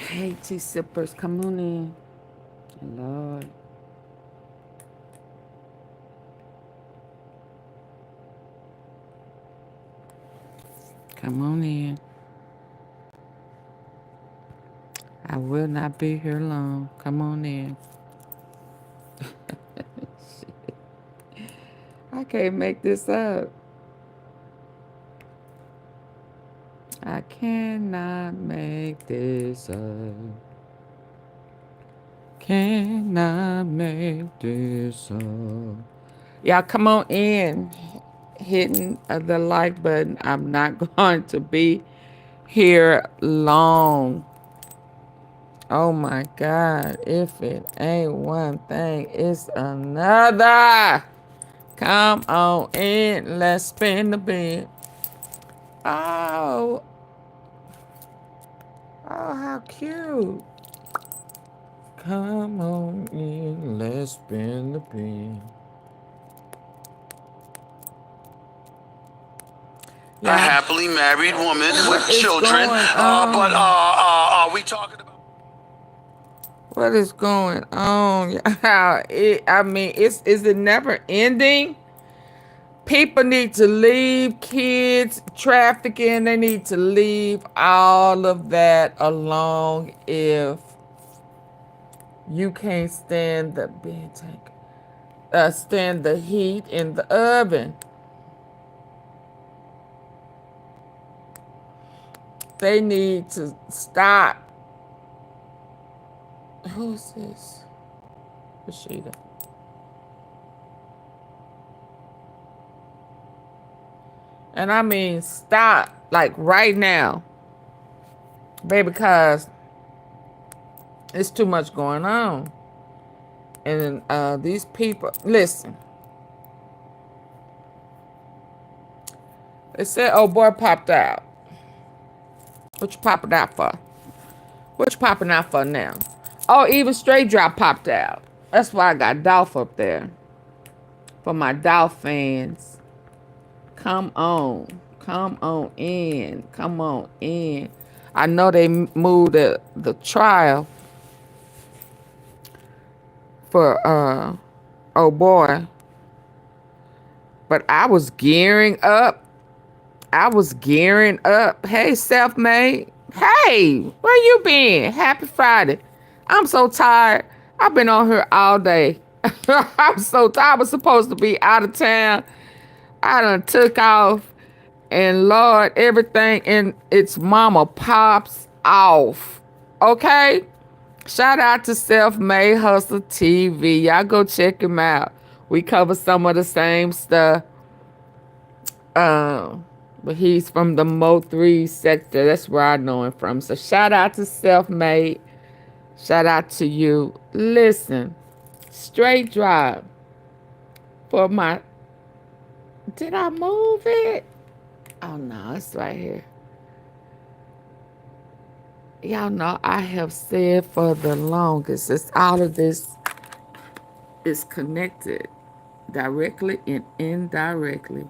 Hey, tea sippers, come on in. Lord. Come on in. I will not be here long. Come on in. I can't make this up. I cannot make this up. Cannot make this up. Y'all come on in. Hitting the like button. I'm not going to be here long. Oh my God. If it ain't one thing, it's another. Come on in. Let's spin the beat. Oh. Oh, how cute. Come on in. Let's spin the beat. A happily married woman with children. But are we talking about? What is going on? I mean, is it never ending? People need to leave kids trafficking. They need to leave all of that alone if you can't stand the big tank. Stand the heat in the oven. They need to stop. Who's this? Rashida. And I mean, stop, like right now. Baby, because it's too much going on. And these people, listen. They said, oh boy popped out. What you popping out for? What you popping out for now? Oh, even STRAIGHTDROP popped out. That's why I got Dolph up there. For my Dolph fans. Come on. Come on in. Come on in. I know they moved the trial for oh boy. But I was gearing up. Hey, self-made. Hey, where you been? Happy Friday. I'm so tired. I've been on here all day. I'm so tired. I was supposed to be out of town. I done took off. And Lord, everything in its mama pops off. Okay? Shout out to Self-Made Hustle TV. Y'all go check him out. We cover some of the same stuff. But he's from the Mo3 sector. That's where I know him from. So shout out to Self-Made. Shout out to you. Listen, STRAIGHTDROP for my... Did I move it? Oh, no, it's right here. Y'all know I have said for the longest, it's all of this is connected directly and indirectly.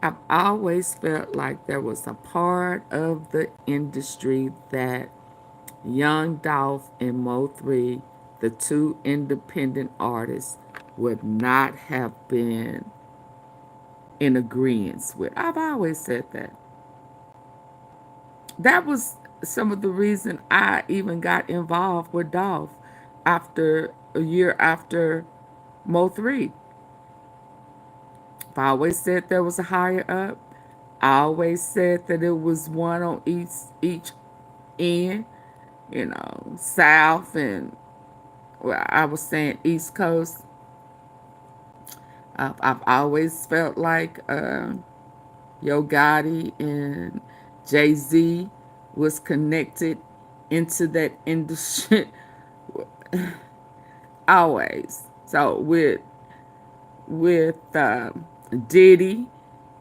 I've always felt like there was a part of the industry that Youngdolph and Mo3, the two independent artists, would not have been in agreement with. I've always said that. That was some of the reason I even got involved with Dolph after a year after Mo3. I always said there was a higher up. I always said that it was one on each end, South and, well, I was saying East Coast. I've always felt like YOGOTTI and Jay-Z was connected into that industry. Always. So with Diddy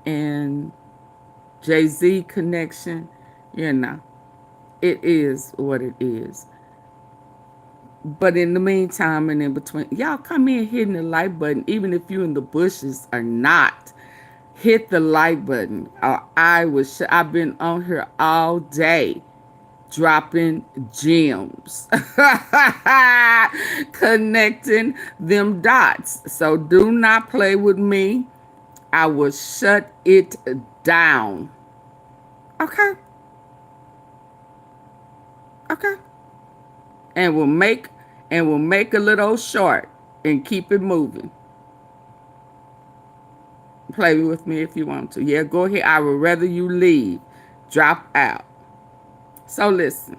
and Jay-Z connection, it is what it is. But in the meantime and in between, y'all come in hitting the like button, even if you in the bushes or not. Hit the like button. I've been on here all day. dropping gems, connecting them dots. So do not play with me. I will shut it down. Okay? Okay? And we'll make a little short and keep it moving. Play with me if you want to. Yeah, go ahead. I would rather you leave. Drop out. So listen,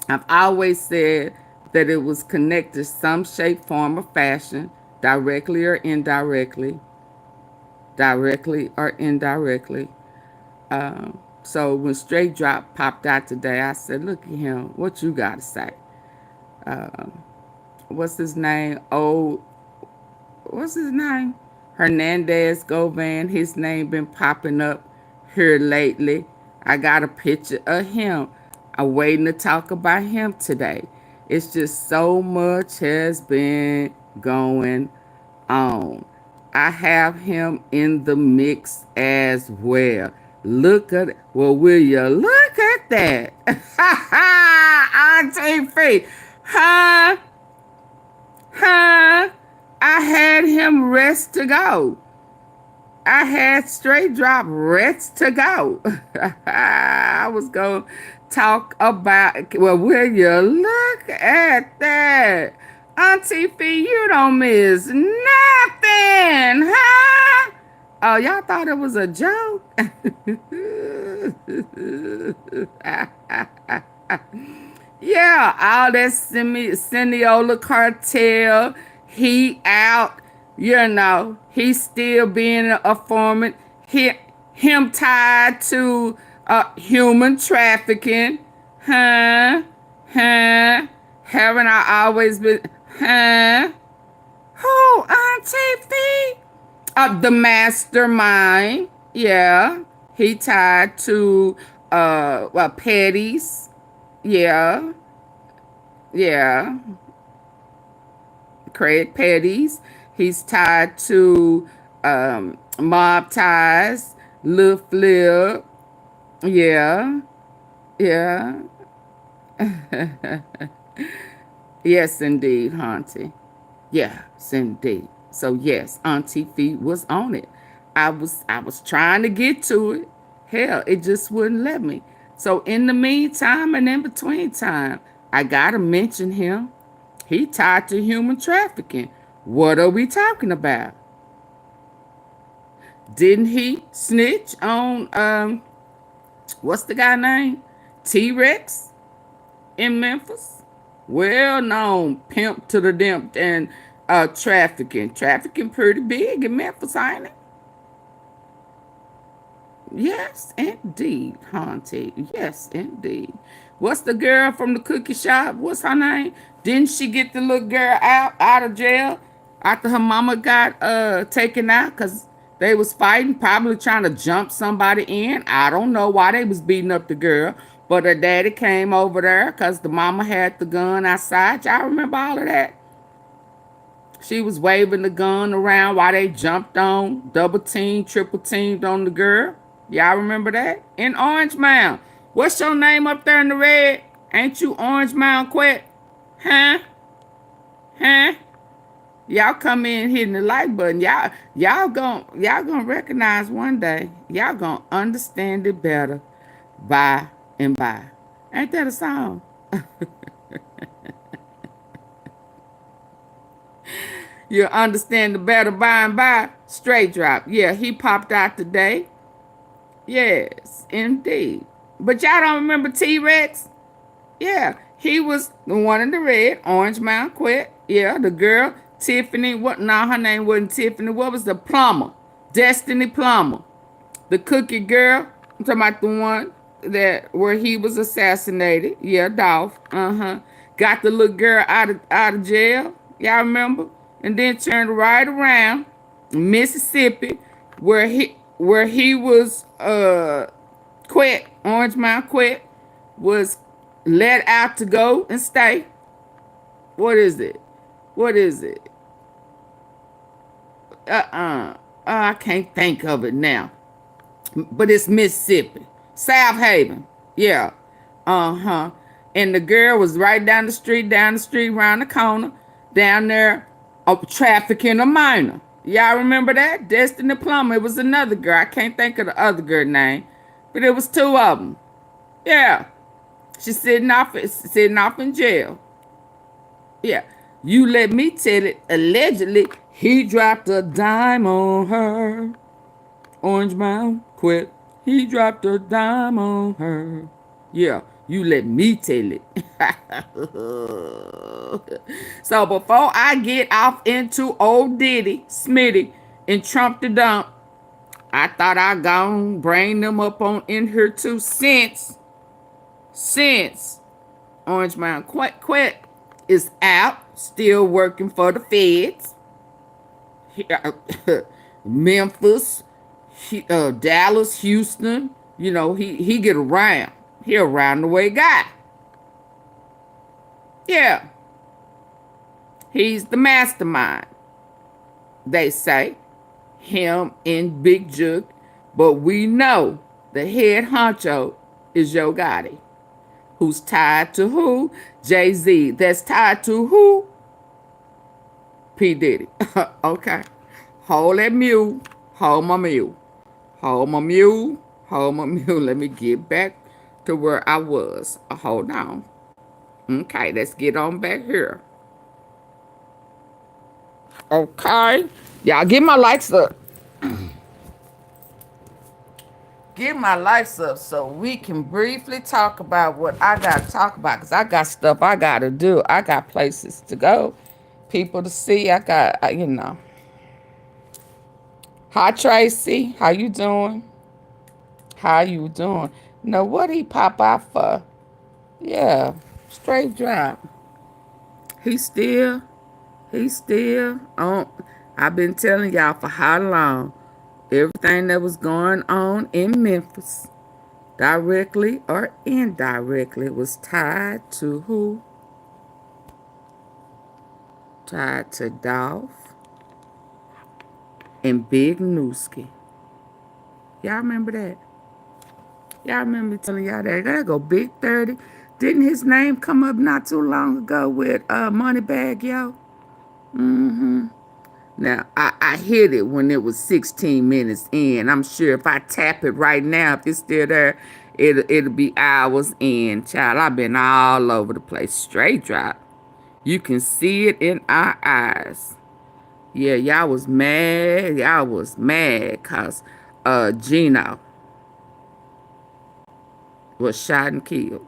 I've always said that it was connected some shape, form, or fashion, directly or indirectly. Directly or indirectly. So when Straight Drop popped out today, I said, look at him. What you got to say? What's his name? What's his name? Hernandez Govan. His name been popping up here lately. I got a picture of him. I'm waiting to talk about him today. It's just so much has been going on. I have him in the mix as well. Look at it. Well, will you look at that? AunTeaFee. Huh? Huh? I had him rest to go. I had Straight Drop rest to go. I was going to talk about, well, will you look at that? AunTeaFee, you don't miss nothing, huh? Oh, y'all thought it was a joke? Yeah, all that Seniola cartel, he out, you know, he still being an informant. Him tied to human trafficking, huh? Huh? Haven't I always been, huh? Who, AunTeaFee? The mastermind, yeah. He tied to Petty's, yeah. Craig Petty's. He's tied to Mob Ties, Lil Flip, yeah. Yes, indeed, Haunty. Yes, indeed. So yes, AunTeaFee was on it. I was trying to get to it. Hell, it just wouldn't let me. So in the meantime and in between time, I gotta mention him. He tied to human trafficking. What are we talking about? Didn't he snitch on what's the guy name? T-Rex in Memphis? Well known pimp to the dimp and trafficking. Trafficking pretty big in Memphis, ain't it? Yes, indeed, Haunty. Yes, indeed. What's the girl from the cookie shop? What's her name? Didn't she get the little girl out of jail after her mama got taken out because they was fighting, probably trying to jump somebody in? I don't know why they was beating up the girl, but her daddy came over there because the mama had the gun outside. Y'all remember all of that? She was waving the gun around while they jumped on, double teamed, triple teamed on the girl. Y'all remember that? In Orange Mound. What's your name up there in the red? Ain't you Orange Mound Quet? Huh? Huh? Y'all come in hitting the like button. Y'all gonna recognize one day. Y'all gonna understand it better by and by. Ain't that a song? You'll understand the better by and by. Straight Drop. Yeah, he popped out today. Yes, indeed. But y'all don't remember T-Rex? Yeah, he was the one in the red, Orange Mound Quet. Yeah, the girl, Tiffany. What? No, her name wasn't Tiffany. What was the plumber? Destiny Plumber. The cookie girl. I'm talking about the one where he was assassinated. Yeah, Dolph. Got the little girl out of jail. Y'all remember? And then turned right around, Mississippi, where he was Quet, Orange Mound Quet, was let out to go and stay. What is it? I can't think of it now. But it's Mississippi. South Haven. Yeah. Uh-huh. And the girl was right down the street, around the corner, down there, trafficking a minor. Y'all remember that? Destiny Plummer. It was another girl. I can't think of the other girl name, but it was two of them. Yeah. She's sitting off in jail. Yeah. You let me tell it, allegedly, he dropped a dime on her. Orange Mound quit. He dropped a dime on her. Yeah, you let me tell it. So before I get off into old Diddy, Smitty, and Trump the Dump, I thought I'd go and bring them up on in here too. Since Orange Mound quit is out, still working for the feds. Memphis, Dallas, Houston, you know, he get around. He around the way guy. Yeah. He's the mastermind, they say. Him and Big Jug. But we know the head honcho is YOGOTTI. Who's tied to who? Jay-Z. That's tied to who? P. Diddy. Okay. Hold that mule. Hold my mule. Hold my mule. Hold my mule. Let me get back to where I was. Hold on. Okay, let's get on back here. Okay. Y'all give my likes up. Give my likes up so we can briefly talk about what I got to talk about. Because I got stuff I got to do. I got places to go. People to see. I got, you know. Hi, Tracy. How you doing? How you doing? Now, what he pop out for? Yeah, straight drop. He's still on. I've been telling y'all for how long. Everything that was going on in Memphis, directly or indirectly, was tied to who? Tied to Dolph and Big Newski. Y'all remember that? Y'all remember me telling y'all that? Gotta go Big 30. Didn't his name come up not too long ago with MONEYBAGGYO? Mm-hmm. Now, I hit it when it was 16 minutes in. I'm sure if I tap it right now, if it's still there, it'll be hours in. Child, I've been all over the place. Straight drop. You can see it in our eyes. Yeah, y'all was mad. Y'all was mad because Gino was shot and killed.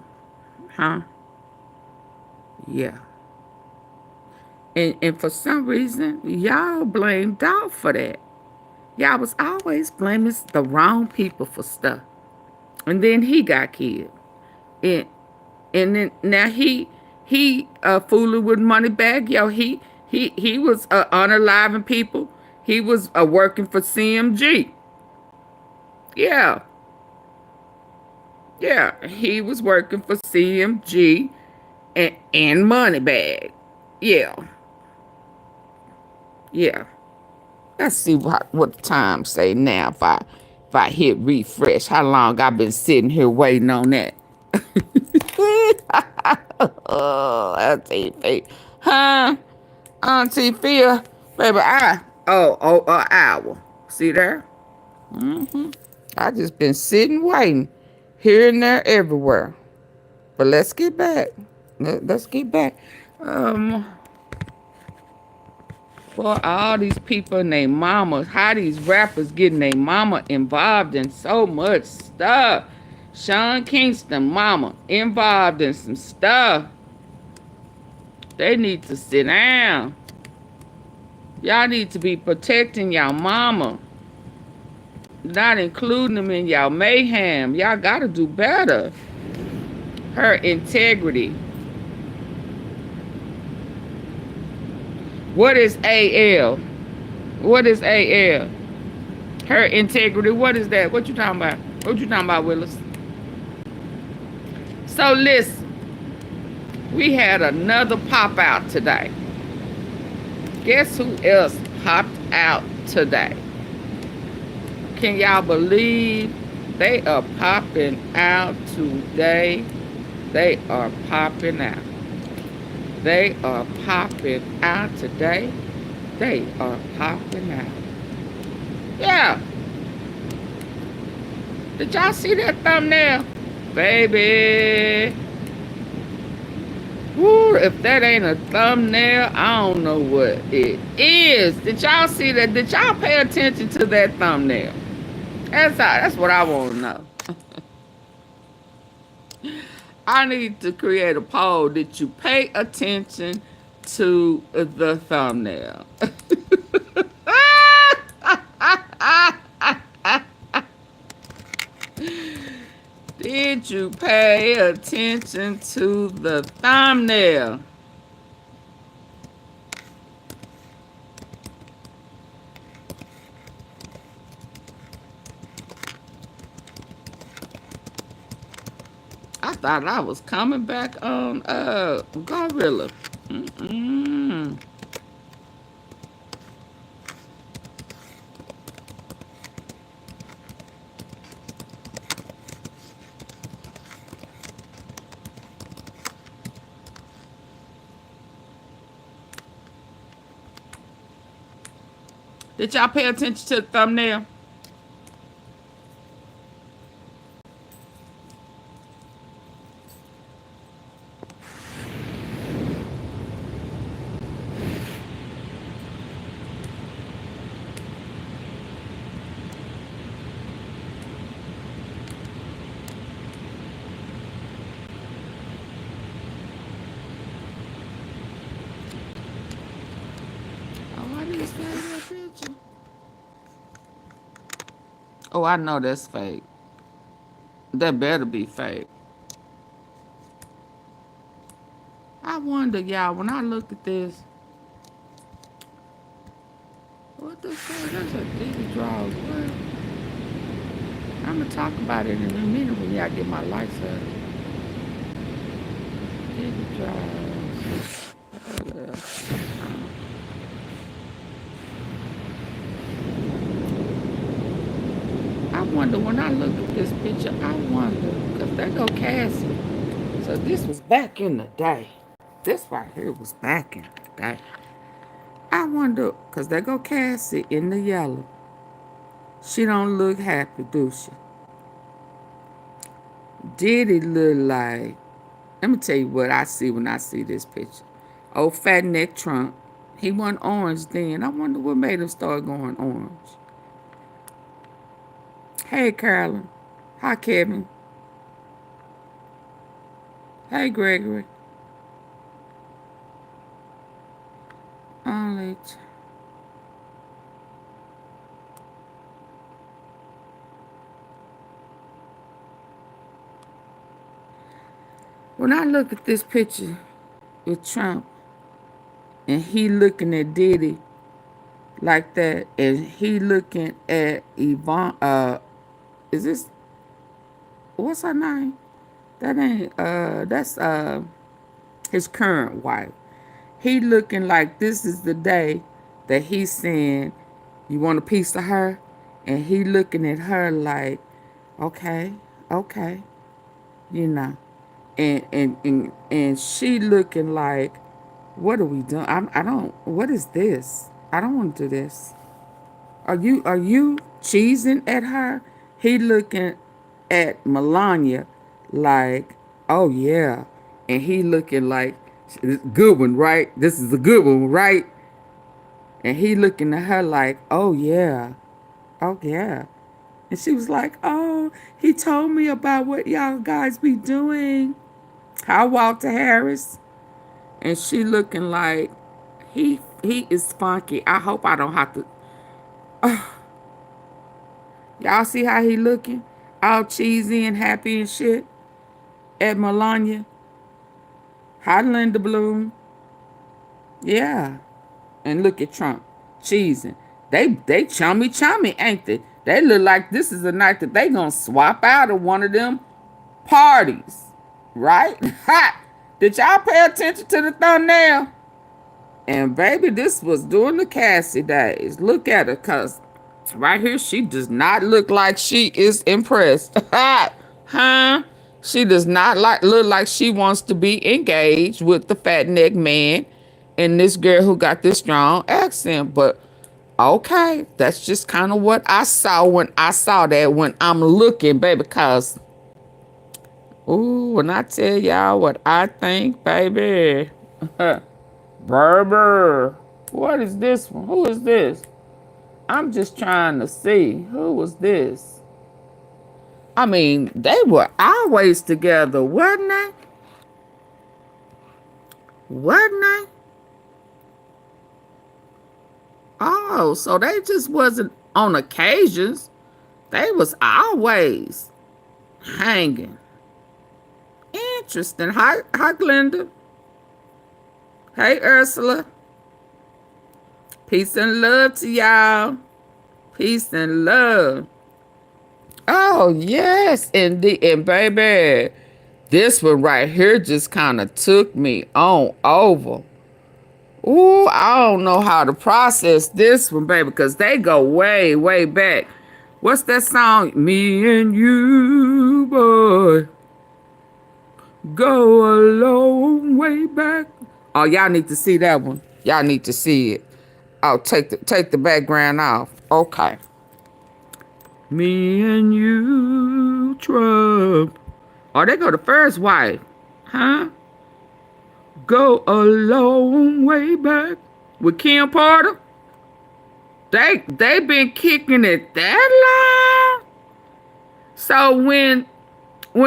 Huh? Yeah. And for some reason, y'all blame Dolph for that. Y'all was always blaming the wrong people for stuff. And then he got killed. And then now he fooling with MONEYBAGGYO. He was unaliving people. He was working for CMG. Yeah. Yeah, he was working for CMG and Moneybag. Yeah. Yeah. Let's see what the time say now if I hit refresh. How long I've been sitting here waiting on that. Oh, AunTeaFee. Huh? AunTeaFee, baby, an hour. See there? Mm-hmm. I just been sitting waiting. Here and there, everywhere. But let's get back. Let's get back. For all these people and their mamas, how these rappers getting their mama involved in so much stuff. Sean Kingston mama involved in some stuff. They need to sit down. Y'all need to be protecting y'all mama. Not including them in y'all mayhem. Y'all gotta do better. Her integrity. What is AL? What is AL? Her integrity. What is that? What you talking about? What you talking about, Willis? So listen. We had another pop out today. Guess who else popped out today? Can y'all believe they are popping out today? They are popping out. They are popping out today. They are popping out. Yeah. Did y'all see that thumbnail? Baby. Woo, if that ain't a thumbnail, I don't know what it is. Did y'all see that? Did y'all pay attention to that thumbnail? That's what I want to know. I need to create a poll. Did you pay attention to the thumbnail? Did you pay attention to the thumbnail? I thought I was coming back on Gorilla. Did y'all pay attention to the thumbnail? Oh, I know that's fake. That better be fake. I wonder, y'all, when I look at this, what the fuck? That's a Diddy draw. What? I'm going to talk about it in a minute when y'all get my lights up. Diddy draws. I wonder, when I look at this picture, I wonder, because there go Cassie. So this was back in the day. This right here was back in the day. I wonder, because there go Cassie in the yellow. She don't look happy, do she? Diddy look like, let me tell you what I see when I see this picture. Old fat neck Trump. He went orange then. I wonder what made him start going orange. Hey, Carolyn. Hi, Kevin. Hey, Gregory. Only. When I look at this picture with Trump, and he looking at Diddy like that, and he looking at Yvonne, is this, what's her name? That ain't, that's his current wife. He looking like this is the day that he's saying, you want a piece of her? And he looking at her like, okay, you know. And she looking like, what are we doing? What is this? I don't want to do this. Are you cheesing at her? He looking at Melania like, oh yeah. And he looking like, good one, right? This is a good one, right? And he looking at her like, oh yeah. And she was like, oh, he told me about what y'all guys be doing. Hi, Walter Harris. And she looking like, he is funky. I hope I don't have to. Y'all see how he looking? All cheesy and happy and shit. At Melania. Hi, Linda Bloom. Yeah. And look at Trump. Cheesing. They chummy, ain't they? They look like this is a night that they gonna swap out of one of them parties. Right? Did y'all pay attention to the thumbnail? And baby, this was during the Cassie days. Look at her, cause right here, she does not look like she is impressed. Huh? She does not look like she wants to be engaged with the fat neck man and this girl who got this strong accent. But okay, that's just kind of what I saw when I saw that, when I'm looking, baby, because, ooh, when I tell y'all what I think, baby, Berber, what is this one? Who is this? I'm just trying to see. Who was this? I mean, they were always together, wasn't they? Wasn't they? Oh, so they just wasn't on occasions. They was always hanging. Interesting. Hi, Glenda. Hey, Ursula. Peace and love to y'all. Peace and love. Oh, yes, indeed. And baby, this one right here just kind of took me on over. Ooh, I don't know how to process this one, baby, because they go way, way back. What's that song? Me and you, boy, go a long way back. Oh, y'all need to see that one. Y'all need to see it. Oh, take the background off. Okay. Me and you, Trump. Oh, they go to first wife. Huh? Go a long way back with Kim Porter. They been kicking it that long. So when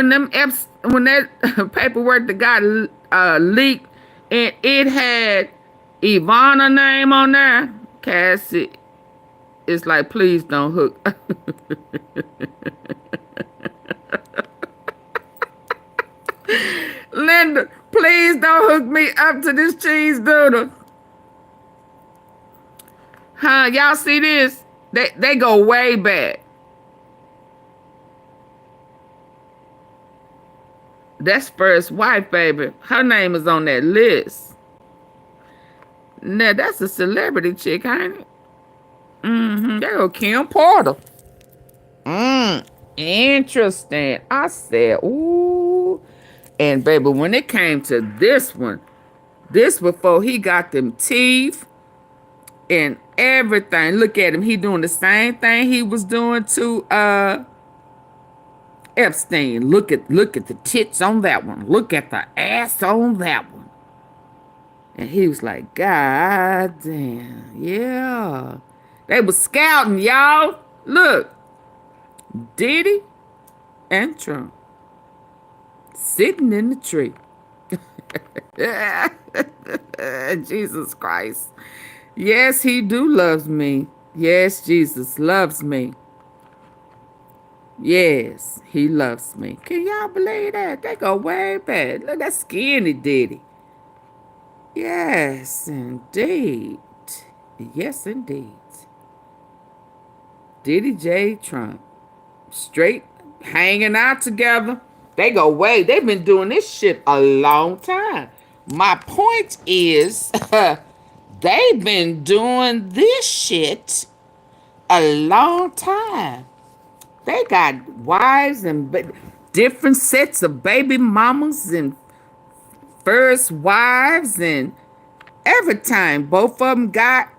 that paperwork that got leaked and it had Ivana name on there, Cassie, it's like, please don't hook. Linda, please don't hook me up to this cheese doodle. Huh, y'all see this? They go way back. That's first wife, baby. Her name is on that list. Now, that's a celebrity chick, ain't it? Mm-hmm. There go Kim Porter. Interesting. I said, ooh. And baby, when it came to this one, this before he got them teeth and everything. Look at him. He doing the same thing he was doing to Epstein. Look at the tits on that one. Look at the ass on that one. And he was like, God damn, yeah. They was scouting, y'all. Look, Diddy and Trump sitting in the tree. Jesus Christ. Yes, he do loves me. Yes, Jesus loves me. Yes, he loves me. Can y'all believe that? They go way back. Look, that skinny Diddy. Yes, indeed. Yes, indeed. Diddy J. Trump. Straight hanging out together. They go way. They've been doing this shit a long time. My point is, they've been doing this shit a long time. They got wives and different sets of baby mamas and first wives, and every time both of them got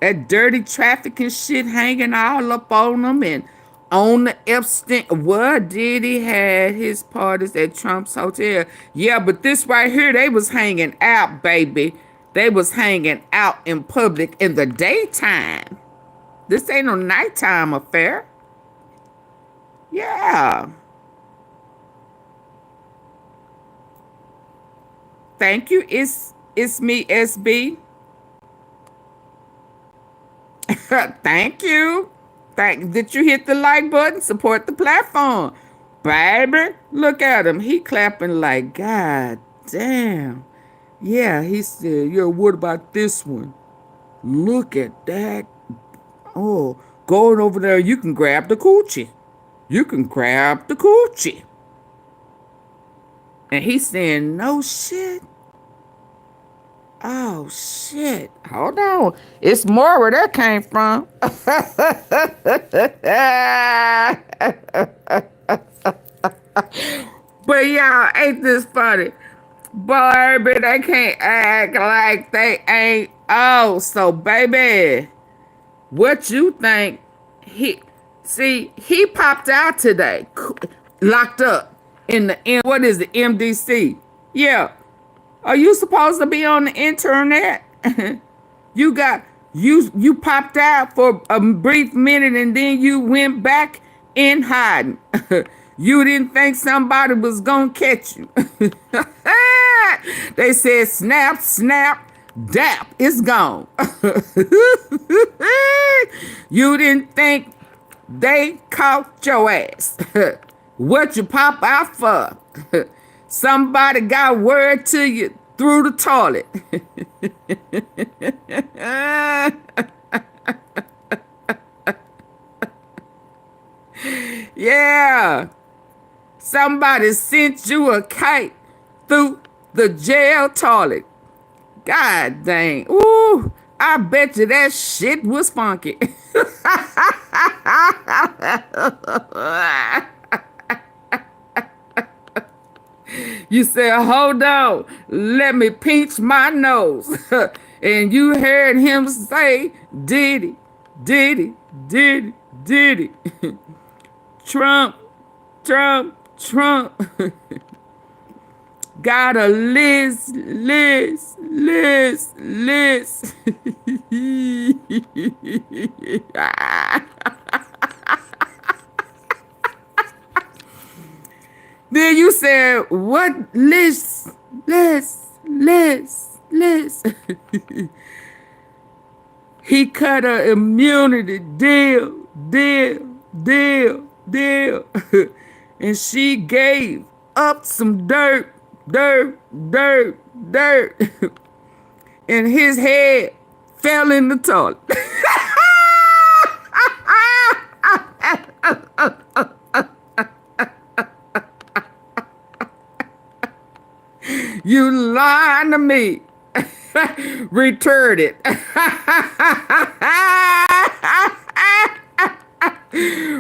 that dirty trafficking shit hanging all up on them. And on the Epstein, what did he had his parties at Trump's hotel? Yeah, but this right here, they was hanging out, baby. They was hanging out in public in the daytime. This ain't no nighttime affair. Yeah. Thank you. It's me, SB. Thank you. Did you hit the like button? Support the platform. Baby, look at him. He clapping like, God damn. Yeah, he said, yo, what about this one? Look at that. Oh, going over there, you can grab the coochie. You can grab the coochie. And he's saying, no shit. Oh, shit. Hold on. It's more where that came from. But y'all, ain't this funny? Baby, they can't act like they ain't. Oh, so baby, what you think? He popped out today, locked up in the what is the MDC? Yeah, are you supposed to be on the internet? You popped out for a brief minute and then you went back in hiding. You didn't think somebody was gonna catch you. They said snap, snap, dap, it's gone. You didn't think they caught your ass. What you pop out for? Somebody got word to you through the toilet. Yeah. Somebody sent you a kite through the jail toilet. God dang. Ooh, I bet you that shit was funky. You said, hold on, let me pinch my nose. And you heard him say, Diddy, Diddy, Diddy, Diddy. Trump, Trump, Trump. Got a list. Then you said, what list? He cut her immunity deal. And she gave up some dirt. And his head fell in the toilet. You lying to me. Return it.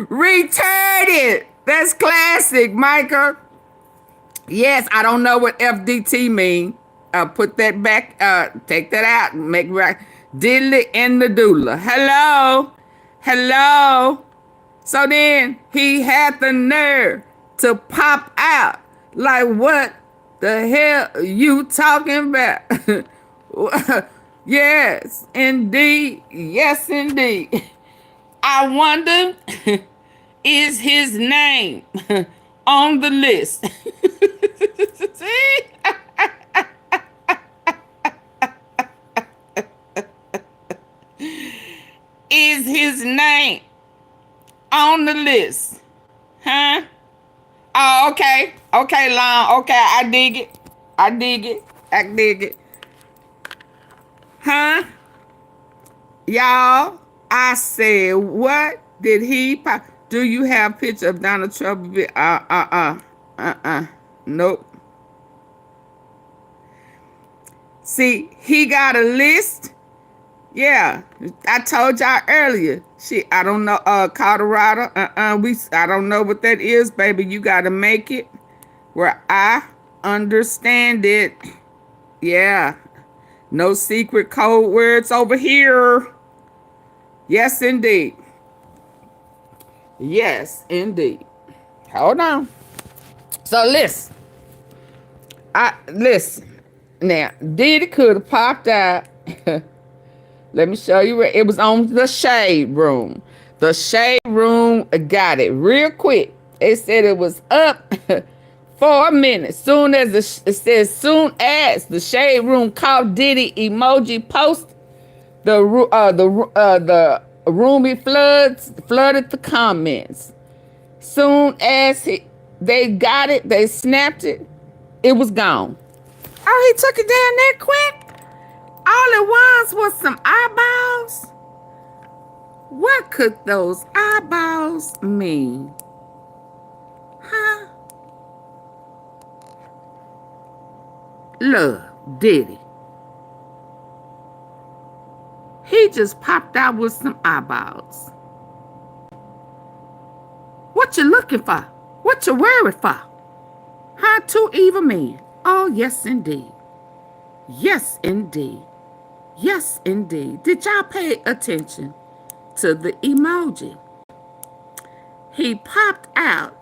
Return it. That's classic, Micah. Yes, I don't know what FDT mean. Put that back. Take that out. Make right. Diddly and the doula. Hello. So then he had the nerve to pop out. Like, what the hell are you talking about? Yes, indeed. I wonder, is his name on the list? Is his name on the list? Huh? Oh, okay. Okay, Lon. Okay, I dig it. Huh? Y'all, I said, what did he pop? Do you have picture of Donald Trump? Nope. See, he got a list. Yeah, I told y'all earlier. I don't know, Colorado. I don't know what that is, baby. You gotta make it where I understand it. Yeah. No secret code words over here. Yes, indeed. Hold on. So listen. Listen. Now, Diddy could have popped out. Let me show you where it was on the shade room. The shade room got it real quick. It said it was up for a minute. Soon as the shade room caught Diddy emoji post, the roomy flooded the comments. Soon as they got it, they snapped it, it was gone. Oh, he took it down that quick? All it was some eyeballs? What could those eyeballs mean? Huh? Look, Diddy. He just popped out with some eyeballs. What you looking for? What you worried for? Huh? Two evil men. Oh, yes, indeed. Yes, indeed. Yes, indeed. Did y'all pay attention to the emoji? He popped out.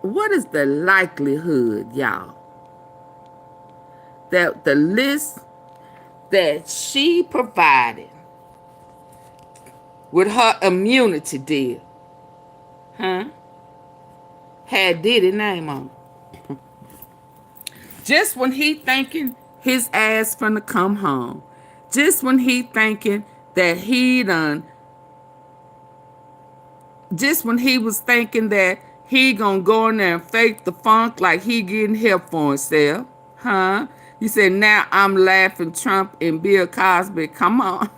What is the likelihood, y'all, that the list that she provided with her immunity deal, huh, had Diddy name on it? Just when he thinking his ass finna come home, just when he thinking that he done, just when he was thinking that he gonna go in there and fake the funk like he getting help for himself, huh? You said, now I'm laughing Trump and Bill Cosby. Come on.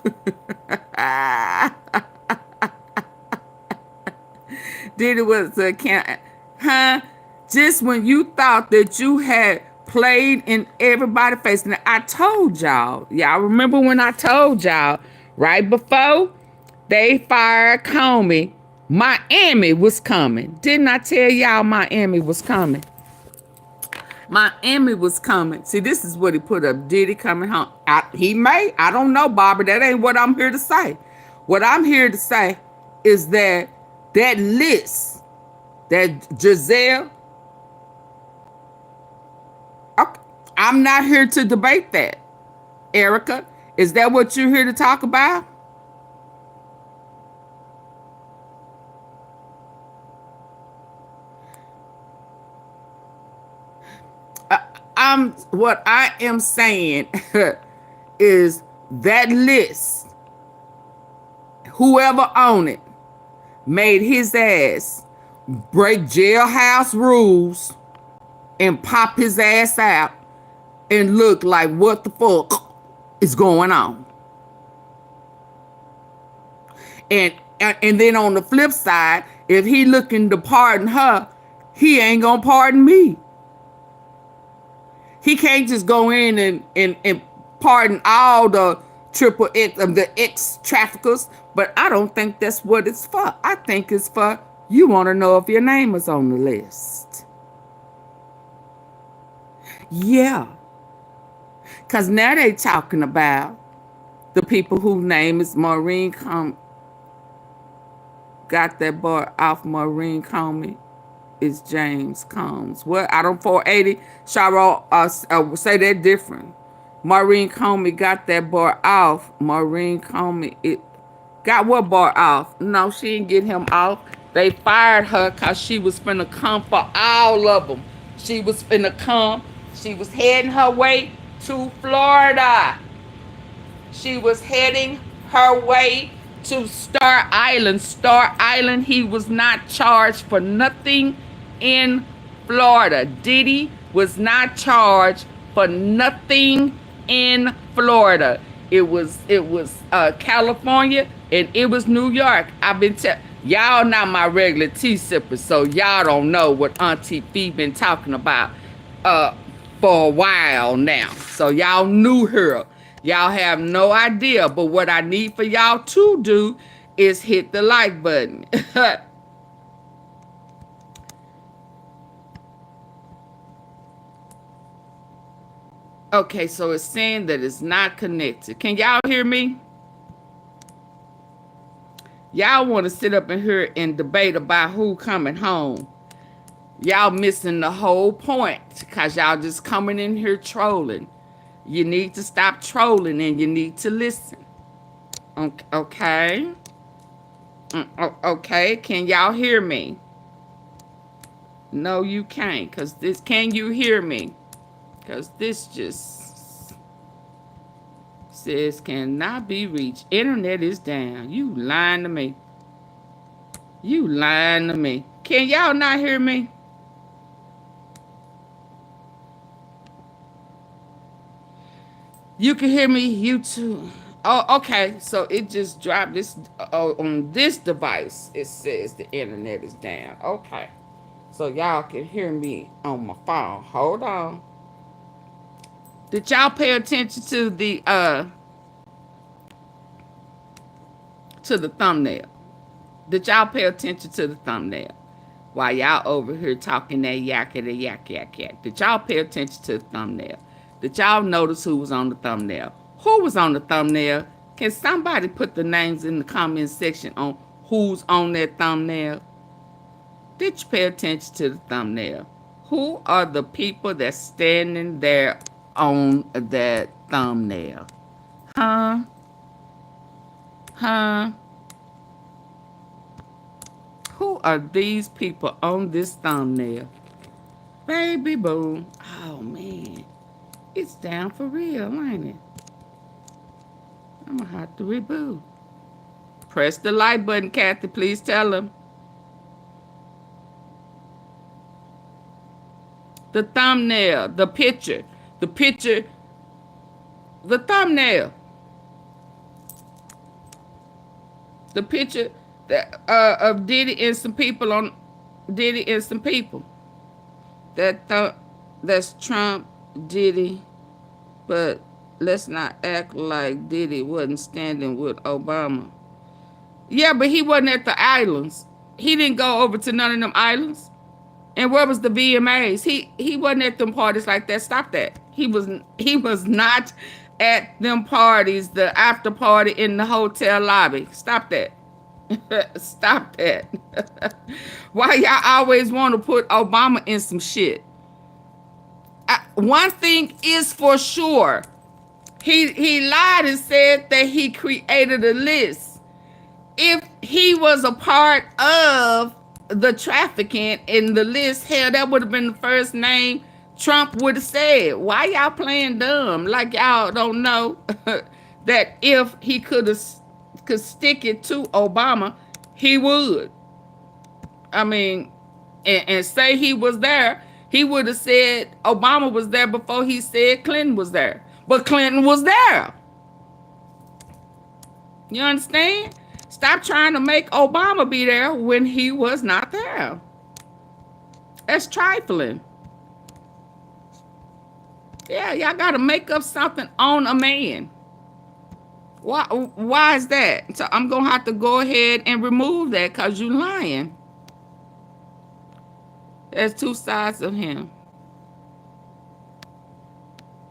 Diddy was a can, huh? Just when you thought that you had played in everybody's face. And I told y'all remember when I told y'all right before they fired Comey, Miami was coming. Didn't I tell y'all Miami was coming? Miami was coming. See, this is what he put up. Diddy coming home. I don't know, Barbara. That ain't what I'm here to say. What I'm here to say is that that list, that Giselle, okay, I'm not here to debate that. Erica, is that what you're here to talk about? What I am saying is that list, whoever owned it, made his ass break jailhouse rules and pop his ass out and look like, what the fuck is going on? And then on the flip side, if he looking to pardon her, he ain't gonna pardon me. He can't just go in and pardon all the triple X, the X traffickers, but I don't think that's what it's for. I think it's for, you want to know if your name is on the list. Yeah. Because now they talking about the people whose name is Maureen got that boy off Maureen Comey. Is James Combs. What? I don't 480. Sharo say that different. Maureen Comey got that boy off. Maureen Comey got what boy off? No, she didn't get him off. They fired her because she was finna come for all of them. She was finna come. She was heading her way to Florida. She was heading her way to Star Island. Star Island, he was not charged for nothing in Florida. Diddy was not charged for nothing in Florida. It was California and it was New York. I've been y'all not my regular tea sippers, so y'all don't know what AunTeaFee been talking about for a while now. So y'all knew her. Y'all have no idea, but what I need for y'all to do is hit the like button. Okay, so it's saying that it's not connected. Can y'all hear me? Y'all want to sit up in here and debate about who coming home. Y'all missing the whole point because y'all just coming in here trolling. You need to stop trolling and you need to listen. Okay? Okay, can y'all hear me? No, you can't, because this, can you hear me? Because this just says cannot be reached. Internet is down. You lying to me. You lying to me. Can y'all not hear me? You can hear me, you too. Oh, okay. So it just dropped this on this device. It says the internet is down. Okay. So y'all can hear me on my phone. Hold on. Did y'all pay attention to the thumbnail? Did y'all pay attention to the thumbnail? while y'all over here talking that yakety yak yak yak. Did y'all pay attention to the thumbnail? Did y'all notice who was on the thumbnail? Who was on the thumbnail? Can somebody put the names in the comment section on who's on that thumbnail? Did you pay attention to the thumbnail? Who are the people that's standing there on that thumbnail? Huh? Huh? Who are these people on this thumbnail? Baby boom. Oh, man. It's down for real, ain't it? I'm going to have to reboot. Press the like button, Kathy. Please tell them. The thumbnail, the picture, the thumbnail. The picture that, of Diddy and some people on Diddy and some people. That's Trump, Diddy, but let's not act like Diddy wasn't standing with Obama. Yeah, but he wasn't at the islands. He didn't go over to none of them islands. And where was the VMAs? He wasn't at them parties like that. Stop that. He was not at them parties, the after party in the hotel lobby. Stop that. Stop that. Why y'all always want to put Obama in some shit? One thing is for sure. He lied and said that he created a list. If he was a part of the trafficking in the list, hell, that would have been the first name Trump would have said. Why y'all playing dumb? Like y'all don't know that if he could stick it to Obama, he would. I mean, and say he was there, he would have said Obama was there before he said Clinton was there. But Clinton was there. You understand? Stop trying to make Obama be there when he was not there. That's trifling. Yeah, y'all got to make up something on a man. Why is that? So I'm going to have to go ahead and remove that because you're lying. There's two sides of him.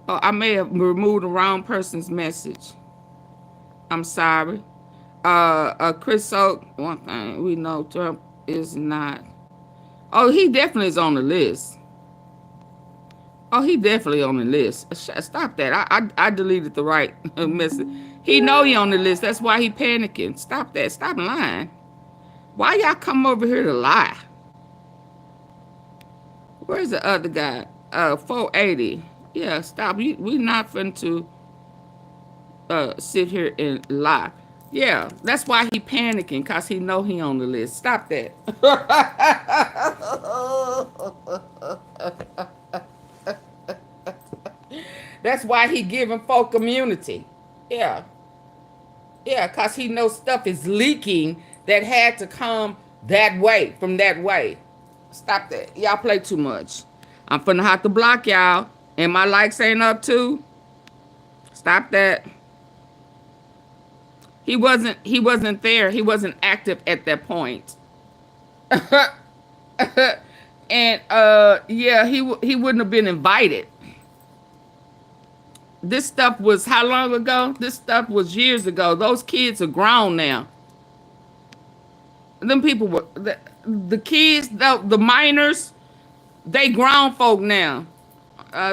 Oh, I may have removed the wrong person's message. I'm sorry. Chris Oak, one thing we know, Trump is not. Oh, he definitely is on the list. Oh, he definitely on the list. Stop that. I deleted the right message. He know he on the list. That's why he panicking. Stop that. Stop lying. Why y'all come over here to lie? Where's the other guy? 480. Yeah, stop. We not finna to sit here and lie. Yeah, that's why he panicking, because he know he on the list. Stop that. That's why he giving folk immunity. Yeah. Yeah, because he knows stuff is leaking that had to come that way, from that way. Stop that. Y'all play too much. I'm finna have to block y'all. And my likes ain't up too. Stop that. He wasn't there. He wasn't active at that point. And yeah, he wouldn't have been invited. This stuff was how long ago? This stuff was years ago. Those kids are grown now. Them people were the kids, the minors, they grown folk now.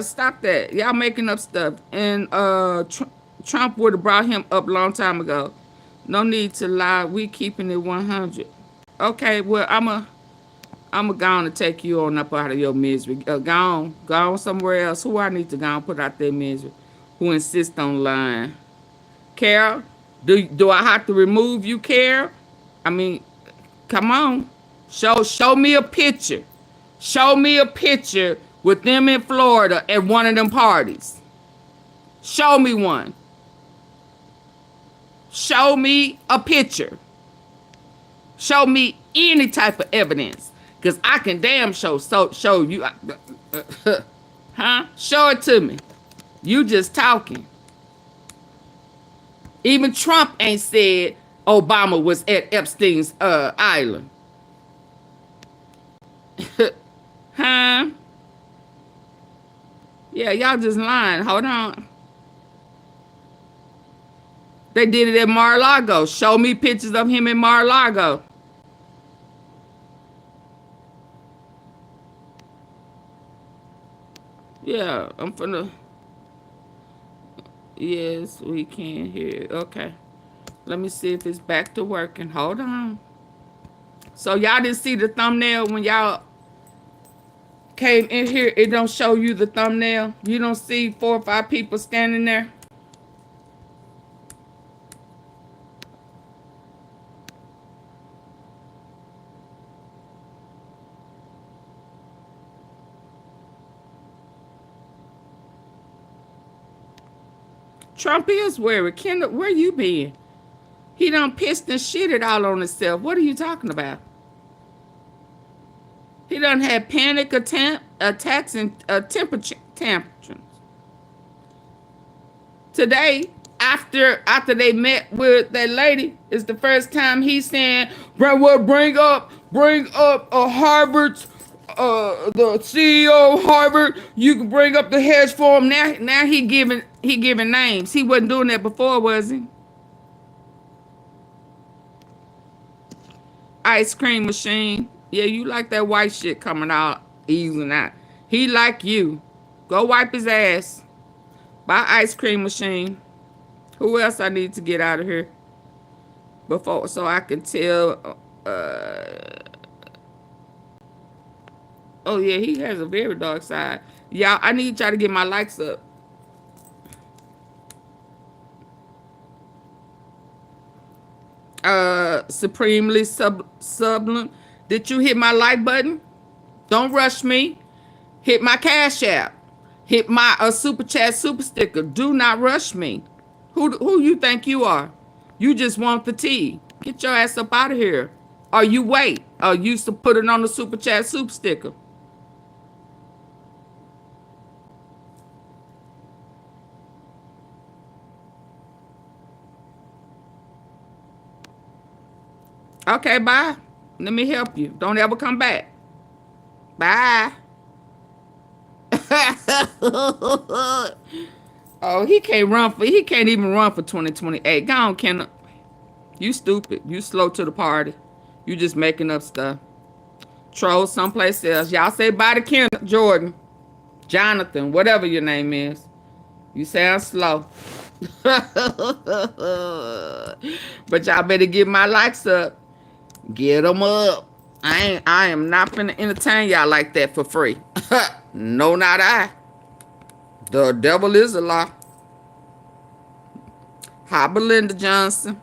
Stop that. Y'all making up stuff. And Trump would have brought him up a long time ago. No need to lie. We keeping it 100. Okay, well, I'm a go on to take you on up out of your misery. Go on somewhere else. Who I need to go on put out their misery? Who insist on lying? Carol, do I have to remove you, Carol? I mean, come on. Show me a picture. Show me a picture with them in Florida at one of them parties. Show me one. Show me a picture. Show me any type of evidence. Because I can damn show you. Huh? Show it to me. You just talking. Even Trump ain't said Obama was at Epstein's island. Huh? Yeah, y'all just lying. Hold on. They did it at Mar-a-Lago. Show me pictures of him in Mar-a-Lago. Yeah, I'm finna. Yes, we can hear. Okay. Let me see if it's back to working. Hold on. So y'all didn't see the thumbnail when y'all came in here. It don't show you the thumbnail. You don't see 4 or 5 people standing there. Trump is worried. Kendall, where you been? He done pissed and shitted all on himself. What are you talking about? He done had panic attacks and temperature tantrums. Today, after they met with that lady, is the first time he's saying, bring up Harvard's the CEO of Harvard. You can bring up the hedge fund. Now he giving names. He wasn't doing that before, was he? Ice cream machine. Yeah, you like that white shit coming out, easing out. He like you. Go wipe his ass. Buy ice cream machine. Who else I need to get out of here before so I can tell? Oh yeah, he has a very dark side. Y'all, I need y'all to get my likes up. Supremely sublime. Did you hit my like button? Don't rush me. Hit my cash app. Hit my super chat super sticker. Do not rush me. Who you think you are? You just want the tea. Get your ass up out of here. Or you wait. Or you to put it on the super chat super sticker. Okay, bye. Let me help you. Don't ever come back. Bye. Oh, he can't even run for 2028. Go on, Kenna. You stupid. You slow to the party. You just making up stuff. Troll someplace else. Y'all say bye to Kenna, Jordan, Jonathan, whatever your name is. You sound slow. But y'all better get my likes up. Get them up. I am not finna entertain y'all like that for free. No, not I. The devil is a lie. Hi, Belinda Johnson.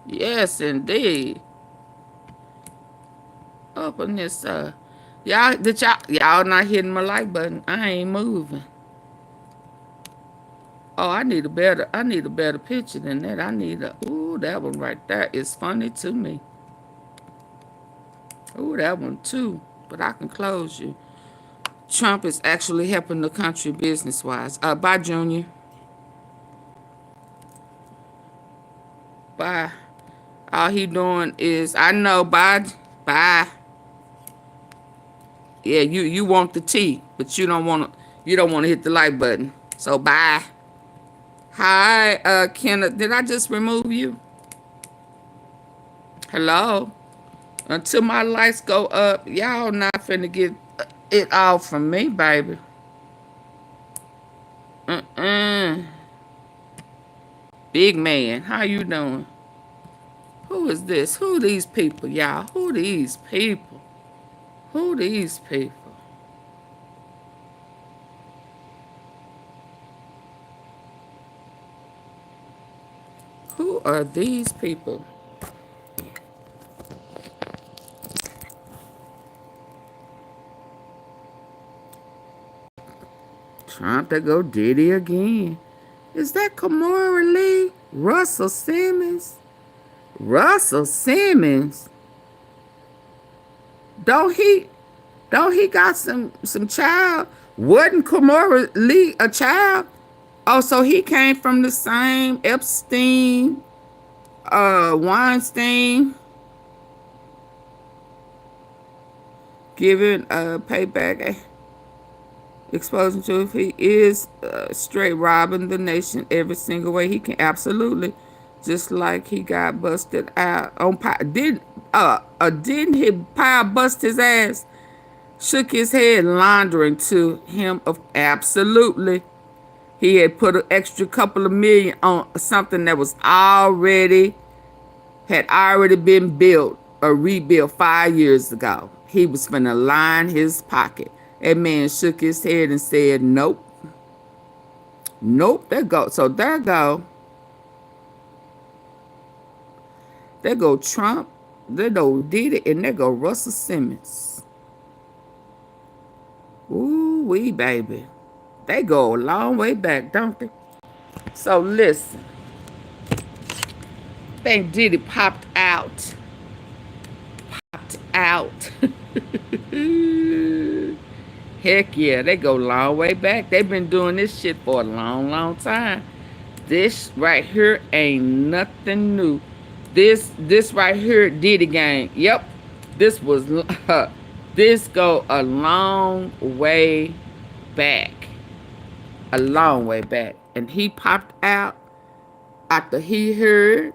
Yes, indeed. Open this y'all not hitting my like button. I ain't moving. Oh, I need a better picture than that. Ooh, that one right there is funny to me. Ooh, that one too. But I can close you. Trump is actually helping the country business-wise. Bye, Junior. Bye. All he doing is, I know, bye. Bye. Yeah, you want the tea, but you don't want to hit the like button. So bye. Hi, Kenneth. Did I just remove you? Hello? Until my lights go up, y'all not finna get it all from me, baby. Big man, how you doing? Who is this? Who these people, y'all? Who these people? Who these people? Who are these people? Trying to go Diddy again. Is that Kamora Lee? Russell Simmons? Russell Simmons? Don't he got some child? Wasn't Kamora Lee a child? Oh, so he came from the same Epstein Weinstein giving payback, exposing to if he is straight robbing the nation every single way he can. Absolutely. Just like he got busted out on didn't he bust his ass? Shook his head, laundering to him of absolutely. He had put an extra couple of million on something that was already been built or rebuilt 5 years ago. He was finna line his pocket. That man shook his head and said, nope. Nope, there go. So there go. There go Trump. There go Diddy. And there go Russell Simmons. Ooh, wee, baby. They go a long way back, don't they? So listen. I think Diddy popped out. Heck yeah, they go a long way back. They've been doing this shit for a long, long time. This right here ain't nothing new. This right here, Diddy gang. Yep, this was this go a long way back. A long way back. And he popped out after he heard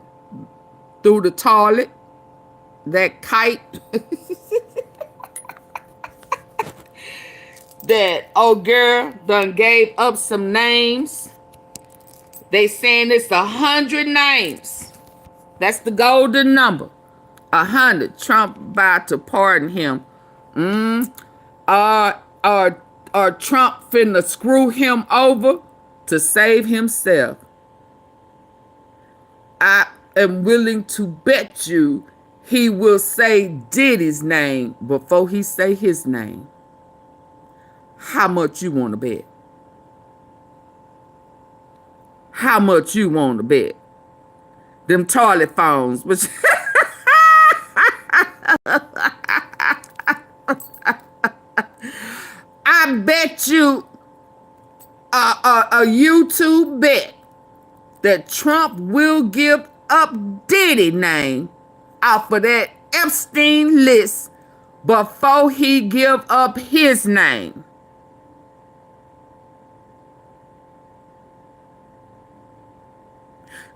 through the toilet that kite that old girl done gave up some names. They saying it's 100 names. That's the golden number. 100. Trump about to pardon him. Trump finna screw him over to save himself. I am willing to bet you he will say Diddy's name before he say his name. How much you want to bet? How much you want to bet? Them toilet phones. Which I bet you a YouTube bet that Trump will give up Diddy name off of that Epstein list before he give up his name.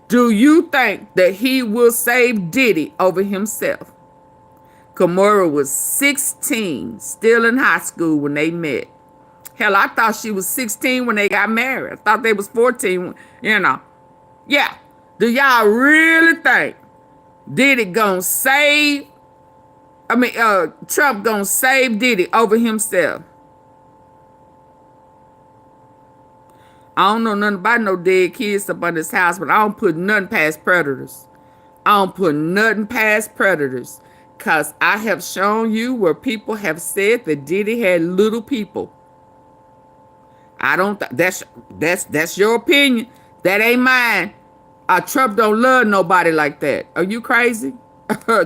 Do you think that he will save Diddy over himself? Kimora was 16, still in high school when they met. Hell, I thought she was 16 when they got married. I thought they was 14, you know. Yeah. Do y'all really think Diddy gonna save, Trump gonna save Diddy over himself? I don't know nothing about no dead kids up on this house, but I don't put nothing past predators. I don't put nothing past predators. Because I have shown you where people have said that Diddy had little people. I don't, that's your opinion. That ain't mine. Trump don't love nobody like that. Are you crazy?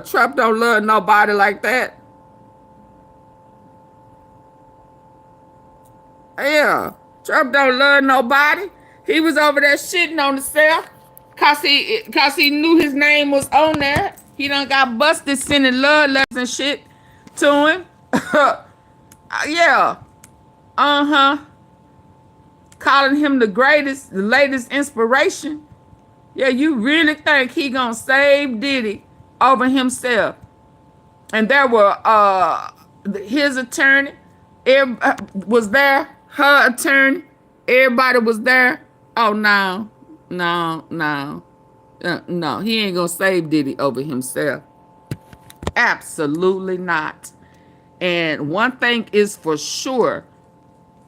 Trump don't love nobody like that. Yeah. Trump don't love nobody. He was over there shitting on himself cause he knew his name was on there. He done got busted sending love letters and shit to him. Yeah. Calling him the greatest, the latest inspiration. Yeah, you really think he gonna save Diddy over himself? And there were his attorney was there. Her attorney, everybody was there. Oh, no, he ain't gonna save Diddy over himself. Absolutely not. And one thing is for sure,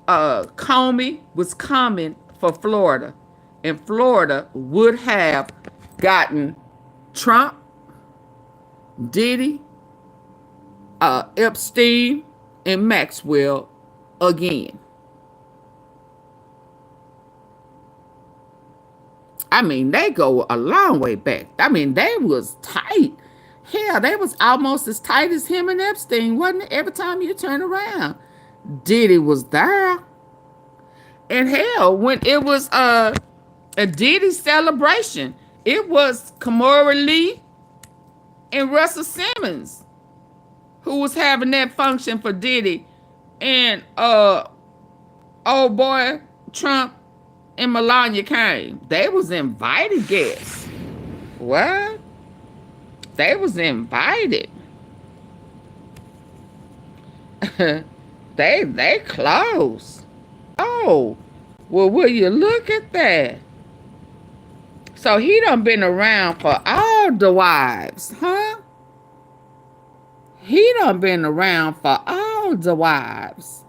Comey was coming for Florida, and Florida would have gotten Trump, Diddy, Epstein, and Maxwell again. I mean, they go a long way back. I mean, they was tight. Hell, they was almost as tight as him and Epstein, wasn't it? Every time you turn around, Diddy was there. And hell, when it was a Diddy celebration It was Kamora Lee and Russell Simmons who was having that function for Diddy, and old boy Trump and Melania came. They was invited guests. What? They was invited. they close. Oh, well, will you look at that? So he done been around for all the wives, huh? He done been around for all the wives.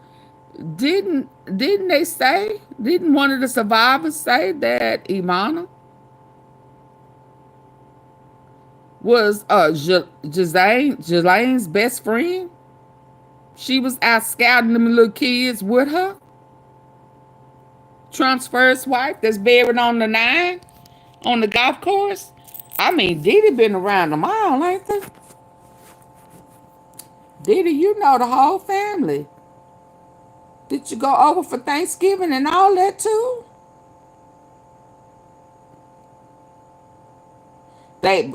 Didn't they say? Didn't one of the survivors say that Imana was Ghislaine's best friend? She was out scouting them little kids with her. Trump's first wife that's buried on the 9 on the golf course. I mean, Diddy been around them all, ain't they? Diddy, you know the whole family. Did you go over for Thanksgiving and all that too? They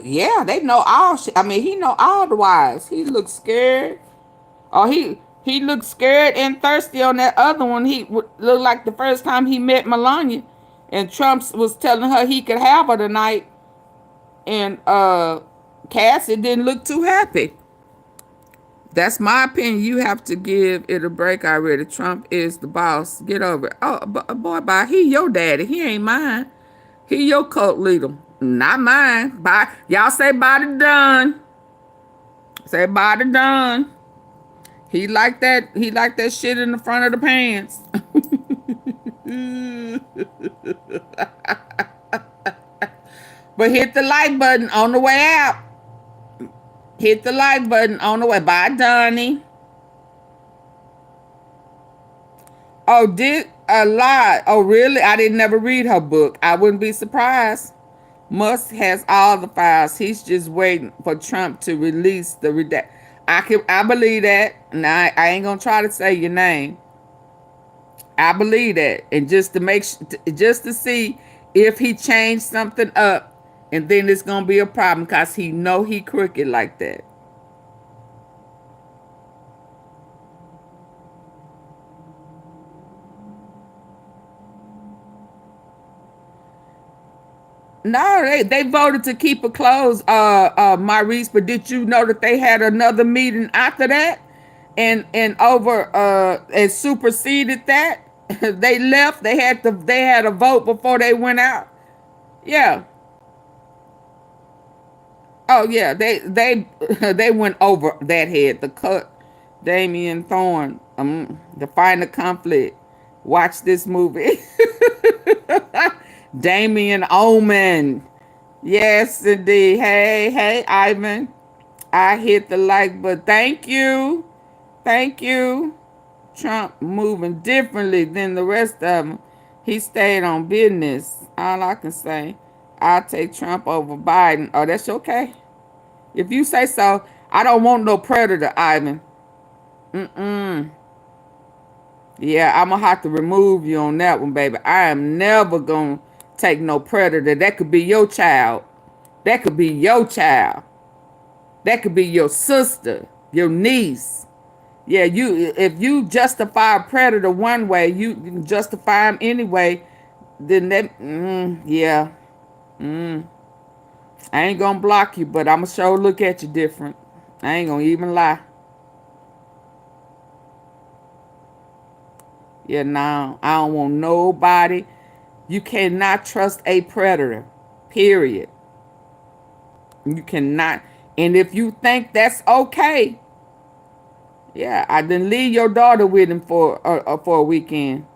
know all shit. I mean, he know all the wives. He looks scared. Oh, he looked scared and thirsty on that other one. He looked like the first time he met Melania, and Trump was telling her he could have her tonight, and Cassie didn't look too happy. That's my opinion. You have to give it a break already. Trump is the boss. Get over it. Oh, boy, bye. He your daddy. He ain't mine. He your cult leader. Not mine. Bye. Y'all say bye to Dunn. Say bye to Dunn. He like that shit in the front of the pants. But hit the like button on the way out. Hit the like button on the way. Bye, Donnie. Oh, did a lot. Oh, really? I didn't never read her book. I wouldn't be surprised. Musk has all the files. He's just waiting for Trump to release the redact. I believe that. Now I ain't gonna try to say your name. I believe that, and just to see if he changed something up, and then it's gonna be a problem because he know he crooked like that. No, they voted to keep it closed, Maurice. But did you know that they had another meeting after that, and superseded that? They left. They had a vote before they went out. Yeah. Oh yeah. They went over that head. The cut. Damian Thorne. The final conflict. Watch this movie. Damien Omen. Yes, indeed. Hey, Ivan. I hit the like button. Thank you. Thank you. Trump moving differently than the rest of them. He stayed on business. All I can say. I'll take Trump over Biden. Oh, that's okay. If you say so. I don't want no predator, Ivan. Yeah, I'm going to have to remove you on that one, baby. I am never going to take no predator. That could be your child. That could be your child. That could be your sister, your niece. Yeah, if you justify a predator one way, you can justify him anyway, then that, yeah. I ain't going to block you, but I'm going to sure look at you different. I ain't going to even lie. Yeah, no, I don't want nobody. You cannot trust a predator, period. You cannot. And if you think that's okay, yeah, I didn't leave your daughter with him for a weekend.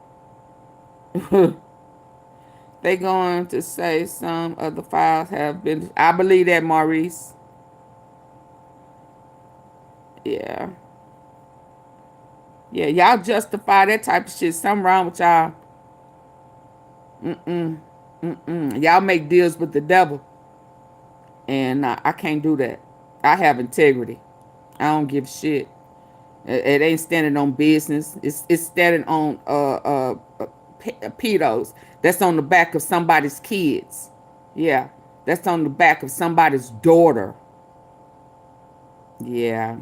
They going to say some of the files have been. I believe that, Maurice. Yeah. Yeah, y'all justify that type of shit. Something wrong with y'all. Y'all make deals with the devil. And I can't do that. I have integrity. I don't give shit. It ain't standing on business. It's standing on pedos. That's on the back of somebody's kids. Yeah. That's on the back of somebody's daughter. Yeah.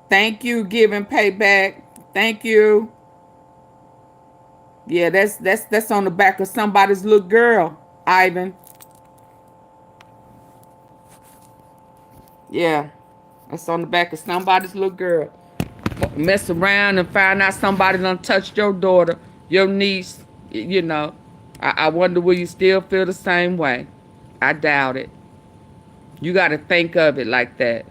Thank you, giving payback. Thank you. Yeah, that's on the back of somebody's little girl, Ivan. Yeah. That's on the back of somebody's little girl. Mess around and find out somebody done touched your daughter, your niece, you know. I wonder will you still feel the same way? I doubt it. You got to think of it like that.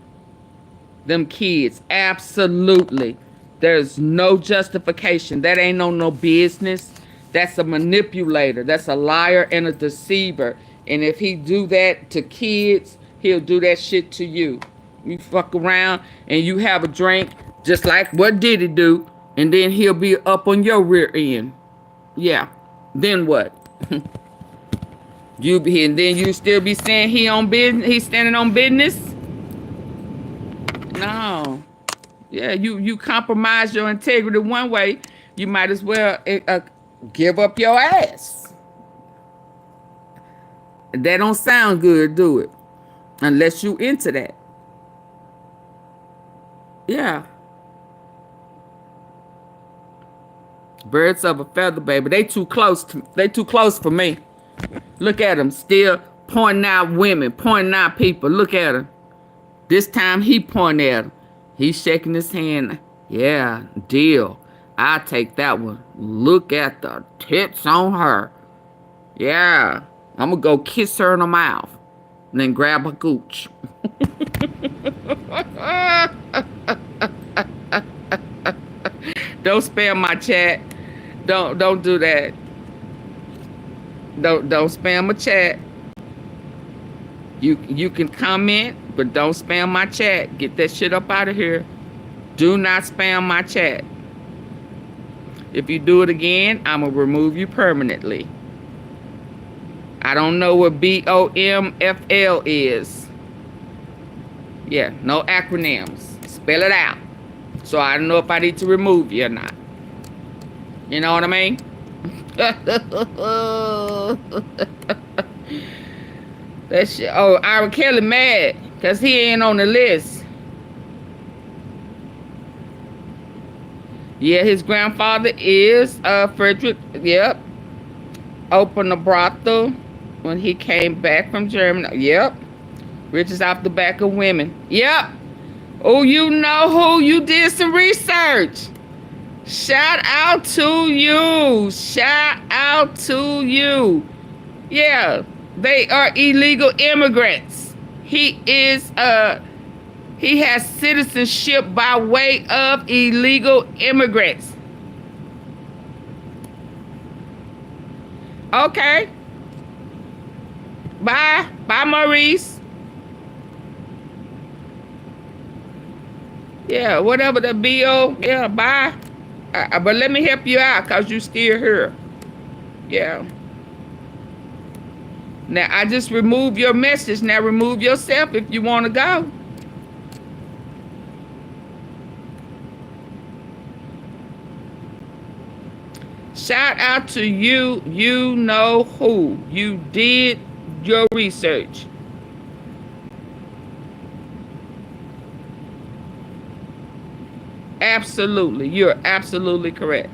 Them kids, absolutely. There's no justification. That ain't no business. That's a manipulator. That's a liar and a deceiver. And if he do that to kids, he'll do that shit to you. You fuck around and you have a drink, just like what Diddy do, and then he'll be up on your rear end. Yeah. Then what? You be, and then you still be saying he on business, he's standing on business? No. Yeah, you compromise your integrity one way, you might as well give up your ass. That don't sound good, do it? Unless you into that. Yeah. Birds of a feather, baby. They too close for me. Look at them, still pointing out women, pointing out people. Look at him. This time he pointing at him. He's shaking his hand. Yeah, deal. I'll take that one. Look at the tits on her. Yeah. I'm going to go kiss her in the mouth. And then grab her gooch. Don't spam my chat. Don't do that. Don't spam my chat. You can comment, but don't spam my chat. Get that shit up out of here. Do not spam my chat. If you do it again, I'm going to remove you permanently. I don't know what BOMFL is. Yeah, no acronyms. Spell it out. So I don't know if I need to remove you or not. You know what I mean? That shit. Oh, Ira Kelly mad because he ain't on the list. Yeah, his grandfather is Frederick. Yep. Opened a brothel when he came back from Germany. Yep. Riches off the back of women. Yep. Oh, you know who? You did some research. Shout out to you. Shout out to you. Yeah. They are illegal immigrants. He has citizenship by way of illegal immigrants. Okay. Bye. Bye, Maurice. Yeah, whatever the BO. Yeah, bye. But let me help you out because you still here. Yeah. Now, I just removed your message. Now, remove yourself if you want to go. Shout out to you. You know who. You did your research. Absolutely. You're absolutely correct.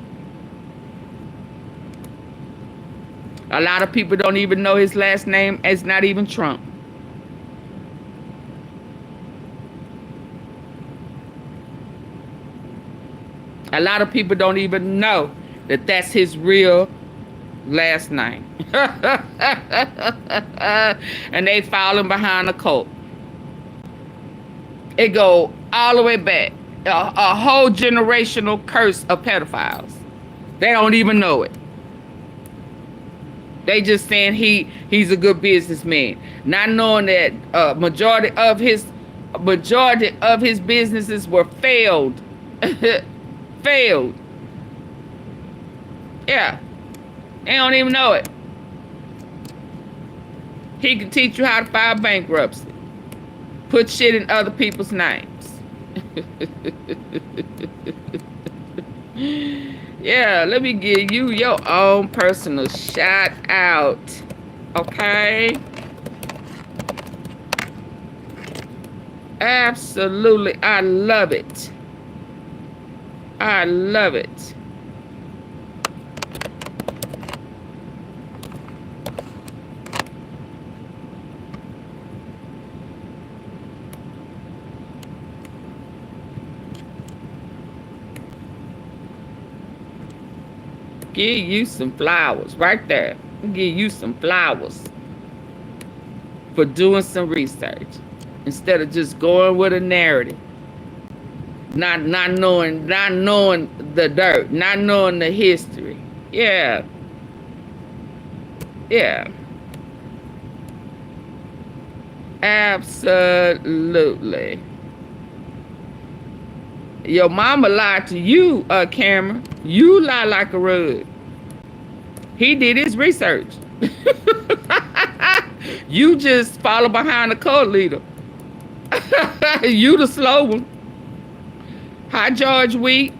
A lot of people don't even know his last name. It's not even Trump. A lot of people don't even know that that's his real last name. And they falling behind a cult. It go all the way back. A whole generational curse of pedophiles. They don't even know it. They just saying he's a good businessman, not knowing that majority of his businesses were failed. Failed. Yeah. They don't even know it. He can teach you how to file bankruptcy. Put shit in other people's names. Yeah, let me give you your own personal shout out. Okay? Absolutely. I love it. I love it. Give you some flowers right there. Give you some flowers for doing some research instead of just going with a narrative. Not knowing the dirt, not knowing the history. Yeah. Yeah. Absolutely. Your mama lied to you, Cameron. You lie like a rug. He did his research. You just follow behind the cult leader. You the slow one. Hi, George Wheat.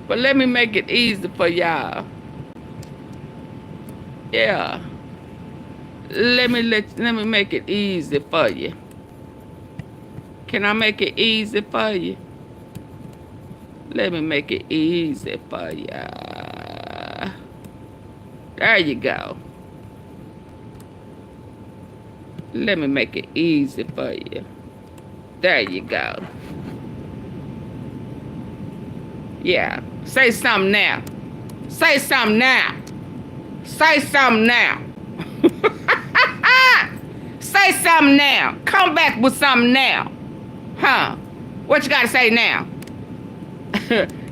But let me make it easy for y'all. Yeah. Let me make it easy for you. Can I make it easy for you? Let me make it easy for ya. There you go. Let me make it easy for you. There you go. Yeah. Say something now. Say something now. Say something now. Say something now. Come back with something now. Huh? What you gotta say now?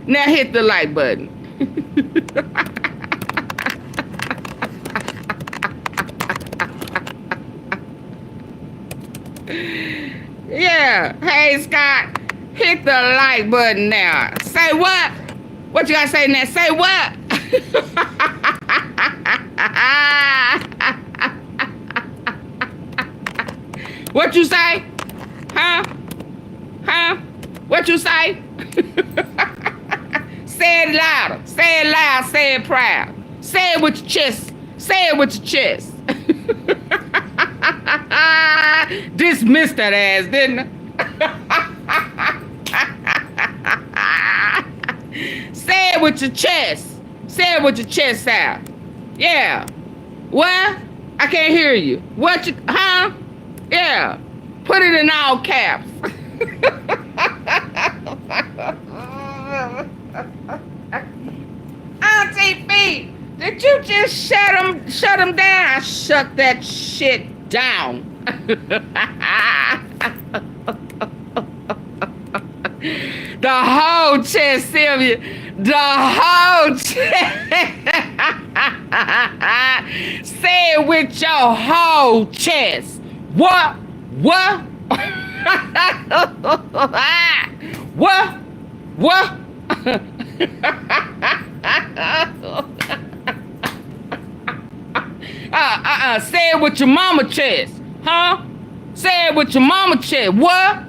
Now hit the like button. Yeah. Hey, Scott. Hit the like button now. Say what? What you gotta say now? Say what? What you say? Huh? Huh? What you say? Say it louder. Say it loud. Say it proud. Say it with your chest. Say it with your chest. Dismissed that ass, didn't I? Say it with your chest. Say it with your chest out. Yeah. What? I can't hear you. What you, huh? Yeah. Put it in all caps. AunTeaFee, did you just shut him down? I shut that shit down. The whole chest, Sylvia. The whole chest. Say it with your whole chest. What? What? What? What? Say it with your mama chest. Huh? Say it with your mama chest. What?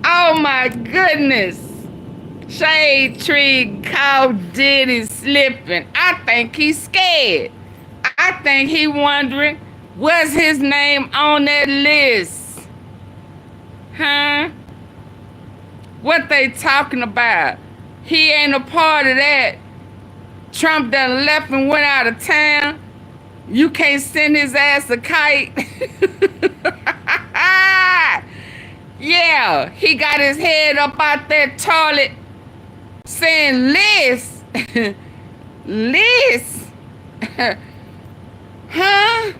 Oh my goodness. Shade Tree caught Diddy slipping. I think he's scared. I think he wondering, what's his name on that list? Huh? What they talking about? He ain't a part of that. Trump done left and went out of town. You can't send his ass a kite. Yeah, he got his head up out that toilet saying list. List. Huh?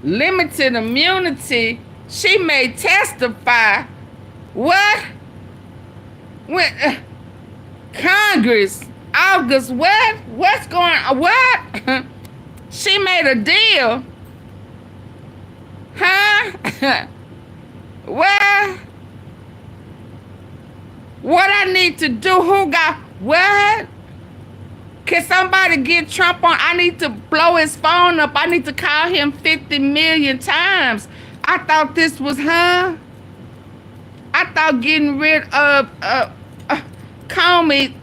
Limited immunity. She may testify. What? When Congress, August, what? What's going on? What? She made a deal. Huh? Well, what I need to do? Who got what? Can somebody get Trump on? I need to blow his phone up. I need to call him 50 million times. I thought this was her. I thought getting rid of Comey.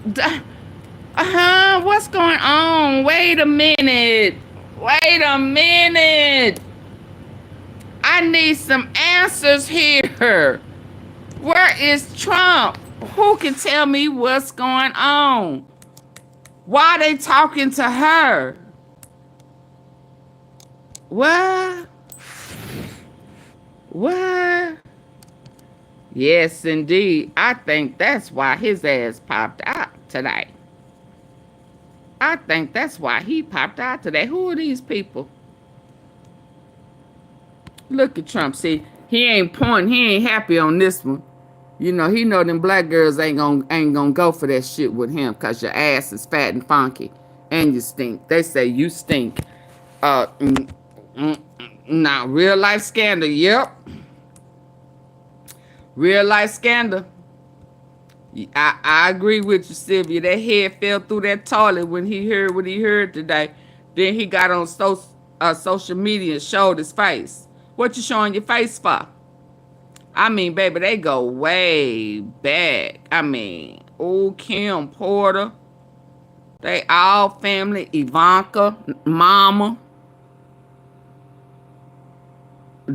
What's going on? Wait a minute. Wait a minute. I need some answers here. Where is Trump? Who can tell me what's going on? Why are they talking to her? What? What? Yes, indeed. I think that's why his ass popped out today. I think that's why he popped out today. Who are these people? Look at Trump. See, he ain't pointing. He ain't happy on this one. You know, he know them black girls ain't gonna go for that shit with him because your ass is fat and funky and you stink. They say you stink. Now, real life scandal. Yep. Real life scandal. I agree with you, Sylvia. That head fell through that toilet when he heard what he heard today. Then he got on social media and showed his face. What you showing your face for? I mean, baby, they go way back. I mean, old Kim Porter. They all family. Ivanka, mama.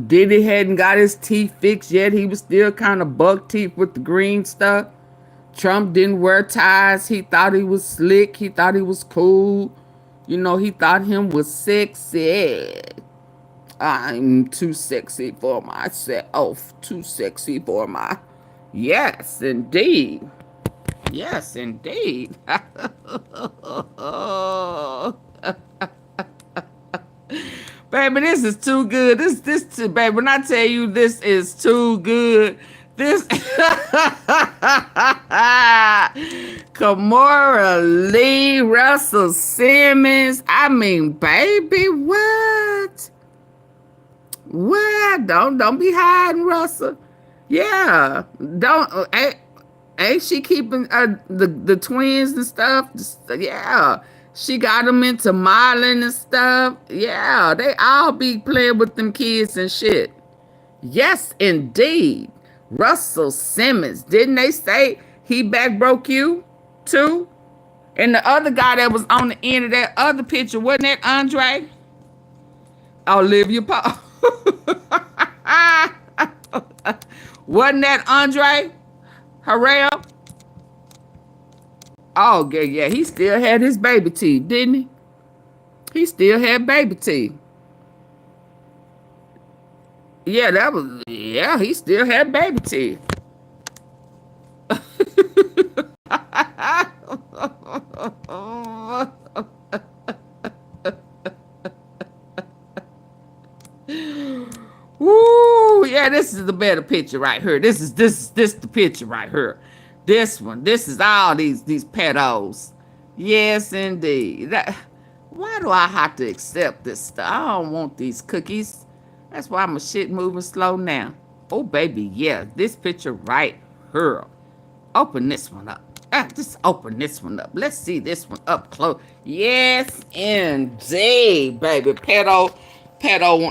Diddy hadn't got his teeth fixed yet. He was still kind of buck teeth with the green stuff. Trump didn't wear ties. He thought he was slick. He thought he was cool. You know, he thought him was sexy. I'm too sexy for myself. Too sexy for my... Yes, indeed. Yes, indeed. Baby, this is too good. Baby, when I tell you this is too good, this Kimora Lee, Russell Simmons. I mean, baby, what? What? Don't be hiding, Russell. Yeah, don't. Ain't she keeping the twins and stuff? Yeah. She got them into modeling and stuff. Yeah, they all be playing with them kids and shit. Yes, indeed. Russell Simmons. Didn't they say he back broke you too? And the other guy that was on the end of that other picture, wasn't that Andre? Olivia Pope. Wasn't that Andre Harrell? Oh, yeah, he still had his baby teeth, didn't he? He still had baby teeth. Yeah, he still had baby teeth. Woo, yeah, this is the better picture right here. This is the picture right here. This one. This is all these pedos. Yes, indeed. Why do I have to accept this stuff? I don't want these cookies. That's why my shit moving slow now. Oh, baby, yeah. This picture right here. Open this one up. Just open this one up. Let's see this one up close. Yes, indeed, baby. Pedo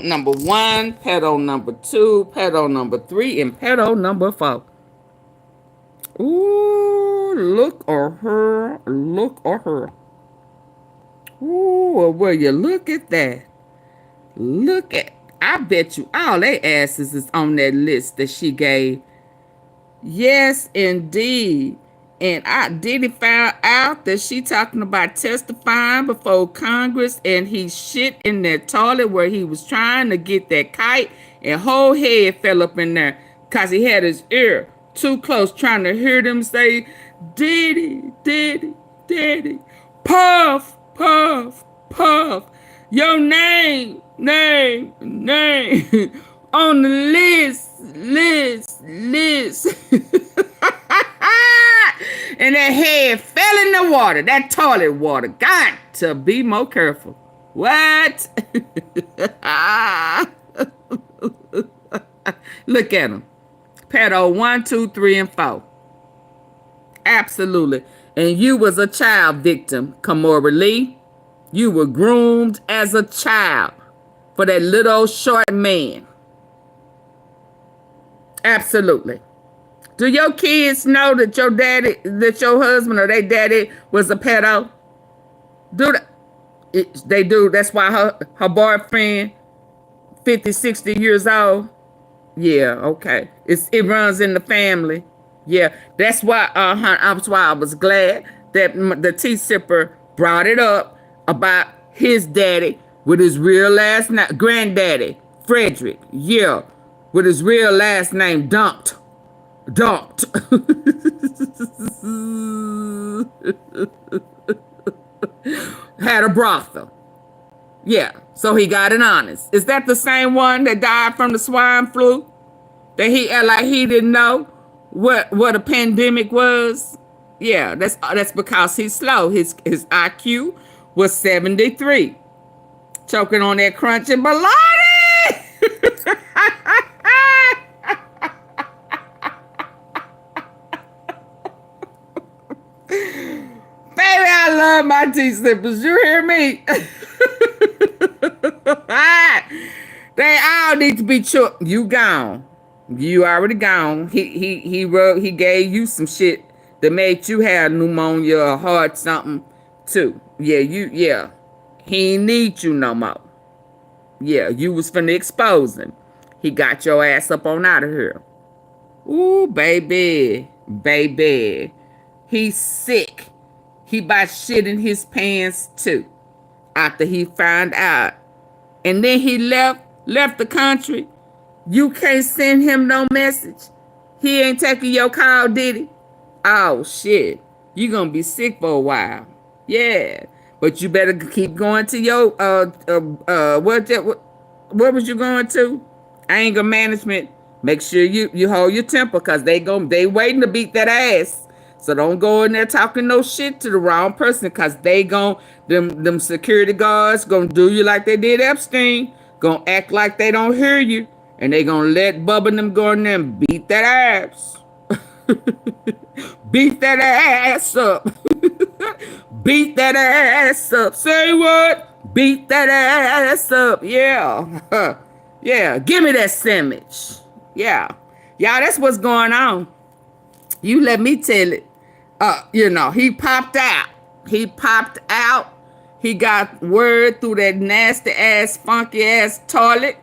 number 1, pedo number 2, pedo number 3, and pedo number 4. Ooh, look at her. Look at her. Ooh, will you look at that? I bet you all they asses is on that list that she gave. Yes, indeed. And Diddy found out that she talking about testifying before Congress, and he shit in that toilet where he was trying to get that kite, and whole head fell up in there because he had his ear too close trying to hear them say, Diddy, Diddy, Diddy, puff, puff, puff, your name, on the list. And that head fell in the water, that toilet water. Got to be more careful. What? Look at him. Pedo 1, 2, 3, and 4. Absolutely. And you was a child victim, Kimora Lee. You were groomed as a child for that little short man. Absolutely. Do your kids know that your daddy, that your husband or their daddy was a pedo? Do they do? That's why her boyfriend, 50, 60 years old. Yeah, okay. It runs in the family. Yeah, that's why. That's why I was glad that the tea sipper brought it up about his daddy with his real last name, granddaddy Frederick. Yeah, with his real last name dumped. Had a brothel. Yeah, so he got it honest. Is that the same one that died from the swine flu? That he like he didn't know what a pandemic was? Yeah, that's because he's slow. His IQ was 73. Choking on that crunchy bologna. Baby, I love my tea slippers. You hear me? They all need to be chopped. You gone. You already gone. He gave you some shit that made you have pneumonia or heart something too. Yeah. He ain't need you no more. Yeah, you was finna expose him. He got your ass up on out of here. Ooh, baby. He's sick. He about shit in his pants too. After he found out. And then he left the country. You can't send him no message. He ain't taking your call, Diddy. Oh shit. You gonna be sick for a while. Yeah. But you better keep going to your what was you going to? Anger management. Make sure you hold your temper, cause they waiting to beat that ass. So don't go in there talking no shit to the wrong person, cause them security guards gonna do you like they did Epstein. Gonna act like they don't hear you. And they gonna let Bubba and them go in there and beat that ass. Beat that ass up. Beat that ass up. Say what? Beat that ass up. Yeah. Yeah. Give me that sandwich. Yeah. Y'all, that's what's going on. You let me tell it. He popped out. He got word through that nasty ass, funky ass toilet.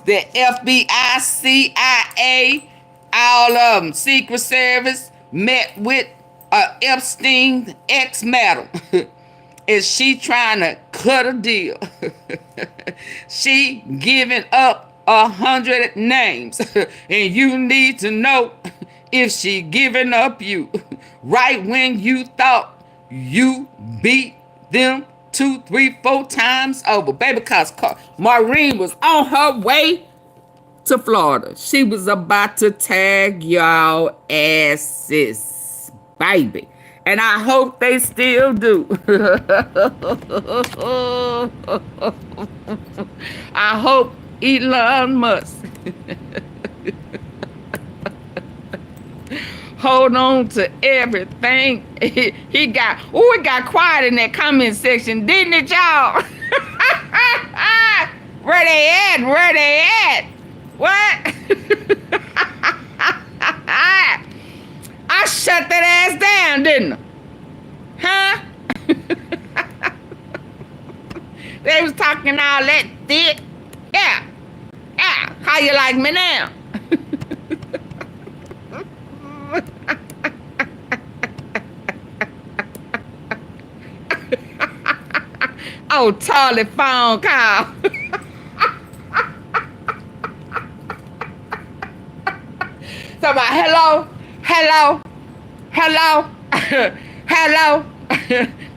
The FBI, CIA, all of them, Secret Service, met with Epstein ex-madam. Is she trying to cut a deal? She giving up 100 names. And you need to know if she giving up you. Right when you thought you beat them 2, 3, 4 times over. Baby, because Maureen was on her way to Florida. She was about to tag y'all asses, baby. And I hope they still do. I hope Elon Musk hold on to everything he got. Oh, it got quiet in that comment section, didn't it, y'all? Where they at? What? I shut that ass down, didn't I? Huh? They was talking all that thick. Yeah. How you like me now? Oh, Charlie phone call. So about hello.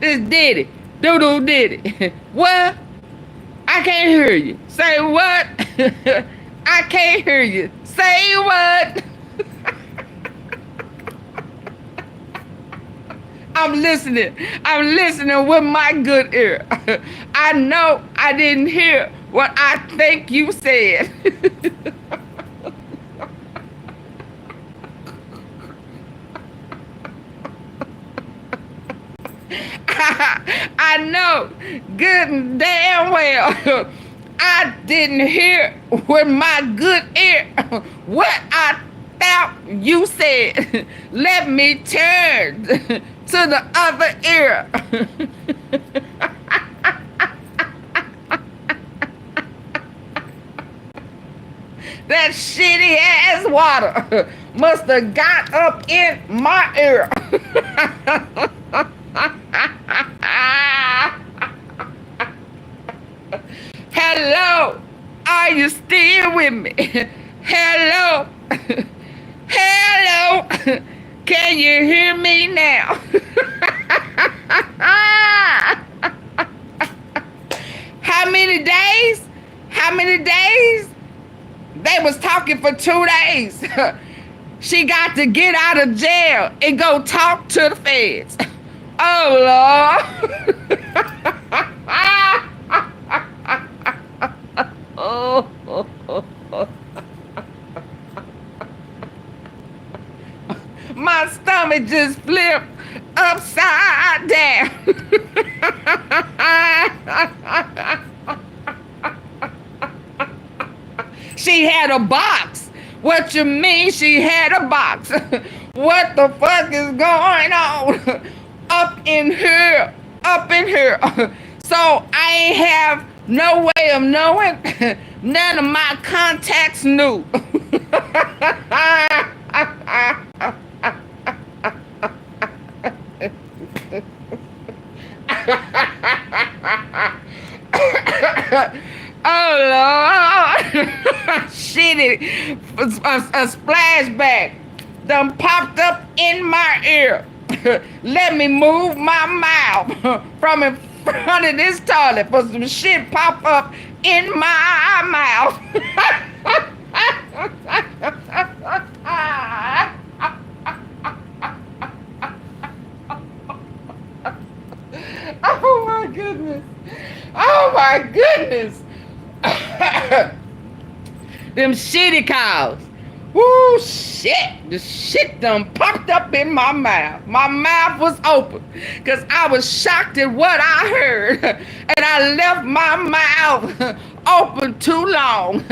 This Diddy. Doo-doo Diddy. What? I can't hear you. Say what? I can't hear you. Say what? I'm listening with my good ear. I know I didn't hear what I think you said. I know good and damn well I didn't hear with my good ear what I thought you said. Let me turn to the other ear. That shitty ass water must have got up in my ear. Hello, are you still with me? Hello, hello, can you hear me now? How many days? How many days? They was talking for 2 days. She got to get out of jail and go talk to the feds. Oh, Lord. My stomach just flipped upside down. She had a box. What you mean she had a box? What the fuck is going on? Up in here. Up in here. So I ain't have no way of knowing. None of my contacts knew. Oh, Lord. Shit, a splashback done popped up in my ear. Let me move my mouth from in front of this toilet for some shit pop up in my mouth. Oh, my goodness. Oh, my goodness. Them shitty cows. Woo, shit. The shit done popped up in my mouth. My mouth was open because I was shocked at what I heard. And I left my mouth open too long.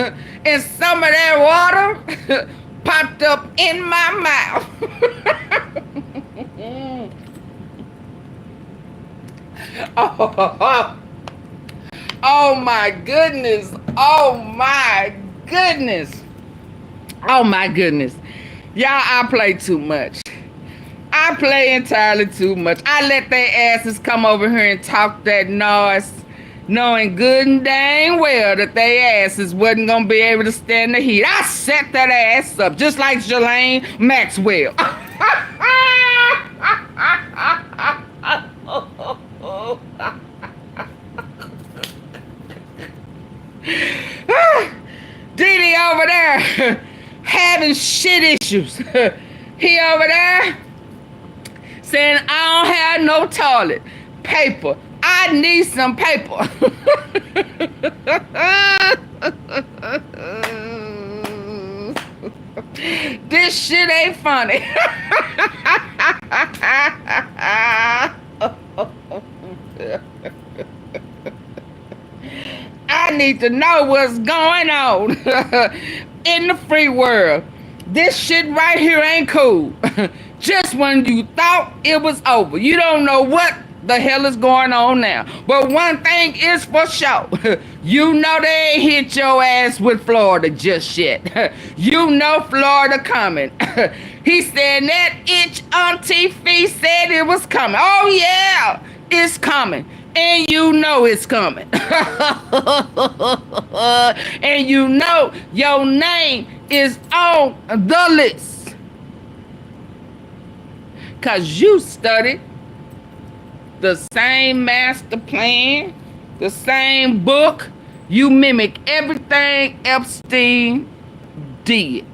And some of that water popped up in my mouth. Oh my goodness. Oh my goodness. Oh my goodness. Y'all, I play too much. I play entirely too much. I let their asses come over here and talk that noise, knowing good and dang well that their asses wasn't gonna be able to stand the heat. I set that ass up just like Ghislaine Maxwell. Diddy over there having shit issues. He over there saying, I don't have no toilet paper. I need some paper. This shit ain't funny. I need to know what's going on in the free world. This shit right here ain't cool. Just when you thought it was over, you don't know what the hell is going on now. But one thing is for sure. You know they ain't hit your ass with Florida just yet. You know Florida coming. He said that itch AunTeaFee said it was coming. Oh yeah, it's coming. And you know it's coming. And you know your name is on the list. Because you studied the same master plan, the same book. You mimic everything Epstein did.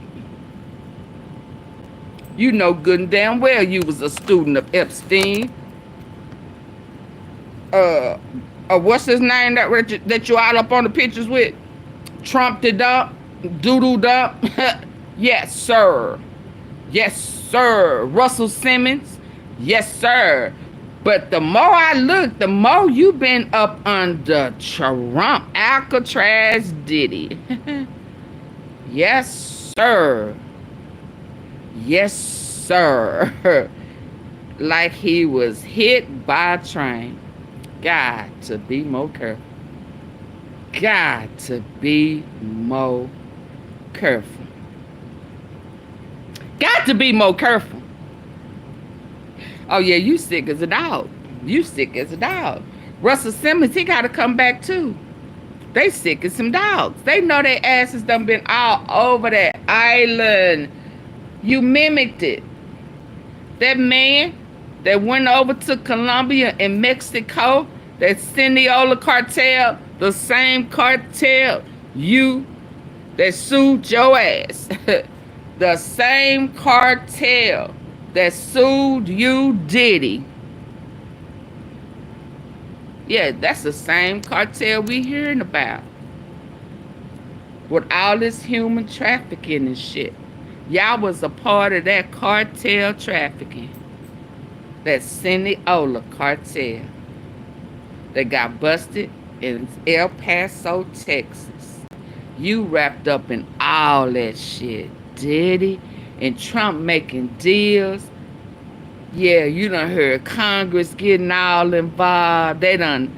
You know good and damn well you was a student of Epstein. What's his name that you all up on the pictures with? Trumped it up, doodled up. Yes, sir. Yes, sir. Russell Simmons. Yes, sir. But the more I look, the more you been up under Trump, Alcatraz, Diddy. Yes, sir. Yes, sir. Like he was hit by a train. Got to be more careful. Got to be more careful. Got to be more careful. Oh, yeah, you sick as a dog. You sick as a dog. Russell Simmons, he got to come back, too. They sick as some dogs. They know their asses done been all over that island. You mimicked it. That man that went over to Colombia and Mexico, that Sinaloa cartel, the same cartel that sued your ass. The same cartel that sued you, Diddy. Yeah, that's the same cartel we hearing about. With all this human trafficking and shit. Y'all was a part of that cartel trafficking. That Sinaloa cartel that got busted in El Paso, Texas. You wrapped up in all that shit, Diddy. And Trump making deals. Yeah, you done heard Congress getting all involved. They done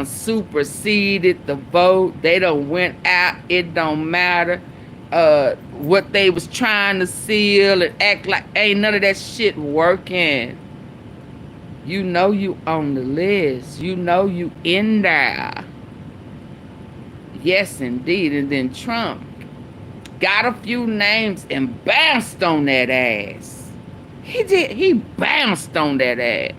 superseded the vote. They done went out. It don't matter what they was trying to seal and act like ain't none of that shit working. You know you on the list. You know you in there. Yes, indeed. And then Trump got a few names and bounced on that ass. He did. He bounced on that ass.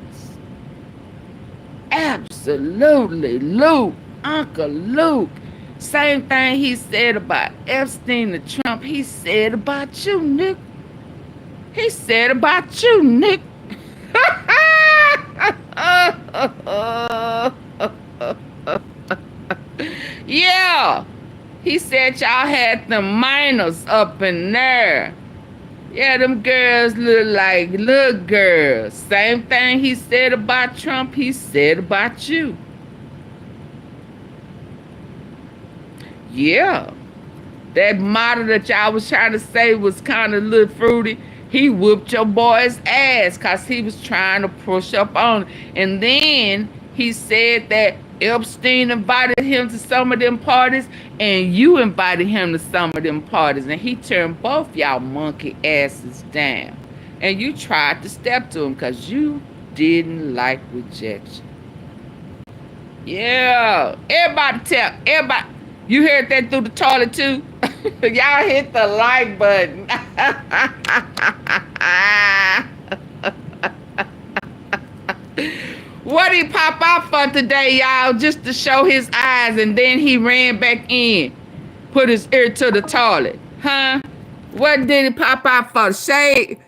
Absolutely, Luke. Uncle Luke. Same thing he said about Epstein and Trump. He said about you, Nick. He said about you, Nick. Yeah. He said y'all had the minors up in there. Yeah, them girls look like little girls. Same thing he said about Trump, he said about you. Yeah. That model that y'all was trying to say was kind of little fruity. He whooped your boy's ass because he was trying to push up on it. And then he said that Epstein invited him to some of them parties and you invited him to some of them parties. And he turned both y'all monkey asses down. And you tried to step to him because you didn't like rejection. Yeah. Everybody. You heard that through the toilet too? Y'all hit the like button. What he pop out for today, y'all? Just to show his eyes, and then he ran back in. Put his ear to the toilet. Huh? What did he pop out for? Shade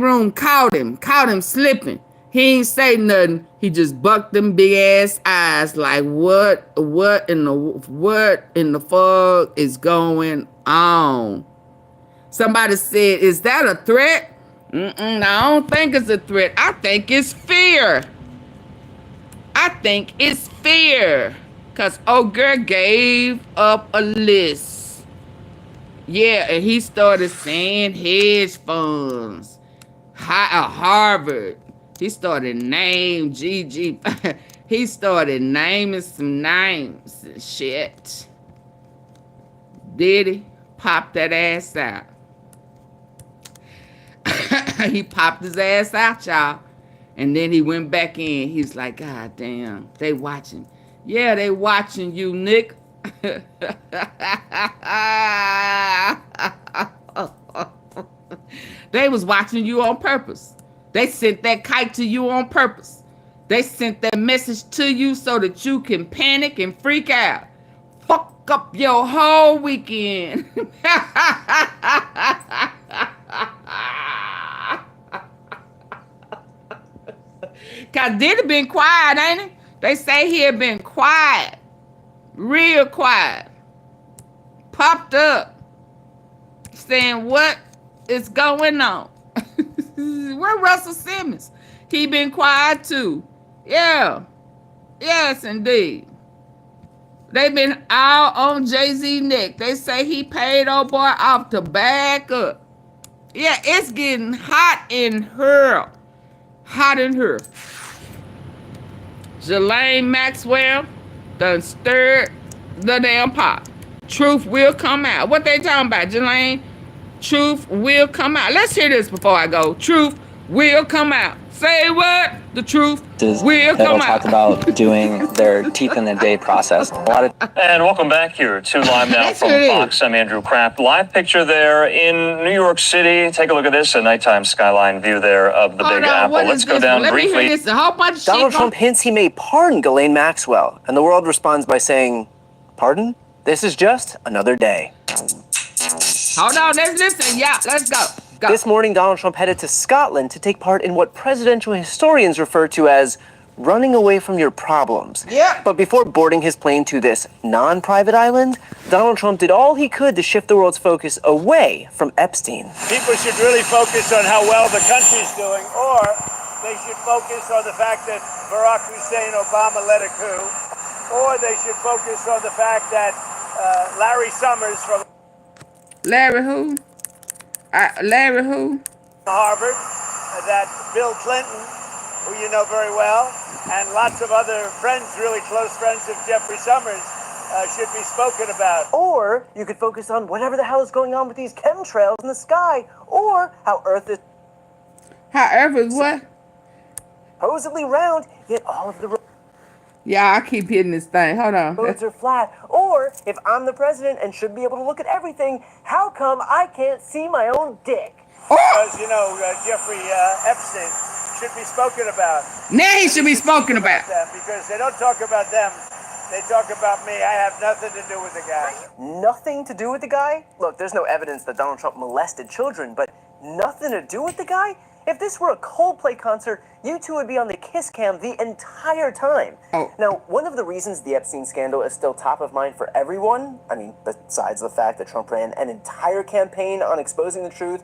room caught him slipping. He ain't say nothing. He just bucked them big ass eyes like what in the fuck is going on? Somebody said, is that a threat? I don't think it's a threat. I think it's fear. Because old girl gave up a list. Yeah, and he started saying hedge funds. Harvard. He started naming GG. He started naming some names and shit. Diddy popped that ass out. He popped his ass out, y'all. And then he went back in. He's like, God damn, they watching. Yeah, they watching you, Nick. They was watching you on purpose. They sent that kite to you on purpose. They sent that message to you so that you can panic and freak out. Fuck up your whole weekend. Cause Diddy been quiet, ain't he? They say he had been quiet. Real quiet. Popped up. Saying what is going on. Where Russell Simmons? He been quiet too. Yeah. Yes, indeed. They've been all on Jay-Z neck. They say he paid old boy off to back up. Yeah, it's getting hot in her. Hot in her. Ghislaine Maxwell done stirred the damn pot. Truth will come out. What they talking about, Ghislaine? Truth will come out. Let's hear this before I go. Truth will come out. Say what? The truth will come out. Talk about doing their teeth in the day process. And welcome back here to Live Now from Fox. I'm Andrew Kraft. Live picture there in New York City. Take a look at this, a nighttime skyline view there of the Big Apple. Let's go down briefly. This, a whole bunch of Donald Trump hints he may pardon Ghislaine Maxwell, and the world responds by saying, "Pardon? This is just another day." Hold on, let's listen. Yeah, let's go. Go. This morning, Donald Trump headed to Scotland to take part in what presidential historians refer to as running away from your problems. Yeah. But before boarding his plane to this non-private island, Donald Trump did all he could to shift the world's focus away from Epstein. People should really focus on how well the country's doing, or they should focus on the fact that Barack Hussein Obama led a coup, or they should focus on the fact that Larry Summers from Larry who? Larry who? Harvard, that Bill Clinton, who you know very well, and lots of other friends, really close friends of Jeffrey Summers, should be spoken about. Or you could focus on whatever the hell is going on with these chemtrails in the sky, or how Earth is However, what? supposedly round, yet all of the Yeah, I keep hitting this thing. Hold on. roads are flat. Or, if I'm the president and should be able to look at everything, how come I can't see my own dick? Because, you know, Jeffrey Epstein should be spoken about. Now he should be spoken about. Them, because they don't talk about them, they talk about me. I have nothing to do with the guy. Nothing to do with the guy? Look, there's no evidence that Donald Trump molested children, but nothing to do with the guy? If this were a Coldplay concert, you two would be on the kiss cam the entire time. Oh. Now, one of the reasons the Epstein scandal is still top of mind for everyone, I mean, besides the fact that Trump ran an entire campaign on exposing the truth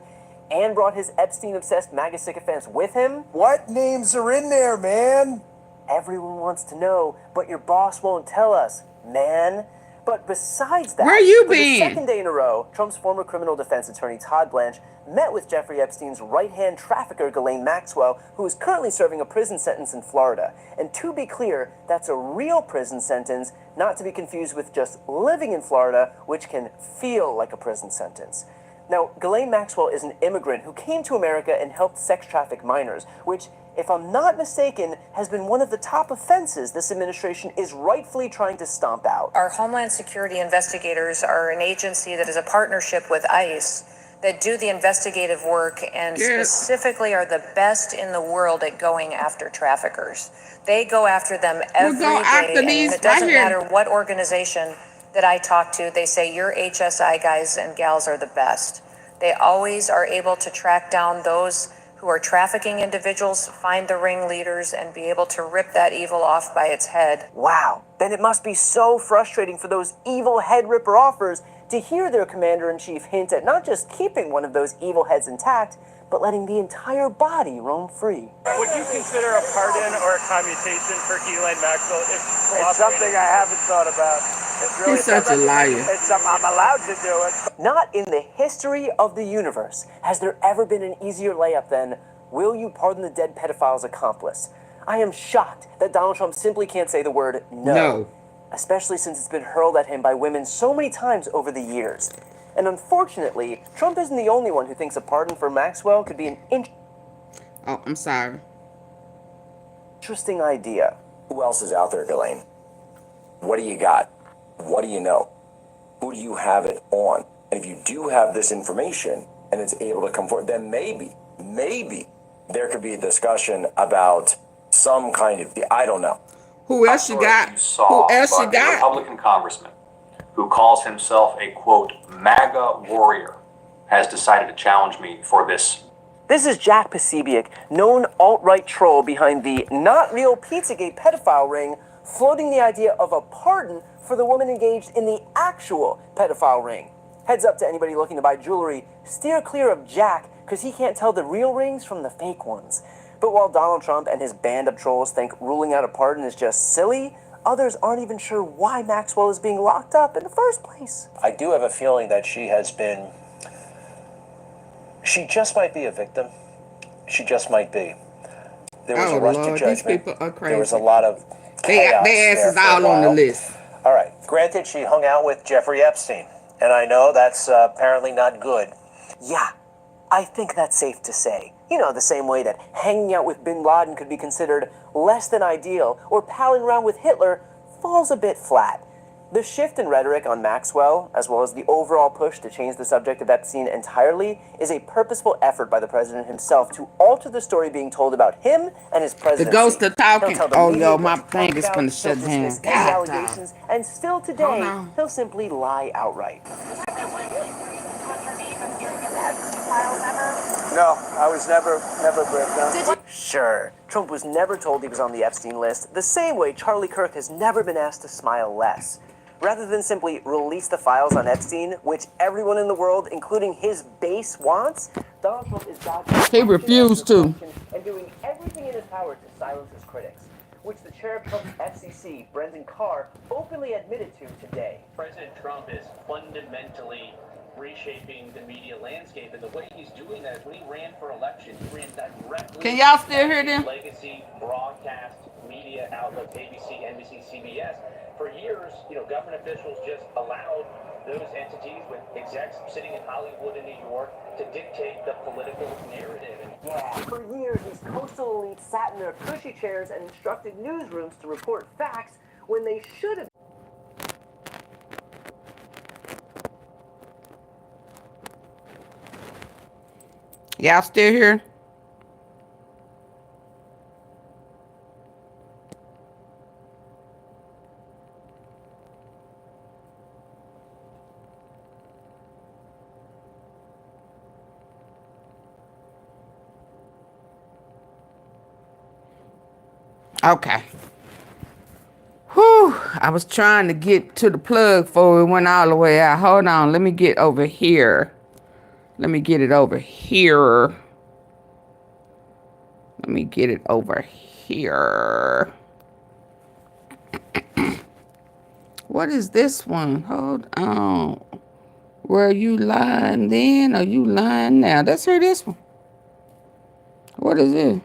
and brought his Epstein-obsessed MAGA sycophants with him. What names are in there, man? Everyone wants to know, but your boss won't tell us, man. But besides that, Where you for the been? second day in a row, Trump's former criminal defense attorney Todd Blanche met with Jeffrey Epstein's right-hand trafficker Ghislaine Maxwell, who is currently serving a prison sentence in Florida. And to be clear, that's a real prison sentence, not to be confused with just living in Florida, which can feel like a prison sentence. Now, Ghislaine Maxwell is an immigrant who came to America and helped sex traffic minors, which, if I'm not mistaken, has been one of the top offenses this administration is rightfully trying to stomp out. Our Homeland Security investigators are an agency that is a partnership with ICE that do the investigative work and specifically are the best in the world at going after traffickers. They go after them every day, and it doesn't matter what organization that I talk to, they say your HSI guys and gals are the best. They always are able to track down those who are trafficking individuals, find the ringleaders, and be able to rip that evil off by its head. Wow, then it must be so frustrating for those evil head ripper offers to hear their commander-in-chief hint at not just keeping one of those evil heads intact, but letting the entire body roam free. Would you consider a pardon or a commutation for Ghislaine Maxwell? It's something I haven't thought about. It's really He's such a liar. It's something I'm allowed to do it. Not in the history of the universe has there ever been an easier layup than, will you pardon the dead pedophile's accomplice? I am shocked that Donald Trump simply can't say the word no. Especially since it's been hurled at him by women so many times over the years. And unfortunately, Trump isn't the only one who thinks a pardon for Maxwell could be an Oh, I'm sorry. interesting idea. Who else is out there, Ghislaine? What do you got? What do you know? Who do you have it on? And if you do have this information and it's able to come forward, then maybe there could be a discussion about some kind of, I don't know. Who else you got? Who else you got? Republican congressman who calls himself a, quote, MAGA warrior, has decided to challenge me for this. This is Jack Posobiec, known alt-right troll behind the not real Pizzagate pedophile ring, floating the idea of a pardon for the woman engaged in the actual pedophile ring. Heads up to anybody looking to buy jewelry, steer clear of Jack, because he can't tell the real rings from the fake ones. But while Donald Trump and his band of trolls think ruling out a pardon is just silly, others aren't even sure why Maxwell is being locked up in the first place. I do have a feeling that she just might be a victim. She just might be. There was a rush to judgment. These people are crazy. There was a lot of chaos. Their ass is all on the list. All right. Granted, she hung out with Jeffrey Epstein, and I know that's apparently not good. Yeah, I think that's safe to say. You know, the same way that hanging out with bin Laden could be considered less than ideal, or palling around with Hitler falls a bit flat. The shift in rhetoric on Maxwell, as well as the overall push to change the subject of Epstein entirely, is a purposeful effort by the president himself to alter the story being told about him and his presidency. The ghost of talking. Oh, yo, my thing is gonna shut down. Allegations, and still today, he'll simply lie outright. No, I was never briefed. No. Sure, Trump was never told he was on the Epstein list, the same way Charlie Kirk has never been asked to smile less. Rather than simply release the files on Epstein, which everyone in the world, including his base, wants, Donald Trump is dodging. He refused to. And doing everything in his power to silence his critics, which the chair of Trump's FCC, Brendan Carr, openly admitted to today. President Trump is fundamentally reshaping the media landscape, and the way he's doing that is when he ran for election, he ran directly. Can y'all still hear them? Legacy broadcast media outlets, ABC, NBC, CBS. For years, government officials just allowed those entities with execs sitting in Hollywood and New York to dictate the political narrative. Yeah, for years, these coastal elites sat in their cushy chairs and instructed newsrooms to report facts when they should have. Y'all still here? Okay. Whew. I was trying to get to the plug before it went all the way out. Hold on. Let me get over here. Let me get it over here. Let me get it over here. What is this one? Hold on. Were you lying then or you lying now? Let's hear this one. What is it?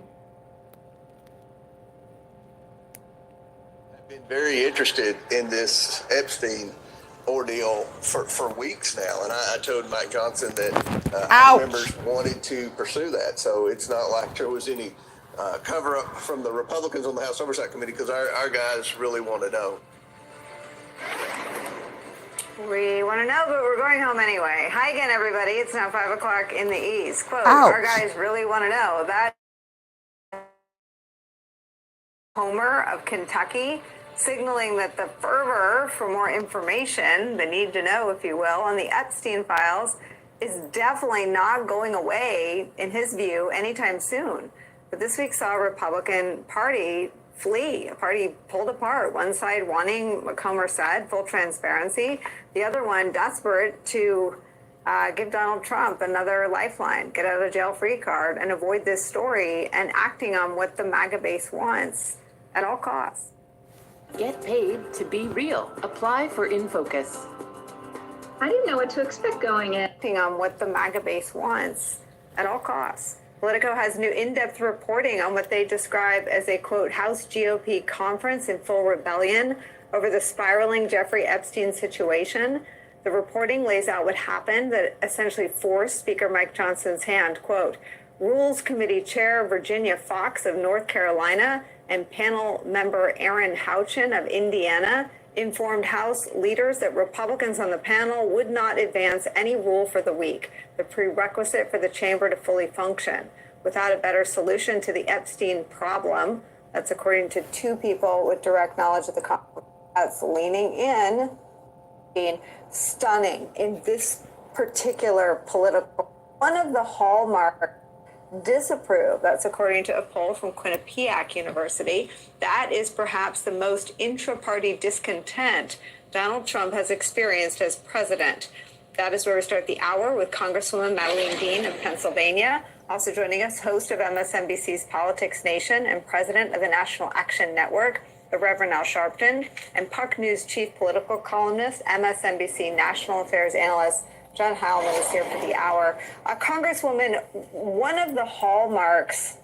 I've been very interested in this Epstein ordeal for weeks now, and I told Mike Johnson that members wanted to pursue that, so it's not like there was any cover-up from the Republicans on the House Oversight Committee, because our guys really want to know. We want to know, but we're going home anyway. Hi again, everybody. It's now 5 o'clock in the East. Quote, our guys really want to know. That Homer of Kentucky, signaling that the fervor for more information, the need to know, if you will, on the Epstein files is definitely not going away, in his view, anytime soon. But this week saw a Republican Party flee, a party pulled apart. One side wanting, what Comer said, full transparency. The other one desperate to give Donald Trump another lifeline, get out of jail free card, and avoid this story, and acting on what the MAGA base wants at all costs. Get paid to be real. Apply for InFocus. I didn't know what to expect going in. Acting on what the MAGA base wants at all costs. Politico has new in-depth reporting on what they describe as a, quote, House GOP conference in full rebellion over the spiraling Jeffrey Epstein situation. The reporting lays out what happened that essentially forced Speaker Mike Johnson's hand, quote, Rules Committee Chair Virginia Foxx of North Carolina and panel member Aaron Houchin of Indiana informed House leaders that Republicans on the panel would not advance any rule for the week, the prerequisite for the chamber to fully function, without a better solution to the Epstein problem. That's according to two people with direct knowledge of the conflict. That's leaning in, being stunning in this particular political. One of the hallmarks disapprove. That's according to a poll from Quinnipiac University. That is perhaps the most intra-party discontent Donald Trump has experienced as president. That is where we start the hour with Congresswoman Madeleine Dean of Pennsylvania Also joining us, host of MSNBC's Politics Nation and president of the National Action Network, the Reverend Al Sharpton, and Puck News chief political columnist, MSNBC national affairs analyst, John Howland is here for the hour. Congresswoman, one of the hallmarks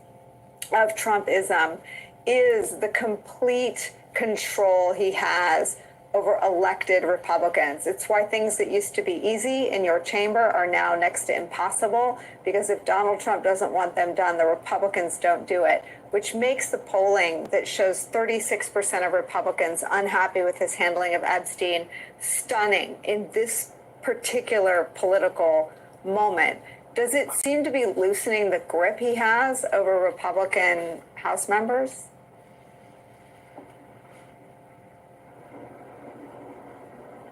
of Trumpism is the complete control he has over elected Republicans. It's why things that used to be easy in your chamber are now next to impossible, because if Donald Trump doesn't want them done, the Republicans don't do it, which makes the polling that shows 36% of Republicans unhappy with his handling of Epstein stunning in this particular political moment. Does it seem to be loosening the grip he has over Republican House members?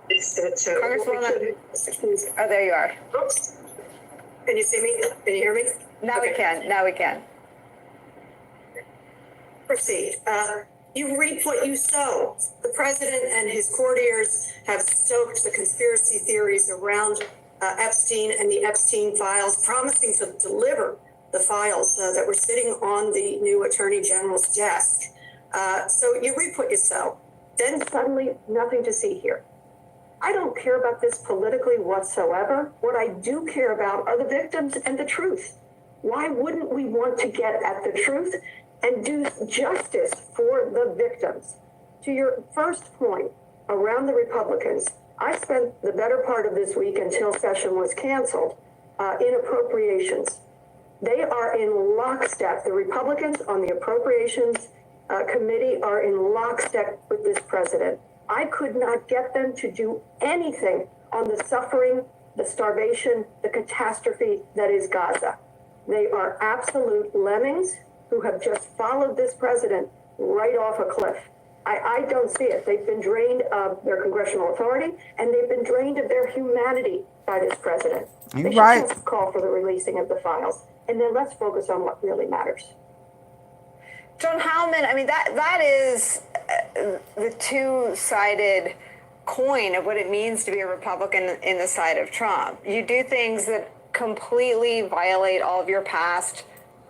Congresswoman, oh, there you are. Oops. Can you see me? Can you hear me? Now we can. Now we can. Proceed. You reap what you sow. The president and his courtiers have stoked the conspiracy theories around Epstein and the Epstein files, promising to deliver the files that were sitting on the new attorney general's desk. So you reap what you sow. Then suddenly, nothing to see here. I don't care about this politically whatsoever. What I do care about are the victims and the truth. Why wouldn't we want to get at the truth and do justice for the victims? To your first point around the Republicans, I spent the better part of this week until session was canceled in appropriations. They are in lockstep. The Republicans on the appropriations committee are in lockstep with this president. I could not get them to do anything on the suffering, the starvation, the catastrophe that is Gaza. They are absolute lemmings who have just followed this president right off a cliff. I don't see it. They've been drained of their congressional authority, and they've been drained of their humanity by this president. They should just call for the releasing of the files, and then let's focus on what really matters. John Howland, I mean, that is the two-sided coin of what it means to be a Republican in the side of Trump. You do things that completely violate all of your past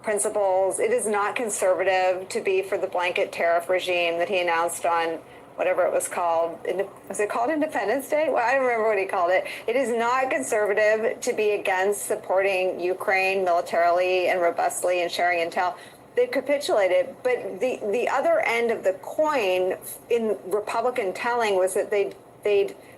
principles. It is not conservative to be for the blanket tariff regime that he announced on whatever it was called. Was it called Independence Day? Well, I don't remember what he called it. It is not conservative to be against supporting Ukraine militarily and robustly and sharing intel. They've capitulated, but the other end of the coin in Republican telling was that they'd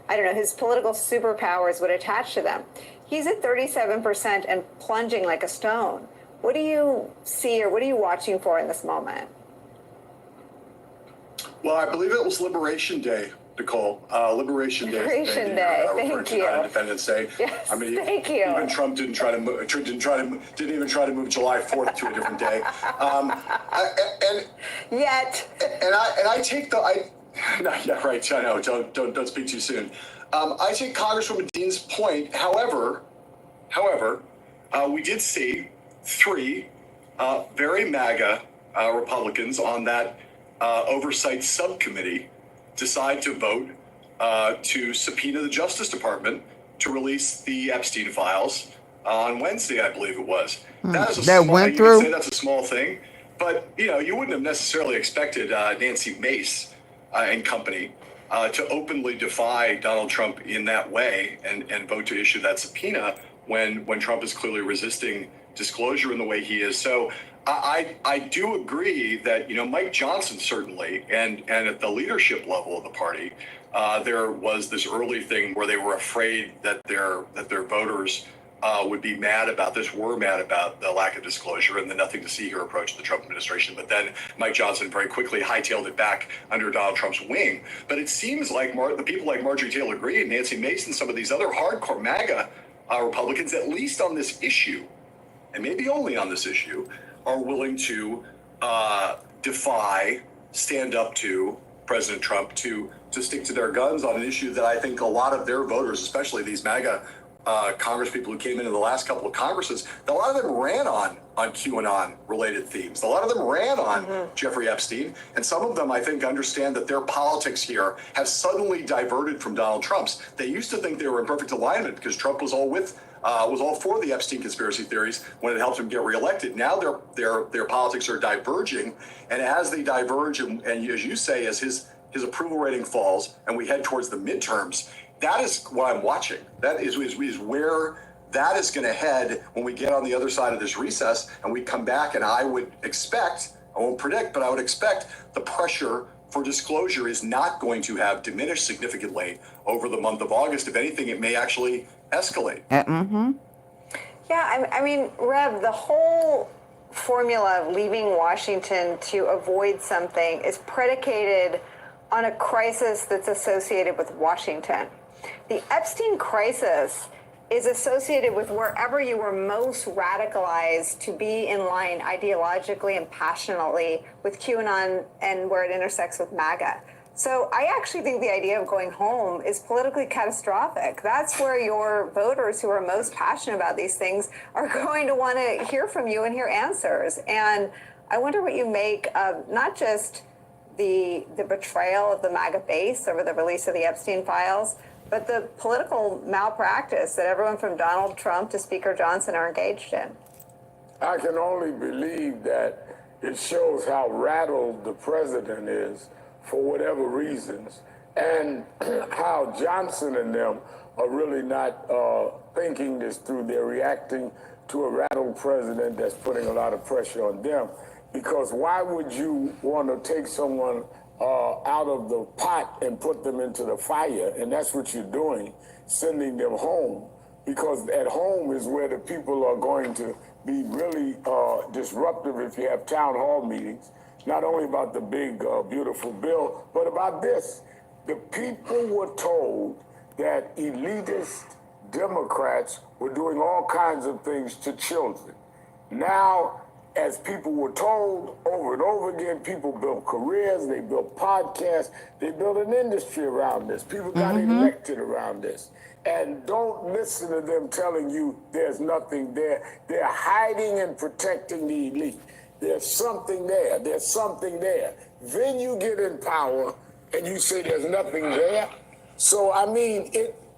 I don't know, his political superpowers would attach to them. He's at 37% and plunging like a stone. What do you see, or what are you watching for in this moment? Well, I believe it was Liberation Day, Nicole. Liberation Day. Liberation Day. Thank you. Independence Day. Yes, I mean, thank you. Even Trump didn't even try to move July 4th to a different day. I take yeah, right. I know. Don't speak too soon. I take Congresswoman Dean's point. However, we did see three very MAGA Republicans on that oversight subcommittee decide to vote to subpoena the Justice Department to release the Epstein files on Wednesday, I believe it was. That is that went through. You could say that's a small thing, but you wouldn't have necessarily expected Nancy Mace and company to openly defy Donald Trump in that way and vote to issue that subpoena when Trump is clearly resisting disclosure in the way he is. So I do agree that Mike Johnson certainly and at the leadership level of the party there was this early thing where they were afraid that their voters would be mad about this, were mad about the lack of disclosure and the nothing to see here approach of the Trump administration. But then Mike Johnson very quickly hightailed it back under Donald Trump's wing. But it seems like the people like Marjorie Taylor Greene, Nancy Mace, and some of these other hardcore MAGA Republicans, at least on this issue, and maybe only on this issue, are willing to defy, stand up to President Trump to stick to their guns on an issue that I think a lot of their voters, especially these MAGA Congress people who came into the last couple of Congresses, a lot of them ran on QAnon related themes. A lot of them ran on Jeffrey Epstein. And some of them, I think, understand that their politics here have suddenly diverted from Donald Trump's. They used to think they were in perfect alignment because Trump was all for the Epstein conspiracy theories when it helped him get reelected. Now their politics are diverging. And as they diverge, and as you say, as his approval rating falls and we head towards the midterms, that is what I'm watching. That is where that is going to head when we get on the other side of this recess and we come back. And I would expect, I won't predict, but I would expect the pressure for disclosure is not going to have diminished significantly over the month of August. If anything, it may actually escalate. Yeah, I mean, Reb, the whole formula of leaving Washington to avoid something is predicated on a crisis that's associated with Washington. The Epstein crisis is associated with wherever you were most radicalized to be in line ideologically and passionately with QAnon and where it intersects with MAGA. So I actually think the idea of going home is politically catastrophic. That's where your voters who are most passionate about these things are going to want to hear from you and hear answers. And I wonder what you make of not just the betrayal of the MAGA base over the release of the Epstein files, but the political malpractice that everyone from Donald Trump to Speaker Johnson are engaged in. I can only believe that it shows how rattled the president is for whatever reasons, and how Johnson and them are really not thinking this through. They're reacting to a rattled president that's putting a lot of pressure on them. Because why would you want to take someone out of the pot and put them into the fire? And that's what you're doing, sending them home. Because at home is where the people are going to be really disruptive if you have town hall meetings, not only about the big, beautiful bill, but about this. The people were told that elitist Democrats were doing all kinds of things to children. Now, as people were told over and over again, people built careers, they built podcasts, they built an industry around this. People got elected around this. And don't listen to them telling you there's nothing there. They're hiding and protecting the elite. There's something there. There's something there. Then you get in power and you say there's nothing there. So, I mean,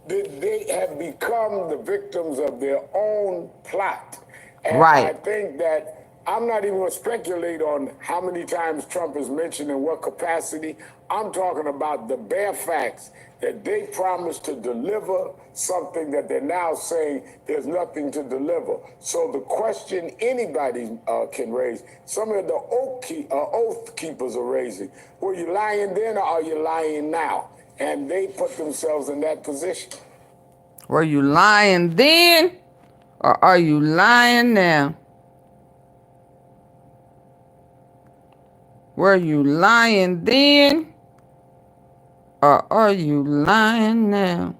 they have become the victims of their own plot. And I think that I'm not even going to speculate on how many times Trump is mentioned in what capacity. I'm talking about the bare facts that they promised to deliver something that they're now saying there's nothing to deliver. So the question anybody can raise, some of the oath keepers are raising, were you lying then or are you lying now? And they put themselves in that position. Were you lying then or are you lying now? Were you lying then or are you lying now?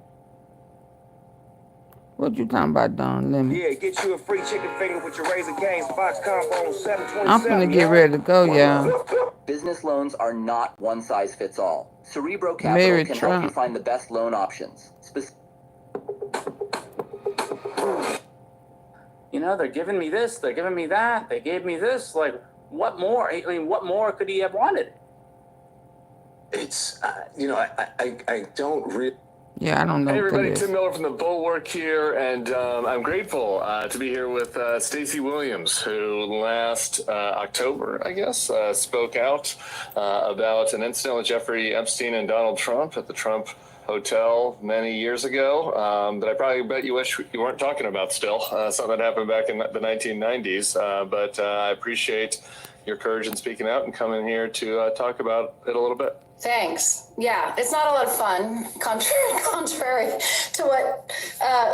What you talking about, Don Lemon? Yeah, get you a free chicken finger with your Raising Cane's box combo on 727. I'm finna get ready to go, y'all. Business loans are not one size fits all. Cerebro Capital can help you find the best loan options. You know, they're giving me this, they're giving me that, they gave me this. Like, what more? I mean, what more could he have wanted? It's, you know, I don't really. Yeah, I don't know. Hey everybody, Tim Miller from the Bulwark here, and I'm grateful to be here with Stacey Williams, who last October, I guess, spoke out about an incident with Jeffrey Epstein and Donald Trump at the Trump Hotel many years ago that I probably bet you wish you weren't talking about still. Something that happened back in the 1990s, but I appreciate your courage in speaking out and coming here to talk about it a little bit. Thanks. Yeah, it's not a lot of fun, contrary to what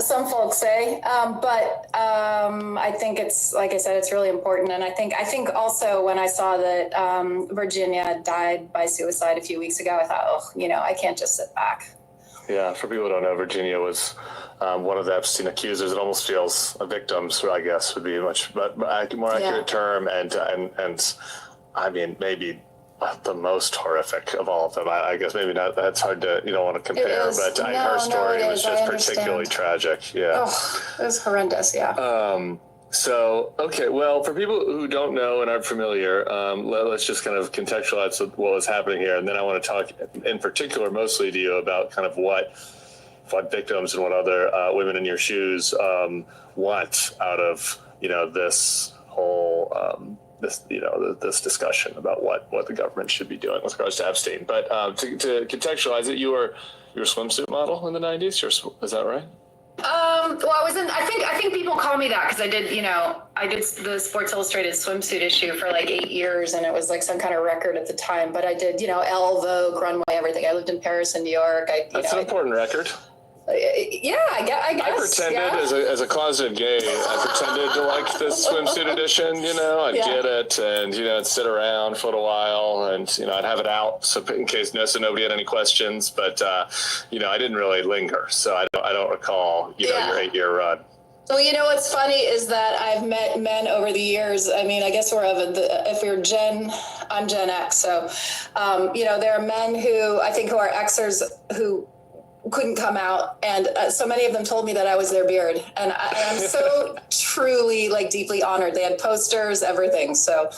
some folks say. But I think it's, like I said, it's really important. And I think also when I saw that Virginia died by suicide a few weeks ago, I thought, oh, you know, I can't just sit back. Yeah, for people who don't know, Virginia was one of the Epstein accusers. It almost feels a victim, so I guess would be a much more accurate term. And I mean, maybe the most horrific of all of them. I guess maybe not. That's hard to, you don't want to compare, but her story was just particularly tragic. Yeah. Oh, it was horrendous. Yeah. So, okay, well, for people who don't know and aren't familiar, let's just kind of contextualize what was happening here. And then I want to talk in particular mostly to you about kind of what victims and what other women in your shoes want out of, this whole, this discussion about what the government should be doing with regards to Epstein. But to contextualize it, you were a swimsuit model in the 90s, is that right? Well, I think people call me that because I did the Sports Illustrated swimsuit issue for like 8 years, and it was like some kind of record at the time. But I did, Elle, Vogue, Runway, everything. I lived in Paris and New York. That's an important record. Yeah, I guess. I pretended as a closeted gay. I pretended to like this swimsuit edition. I'd get it and I'd sit around for a while, and I'd have it out so in case nobody had any questions. But I didn't really linger, so I don't recall your 8-year run. Well, what's funny is that I've met men over the years. I mean, I guess if we're I'm Gen X, so there are men who I think who are Xers who couldn't come out, and so many of them told me that I was their beard, and I'm so truly deeply honored. They had posters, everything. So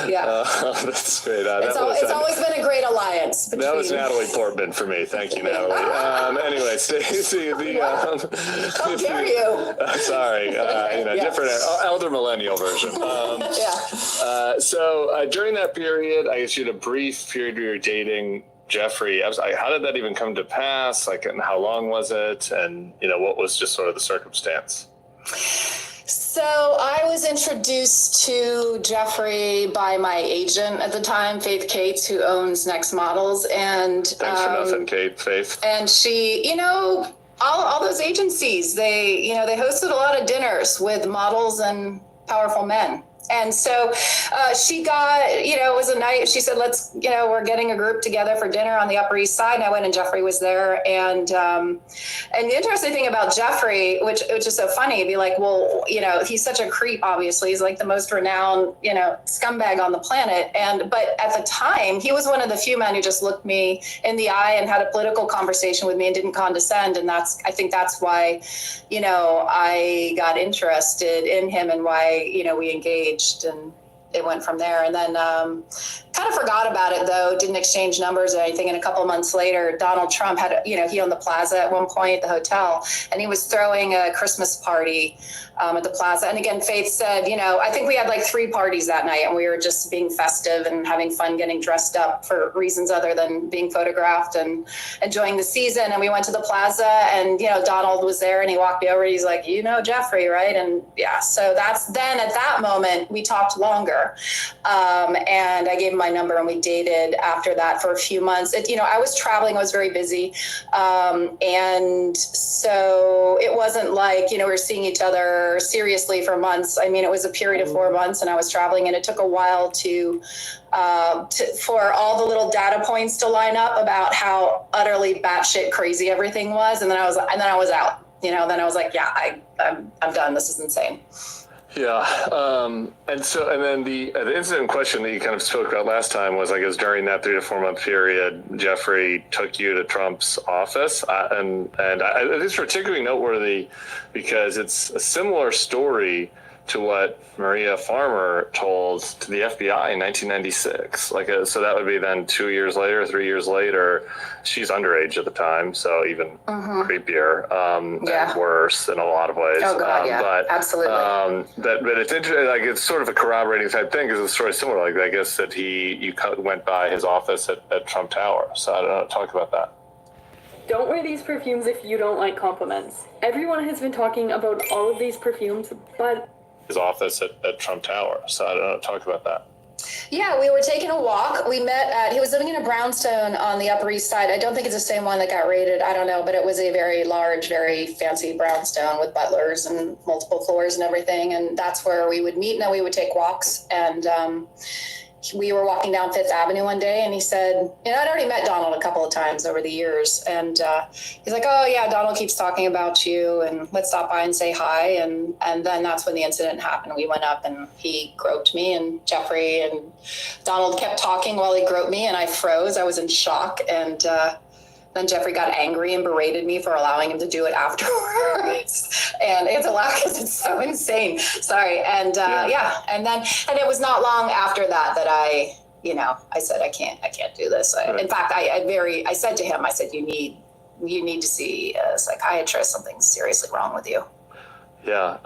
yeah, that's great. It's always been a great alliance. That was Natalie Portman for me. Thank you, Natalie. Anyway, Stacey, how dare you? Sorry, different elder millennial version. So during that period, I guess you had a brief period where you were dating Jeffrey. How did that even come to pass? And how long was it? And, what was just sort of the circumstance? So I was introduced to Jeffrey by my agent at the time, Faith Cates, who owns Next Models. And thanks for nothing, Kate, Faith. And she, all those agencies, they hosted a lot of dinners with models and powerful men. And so she got, it was a night, she said, we're getting a group together for dinner on the Upper East Side. And I went and Jeffrey was there. And the interesting thing about Jeffrey, which is so funny, be like, well, he's such a creep, obviously. He's like the most renowned, scumbag on the planet. But at the time, he was one of the few men who just looked me in the eye and had a political conversation with me and didn't condescend. And I think that's why, I got interested in him and why, we engaged. And it went from there. And then kind of forgot about it, though, didn't exchange numbers or anything. And a couple of months later, Donald Trump had, he owned the Plaza at one point, the hotel, and he was throwing a Christmas party at the Plaza. And again, Faith said, I think we had 3 parties that night, and we were just being festive and having fun, getting dressed up for reasons other than being photographed and enjoying the season. And we went to the Plaza, and, Donald was there, and he walked me over. He's like, Jeffrey, right? And yeah, so that's then at that moment, we talked longer. And I gave him my number, and we dated after that for a few months. I was traveling, I was very busy. And so it wasn't like, we were seeing each other seriously for months. I mean, it was a period of 4 months, and I was traveling, and it took a while for all the little data points to line up about how utterly batshit crazy everything was. And then I was out, then I was like, yeah, I'm done. This is insane. Yeah. And then the incident in question that you kind of spoke about last time was, I guess, during that 3 to 4 month period, Jeffrey took you to Trump's office. And it is particularly noteworthy because it's a similar story to what Maria Farmer told to the FBI in 1996. So that would be then 2 years later, 3 years later. She's underage at the time, so even creepier and worse in a lot of ways. Oh God, yeah, but, absolutely. But it's interesting. It's sort of a corroborating type thing because the story's similar. I guess that you went by his office at Trump Tower. So I don't know. Talk about that. Don't wear these perfumes if you don't like compliments. Everyone has been talking about all of these perfumes, but his office at Trump Tower. So I don't know. Talk about that. Yeah, we were taking a walk. We met he was living in a brownstone on the Upper East Side. I don't think it's the same one that got raided. I don't know, but it was a very large, very fancy brownstone with butlers and multiple floors and everything. And that's where we would meet, and then we would take walks. And we were walking down Fifth Avenue one day, and he said, I'd already met Donald a couple of times over the years. And he's like, oh, yeah, Donald keeps talking about you, and let's stop by and say hi. And then that's when the incident happened. We went up, and he groped me, and Jeffrey and Donald kept talking while he groped me, and I froze. I was in shock. And then Jeffrey got angry and berated me for allowing him to do it afterwards. And I have to laugh because it's so insane. Sorry. And and it was not long after that I said, I can't do this. Right. In fact, I said to him, I said, you need to see a psychiatrist. Something's seriously wrong with you. Yeah.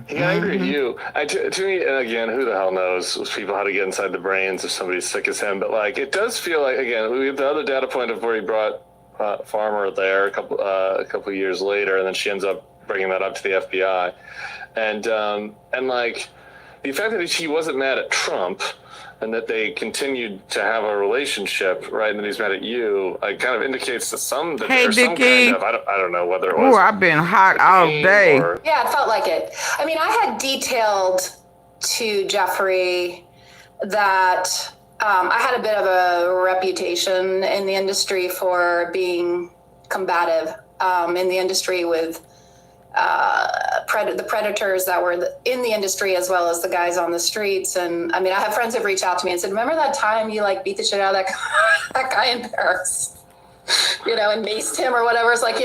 He got angry at you. To me, and again, who the hell knows people how to get inside the brains of somebody as sick as him. But like, it does feel like, again, we have the other data point of where he brought Farmer there a couple of years later, and then she ends up bringing that up to the FBI, and like the fact that he wasn't mad at Trump and that they continued to have a relationship, right? And that he's mad at you, kind of indicates to some that there's some kind of, I don't know whether it was. Oh, I've been hot all day. Yeah, it felt like it. I mean, I had detailed to Jeffrey that I had a bit of a reputation in the industry for being combative in the industry with the predators that were in the industry as well as the guys on the streets. And I mean, I have friends who've reached out to me and said, remember that time you beat the shit out of that guy in Paris? And maced him or whatever. It's like,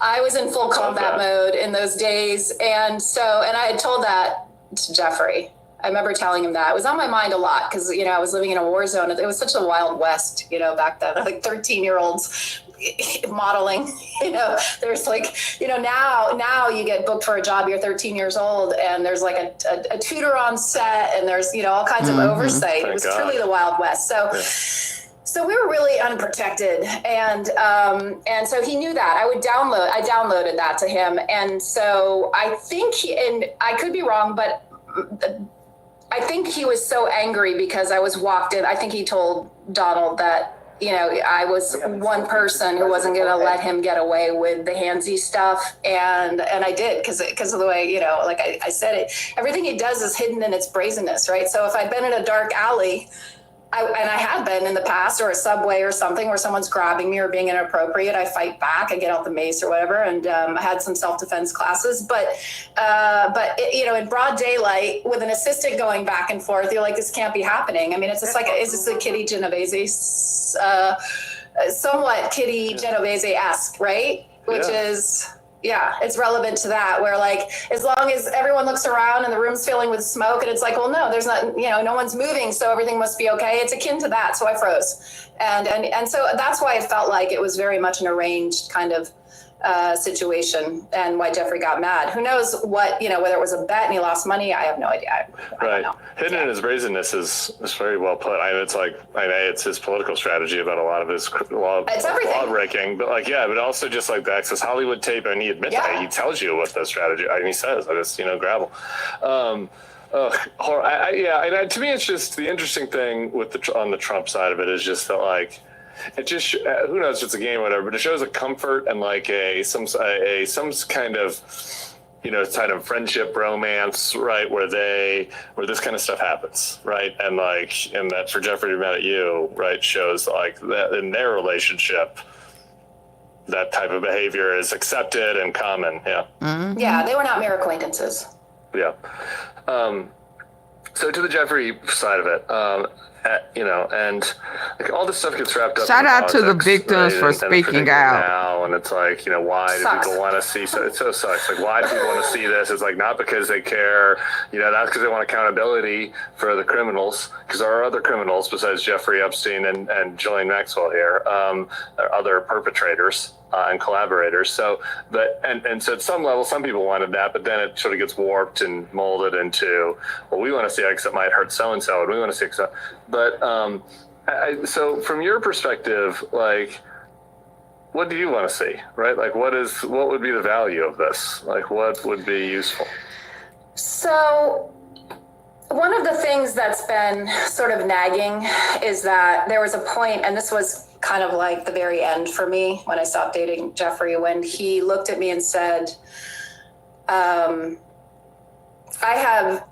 I was in full combat mode in those days. And I had told that to Jeffrey. I remember telling him that. It was on my mind a lot because, I was living in a war zone. It was such a wild west, back then, like 13-year-olds modeling, there's now you get booked for a job, you're 13 years old, and there's like a tutor on set, and there's, all kinds of oversight. It was truly the Wild West. So we were really unprotected. And so he knew that. I downloaded that to him. And so I think, and I could be wrong, but I think he was so angry because I was walked in. I think he told Donald that, I was one person who wasn't going to let him get away with the handsy stuff. And I did because of the way, like I said it, everything he does is hidden in its brazenness, right? So if I'd been in a dark alley, and I have been in the past, or a subway or something where someone's grabbing me or being inappropriate, I fight back, I get out the mace or whatever. And I had some self-defense classes, but in broad daylight with an assistant going back and forth, you're like, this can't be happening. I mean, it's just like, is this a Kitty Genovese, somewhat Kitty Genovese-esque, right? Which is, it's relevant to that, where like, as long as everyone looks around and the room's filling with smoke and it's like, well, no, there's not, no one's moving, so everything must be okay. It's akin to that. So I froze. And so that's why it felt like it was very much an arranged kind of situation, and why Jeffrey got mad. Who knows what, whether it was a bet and he lost money, I have no idea. I don't know. Hidden in his brazenness is very well put. It's his political strategy about a lot of his law breaking, but but also just like the Access Hollywood tape, and he admits that. He tells you what the strategy, he says, I just, gravel. To me, it's just the interesting thing on the Trump side of it is just that, like, it just, who knows if it's a game or whatever, but it shows a comfort and like some kind of, kind of friendship, romance, right, where this kind of stuff happens, right, and that for Jeffrey to be mad at you, right, shows like that in their relationship, that type of behavior is accepted and common. Yeah, they were not mere acquaintances. So to the Jeffrey side of it, and like all this stuff gets wrapped up. Shout out to the victims for speaking out. Now, and it's like, why do people want to see? So it so sucks. Like, why do people want to see this? It's like not because they care, not because they want accountability for the criminals, because there are other criminals besides Jeffrey Epstein and Ghislaine Maxwell here. There are other perpetrators and collaborators. So, so at some level, some people wanted that, but then it sort of gets warped and molded into, well, we want to see X that might hurt so-and-so, and we want to see X. But so from your perspective, like, what do you want to see, right? Like, what would be the value of this? Like, what would be useful? So one of the things that's been sort of nagging is that there was a point, and this was kind of like the very end for me when I stopped dating Jeffrey, when he looked at me and said, I have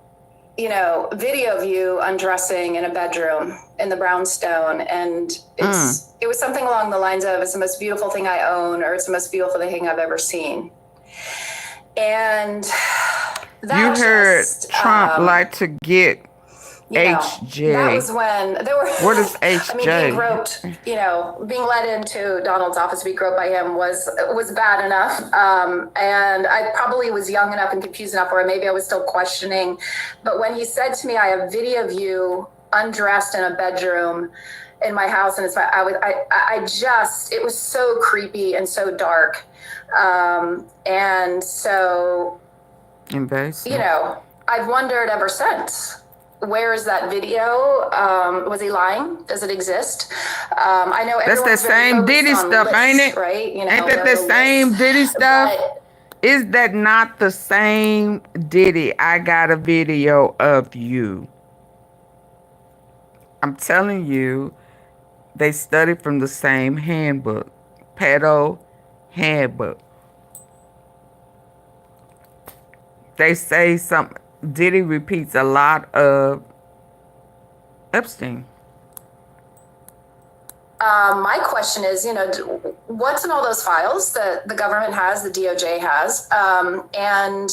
video of you undressing in a bedroom in the brownstone, and it was something along the lines of, it's the most beautiful thing I own, or it's the most beautiful thing I've ever seen. And that you heard Trump like to get HJ. That was when there were. What is HJ? I mean, being groped, being led into Donald's office to be groped by him was bad enough. And I probably was young enough and confused enough, or maybe I was still questioning. But when he said to me, "I have video of you undressed in a bedroom in my house," and it was so creepy and so dark, and so invasive. I've wondered ever since. Where is that video? Was he lying? Does it exist? I know that's that same Diddy stuff, ain't it? Right? Ain't that the same Diddy stuff? Is that not the same Diddy? I got a video of you. I'm telling you, they studied from the same handbook, pedo handbook. They say something. Diddy repeats a lot of Epstein. My question is, what's in all those files that the government has, the DOJ has, and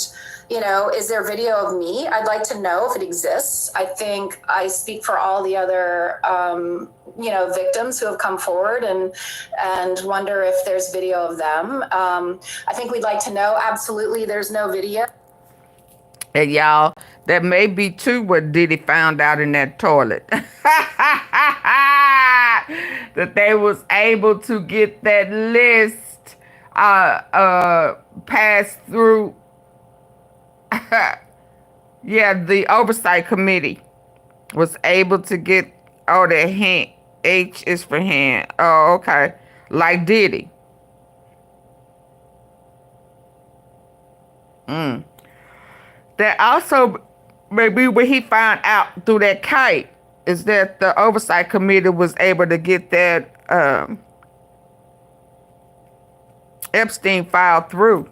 is there video of me? I'd like to know if it exists. I think I speak for all the other, victims who have come forward and wonder if there's video of them. I think we'd like to know. Absolutely, there's no video. And y'all, that may be too what Diddy found out in that toilet. That they was able to get that list passed through. Yeah, the oversight committee was able to get, that hand. H is for hand. Oh, okay. Like Diddy. That also maybe what he found out through that kite is that the oversight committee was able to get that Epstein file through.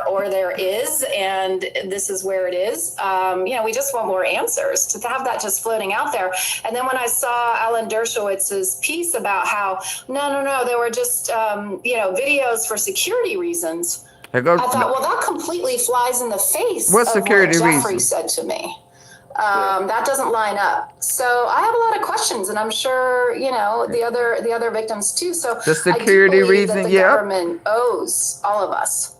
Or there is, and this is where it is. We just want more answers, to have that just floating out there. And then when I saw Alan Dershowitz's piece about how no, there were just videos for security reasons, I thought, well, that completely flies in the face what security of what Jeffrey reasons? said to me. That doesn't line up. So I have a lot of questions, and I'm sure the other victims too. So the security reason, that the government owes all of us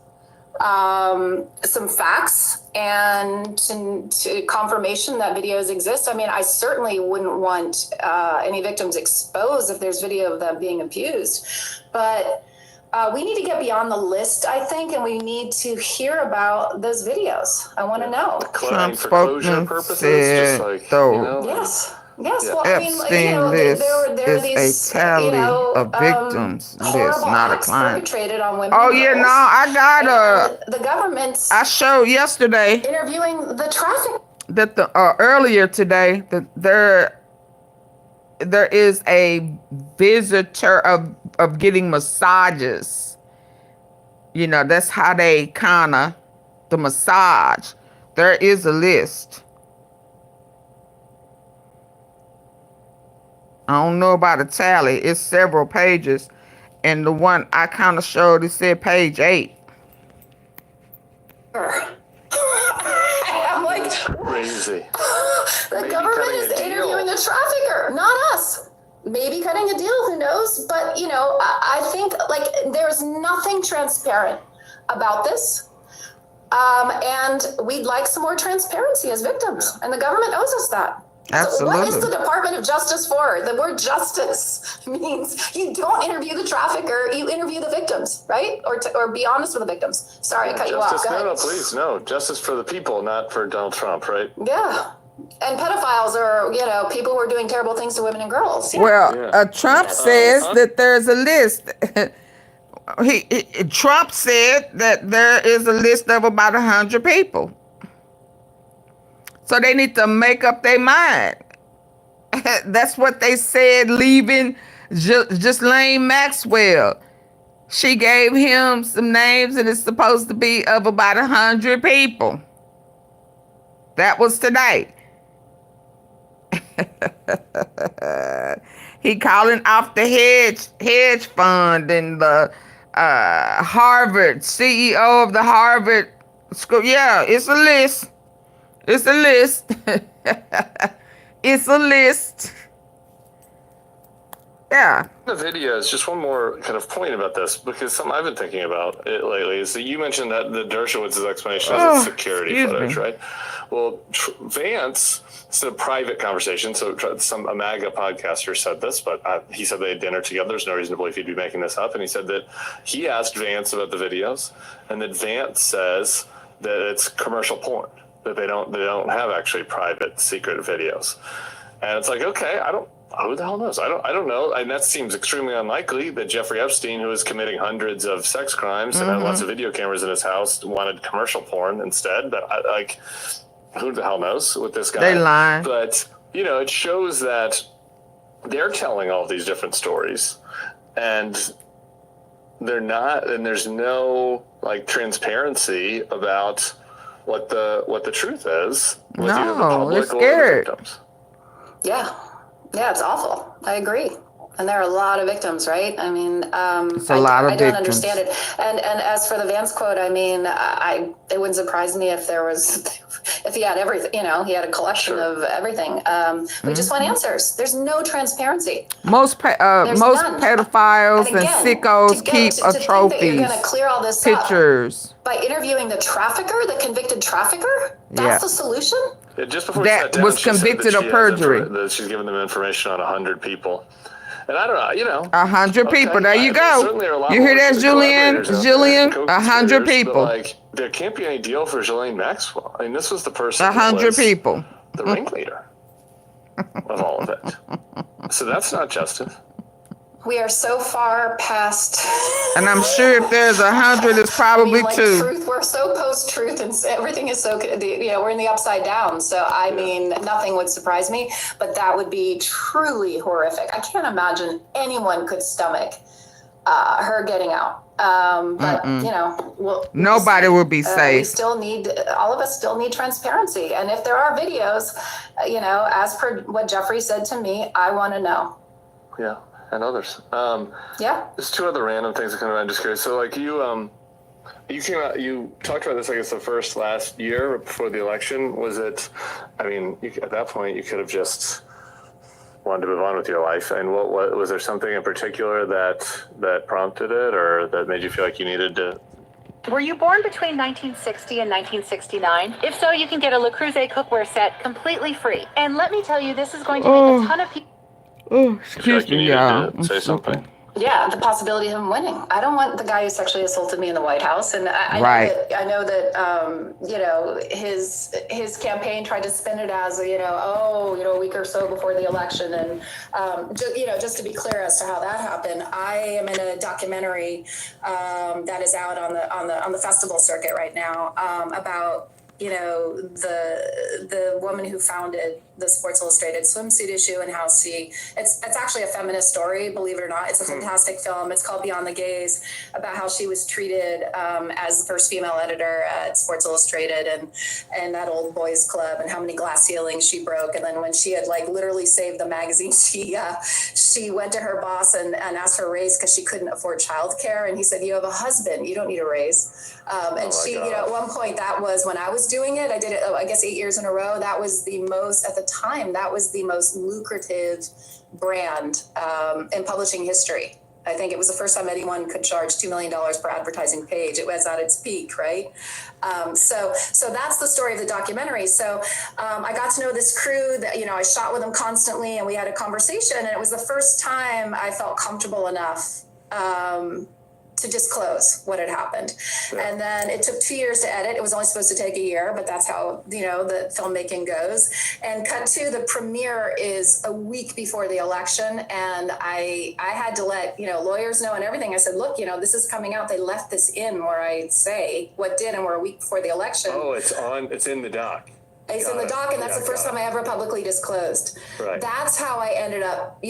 some facts and to confirmation that videos exist. I mean, I certainly wouldn't want any victims exposed if there's video of them being abused, but we need to get beyond the list, I think, and we need to hear about those videos. I want to know. Trump spokesman said, Yes. Well, Epstein list is a tally of victims list, not a client. On women oh yeah, no, I got the government's. I showed yesterday interviewing the traffic. That the earlier today that there is a visitor of getting massages. That's how they the massage. There is a list. I don't know about a tally. It's several pages. And the one I kind of showed, it said page 8. I'm like, crazy. The government is interviewing a trafficker, not us. Maybe cutting a deal, who knows? But, I think there's nothing transparent about this. And we'd like some more transparency as victims. And the government owes us that. Absolutely. So what is the Department of Justice for? The word justice means you don't interview the trafficker, you interview the victims, right? Or be honest with the victims. Sorry, I cut you off. No, please, no. Justice for the people, not for Donald Trump, right? Yeah. And pedophiles are, people who are doing terrible things to women and girls. Yeah. Well, Trump says that there's a list. Trump said that there is a list of about 100 people. So they need to make up their mind. That's what they said leaving Ghislaine Maxwell. She gave him some names, and it's supposed to be of about 100 people. That was today. He calling off the hedge fund and the Harvard CEO of the Harvard school. Yeah, it's a list. It's a list. It's a list. Yeah. The videos, just one more kind of point about this, because something I've been thinking about it lately is that you mentioned that the Dershowitz's explanation is security footage, right? Well, Vance, it's a private conversation, so a MAGA podcaster said this, but he said they had dinner together. There's no reason to believe he'd be making this up. And he said that he asked Vance about the videos, and that Vance says that it's commercial porn, that they don't have actually private, secret videos. And it's like, okay, who the hell knows? I don't know. And that seems extremely unlikely that Jeffrey Epstein, who is committing hundreds of sex crimes and had lots of video cameras in his house, wanted commercial porn instead. But who the hell knows with this guy? They lie. But, it shows that they're telling all these different stories, and they're not, and there's no transparency about what the truth is with either the public or the victims. Yeah, it's awful. I agree. And there are a lot of victims, right? I mean, it's a lot of I don't victims. understand it. And as for the Vance quote, I mean, it wouldn't surprise me if he had everything, he had a collection of everything. We just want answers. There's no transparency. Most pedophiles and sickos keep a trophy. You're going to clear all this pictures up by interviewing the trafficker, the convicted trafficker. That's the solution. Yeah, just before that was convicted of perjury. That she's given them information on 100 people. And I don't know, 100 people. There you go. You hear that, Jillian? 100 people. But there can't be any deal for Ghislaine Maxwell. I mean, this was the person. 100 people. The ringleader of all of it. So that's not justice. We are so far past. And I'm sure if there's 100, it's probably two. Truth, we're so post-truth, and everything is so, we're in the upside down. So, I mean, nothing would surprise me, but that would be truly horrific. I can't imagine anyone could stomach her getting out. But, nobody will be safe. All of us still need transparency. And if there are videos, as per what Jeffrey said to me, I want to know. Yeah. And others. There's two other random things that come to mind. I'm just curious. So, you came out. You talked about this, I guess, the first last year before the election. Was it? I mean, at that point, you could have just wanted to move on with your life. And what was there something in particular that prompted it, or that made you feel like you needed to? Were you born between 1960 and 1969? If so, you can get a Le Creuset cookware set completely free. And let me tell you, this is going to make a ton of people. Oh, excuse me, y'all. Say something. Yeah, the possibility of him winning. I don't want the guy who sexually assaulted me in the White House, and I know that his campaign tried to spin it as a week or so before the election, and just to be clear as to how that happened, I am in a documentary that is out on the festival circuit right now about the woman who founded the Sports Illustrated swimsuit issue, and how it's actually a feminist story, believe it or not. It's a fantastic film. It's called Beyond the Gaze, about how she was treated as the first female editor at Sports Illustrated and that old boys club, and how many glass ceilings she broke. And then when she had literally saved the magazine, she went to her boss and asked for a raise because she couldn't afford childcare. And he said, "You have a husband, you don't need a raise." At one point, that was when I was doing it. I did it, I guess, 8 years in a row. That was the most, at the time, that was the most lucrative brand in publishing history. I think it was the first time anyone could charge $2 million per advertising page. It was at its peak, right? So that's the story of the documentary. So I got to know this crew that, I shot with them constantly, and we had a conversation, and it was the first time I felt comfortable enough to disclose what had happened. Sure. And then it took 2 years to edit. It was only supposed to take a year, but that's how, the filmmaking goes. And cut to the premiere is a week before the election. And I had to let, lawyers know and everything. I said, look, this is coming out. They left this in where I say what did, and we're a week before the election. Oh, it's in the doc. It's in the doc, and that's the first time I ever publicly disclosed. Right. That's how I ended up,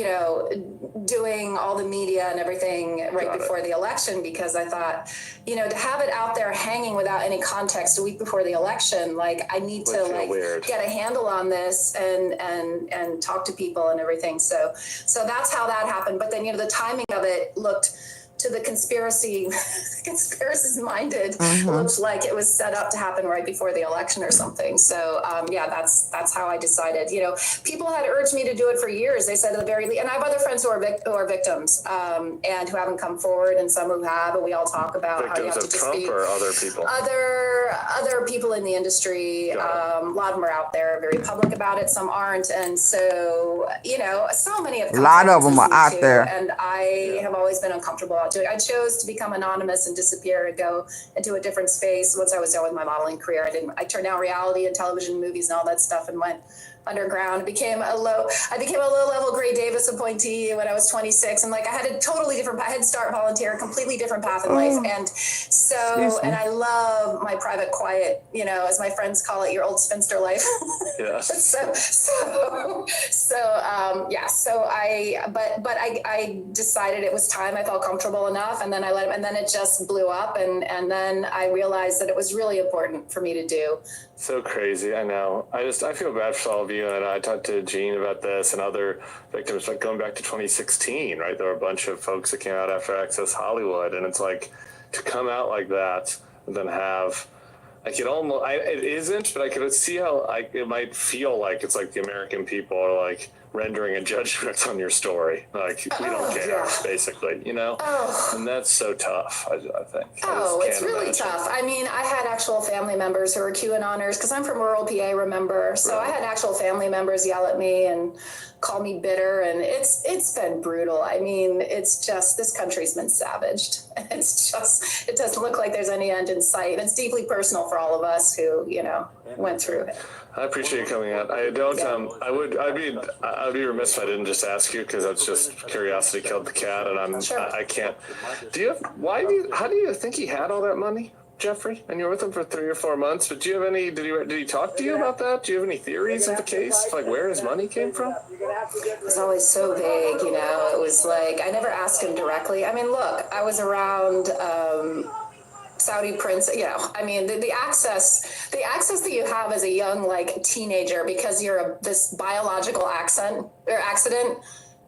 doing all the media and everything right before the election, because I thought, to have it out there hanging without any context a week before the election, I need to get a handle on this and talk to people and everything. So that's how that happened. But then, the timing of it looked, to the conspiracies minded, looks like it was set up to happen right before the election or something. So that's how I decided. People had urged me to do it for years. They said at the very least, and I have other friends who are victims and who haven't come forward, and some who have, and we all talk about victims how you have to Trump dispute or other people. Other people in the industry. A lot of them are out there, very public about it. Some aren't, and so so many of a lot of them are out there, and I have always been uncomfortable about doing. I chose to become anonymous and disappear and go into a different space. Once I was done with my modeling career, I turned down reality and television, movies, and all that stuff, and went underground. I became a low-level Gray Davis appointee when I was 26, and I had a totally different head start volunteer, completely different path in life, and so and I love my private quiet, as my friends call it, your old spinster life. Yeah. I decided it was time. I felt comfortable enough, and then I let him, and then it just blew up, and then I realized that it was really important for me to do. So crazy, I know. I feel bad for all of you, and I talked to Gene about this and other victims, going back to 2016, right? There were a bunch of folks that came out after Access Hollywood, and it's to come out like that and then have, it isn't, but I could see how it might feel like it's the American people are rendering a judgment on your story. We don't care, basically, and that's so tough, I think. It's really tough. I mean, I had actual family members who were QAnoners, because I'm from rural PA, remember? So I had actual family members yell at me and call me bitter, and it's been brutal. I mean, it's just, this country's been savaged. It doesn't look like there's any end in sight. And it's deeply personal for all of us who, went through it. I appreciate you coming out. I don't, I'd be remiss if I didn't just ask you, because that's just curiosity killed the cat, and I can't. How do you think he had all that money, Jeffrey? And you're with him for 3 or 4 months, but do you have any, did he talk to you about that? Do you have any theories of the case? Where his money came from? It was always so vague, it was I never asked him directly. I mean, look, I was around, Saudi prince, I mean, the access that you have as a young, teenager, because you're this biological accident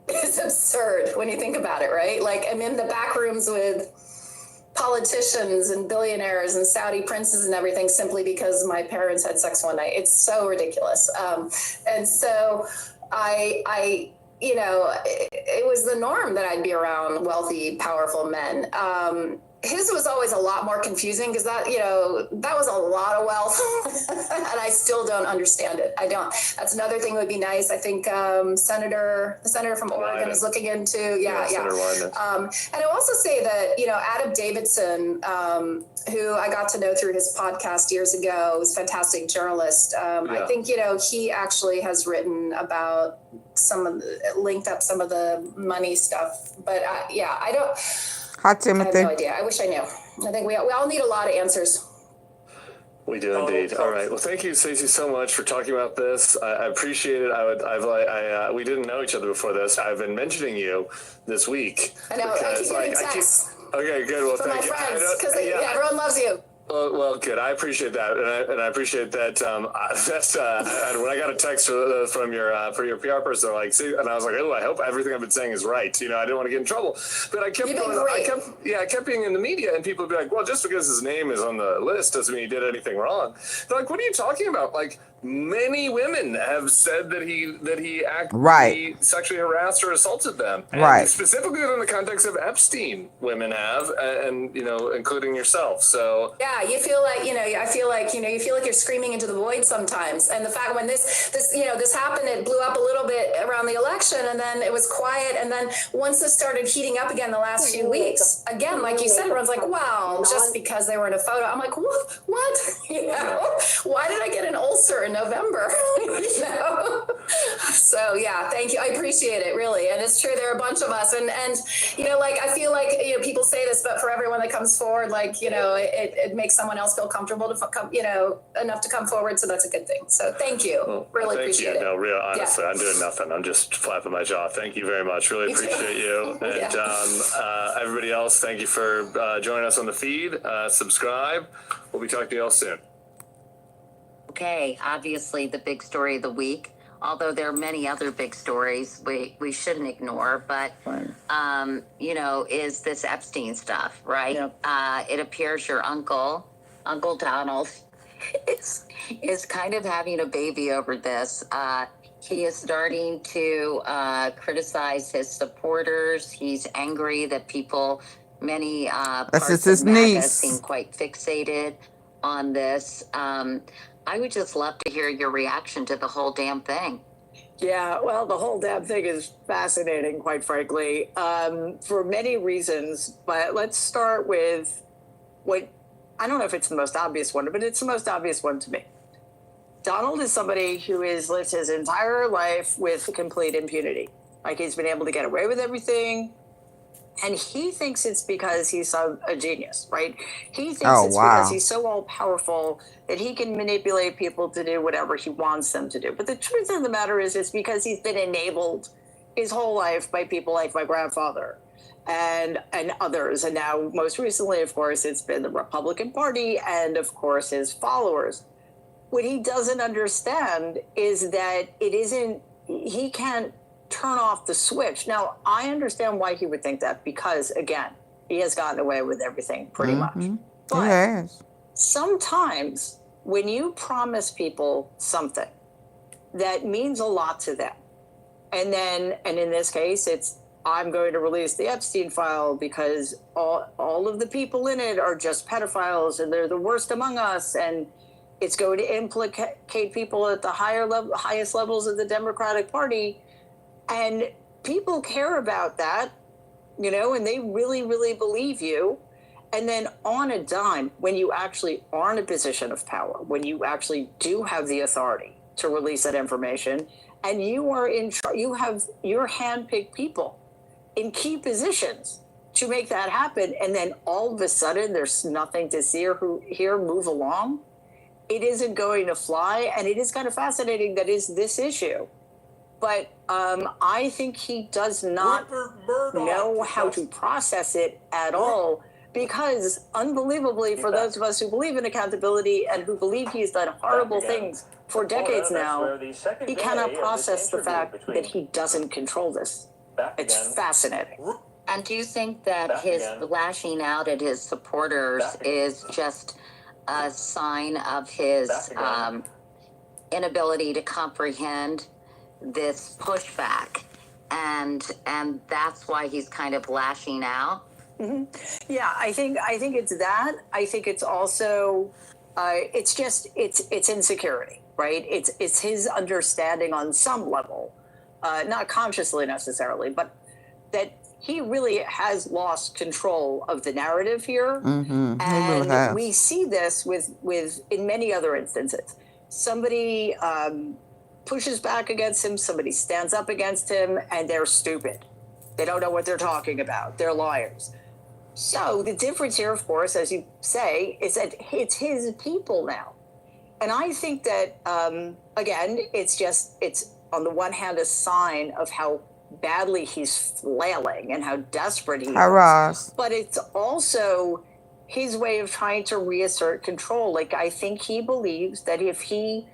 is absurd when you think about it, right? I'm in the back rooms with politicians and billionaires and Saudi princes and everything, simply because my parents had sex one night. It's so ridiculous. And so it was the norm that I'd be around wealthy, powerful men. His was always a lot more confusing, because that was a lot of wealth and I still don't understand it. I don't. That's another thing that would be nice. I think the senator from Oregon is looking into, Senator Wyden. And I'll also say that, Adam Davidson, who I got to know through his podcast years ago, was a fantastic journalist. I think, he actually has written about linked up some of the money stuff, but I don't. Hi, Timothy. I have no idea. I wish I knew. I think we all need a lot of answers. We do indeed. All right. Well, thank you, Stacey, so much for talking about this. I appreciate it. We didn't know each other before this. I've been mentioning you this week. I know. I keep getting texts. Okay, good. Well, thank you. From my friends, because everyone loves you. Well, good. I appreciate that, and I appreciate that. When I got a text from your PR person, they're like, "See," and I was like, "Oh, I hope everything I've been saying is right." I didn't want to get in trouble, but I kept being in the media, and people would be like, "Well, just because his name is on the list doesn't mean he did anything wrong." They're like, "What are you talking about?" Many women have said that he sexually harassed or assaulted them. And specifically in the context of Epstein, women have, and including yourself. So yeah, you feel like I feel like you feel like you're screaming into the void sometimes. And the fact when this happened, it blew up a little bit around the election, and then it was quiet. And then once this started heating up again the last few weeks, again, like you said, everyone's like, "Wow!" Just because they were in a photo, I'm like, "What? Why did I get an ulcer in November. You know? So yeah, thank you. I appreciate it, really. And it's true, there are a bunch of us. And you know, like, I feel like, you know, people say this, but for everyone that comes forward, like, you know, it makes someone else feel comfortable to come, you know, enough to come forward. So that's a good thing. So thank you. Really appreciate it. No, real, honestly, I'm doing nothing. I'm just flapping my jaw. Thank you very much. Really appreciate you. And everybody else, thank you for joining us on the feed. Subscribe. We'll be talking to you all soon. Okay, obviously the big story of the week, although there are many other big stories we shouldn't ignore, but, you know, is this Epstein stuff, right? Yep. It appears your Uncle Donald, is kind of having a baby over this. He is starting to criticize his supporters. He's angry that many parts of MAGA seem quite fixated on this. I would just love to hear your reaction to the whole damn thing. Yeah, well, the whole damn thing is fascinating, quite frankly, for many reasons. But let's start with what, I don't know if it's the most obvious one, but it's the most obvious one to me. Donald is somebody who has lived his entire life with complete impunity. Like, he's been able to get away with everything. And he thinks it's because he's a genius, right? He thinks because he's so all-powerful that he can manipulate people to do whatever he wants them to do. But the truth of the matter is, it's because he's been enabled his whole life by people like my grandfather and others. And now, most recently, of course, it's been the Republican Party and, of course, his followers. What he doesn't understand is that he can't turn off the switch. Now, I understand why he would think that, because, again, he has gotten away with everything pretty much. But sometimes when you promise people something that means a lot to them, and in this case, it's, I'm going to release the Epstein file because all of the people in it are just pedophiles and they're the worst among us, and it's going to implicate people at the highest levels of the Democratic Party. And people care about that, you know, and they really, really believe you. And then on a dime, when you actually are in a position of power, when you actually do have the authority to release that information, and you are you have your handpicked people in key positions to make that happen, and then all of a sudden there's nothing to see or hear move along, it isn't going to fly. And it is kind of fascinating that is this issue. But I think he does not know how to process it at all, because unbelievably, for those of us who believe in accountability and who believe he's done horrible things for decades now, he cannot process the fact that he doesn't control this. It's fascinating. And do you think that his lashing out at his supporters is just a sign of his inability to comprehend this pushback, and that's why he's kind of lashing out? Yeah, I think it's that. I think it's also it's insecurity, right? It's his understanding on some level, not consciously necessarily, but that he really has lost control of the narrative here. And we see this with in many other instances. Somebody pushes back against him, somebody stands up against him, and they're stupid. They don't know what they're talking about. They're liars. So the difference here, of course, as you say, is that it's his people now. And I think that, again, it's on the one hand a sign of how badly he's flailing and how desperate he is. But it's also his way of trying to reassert control. Like, I think he believes that if he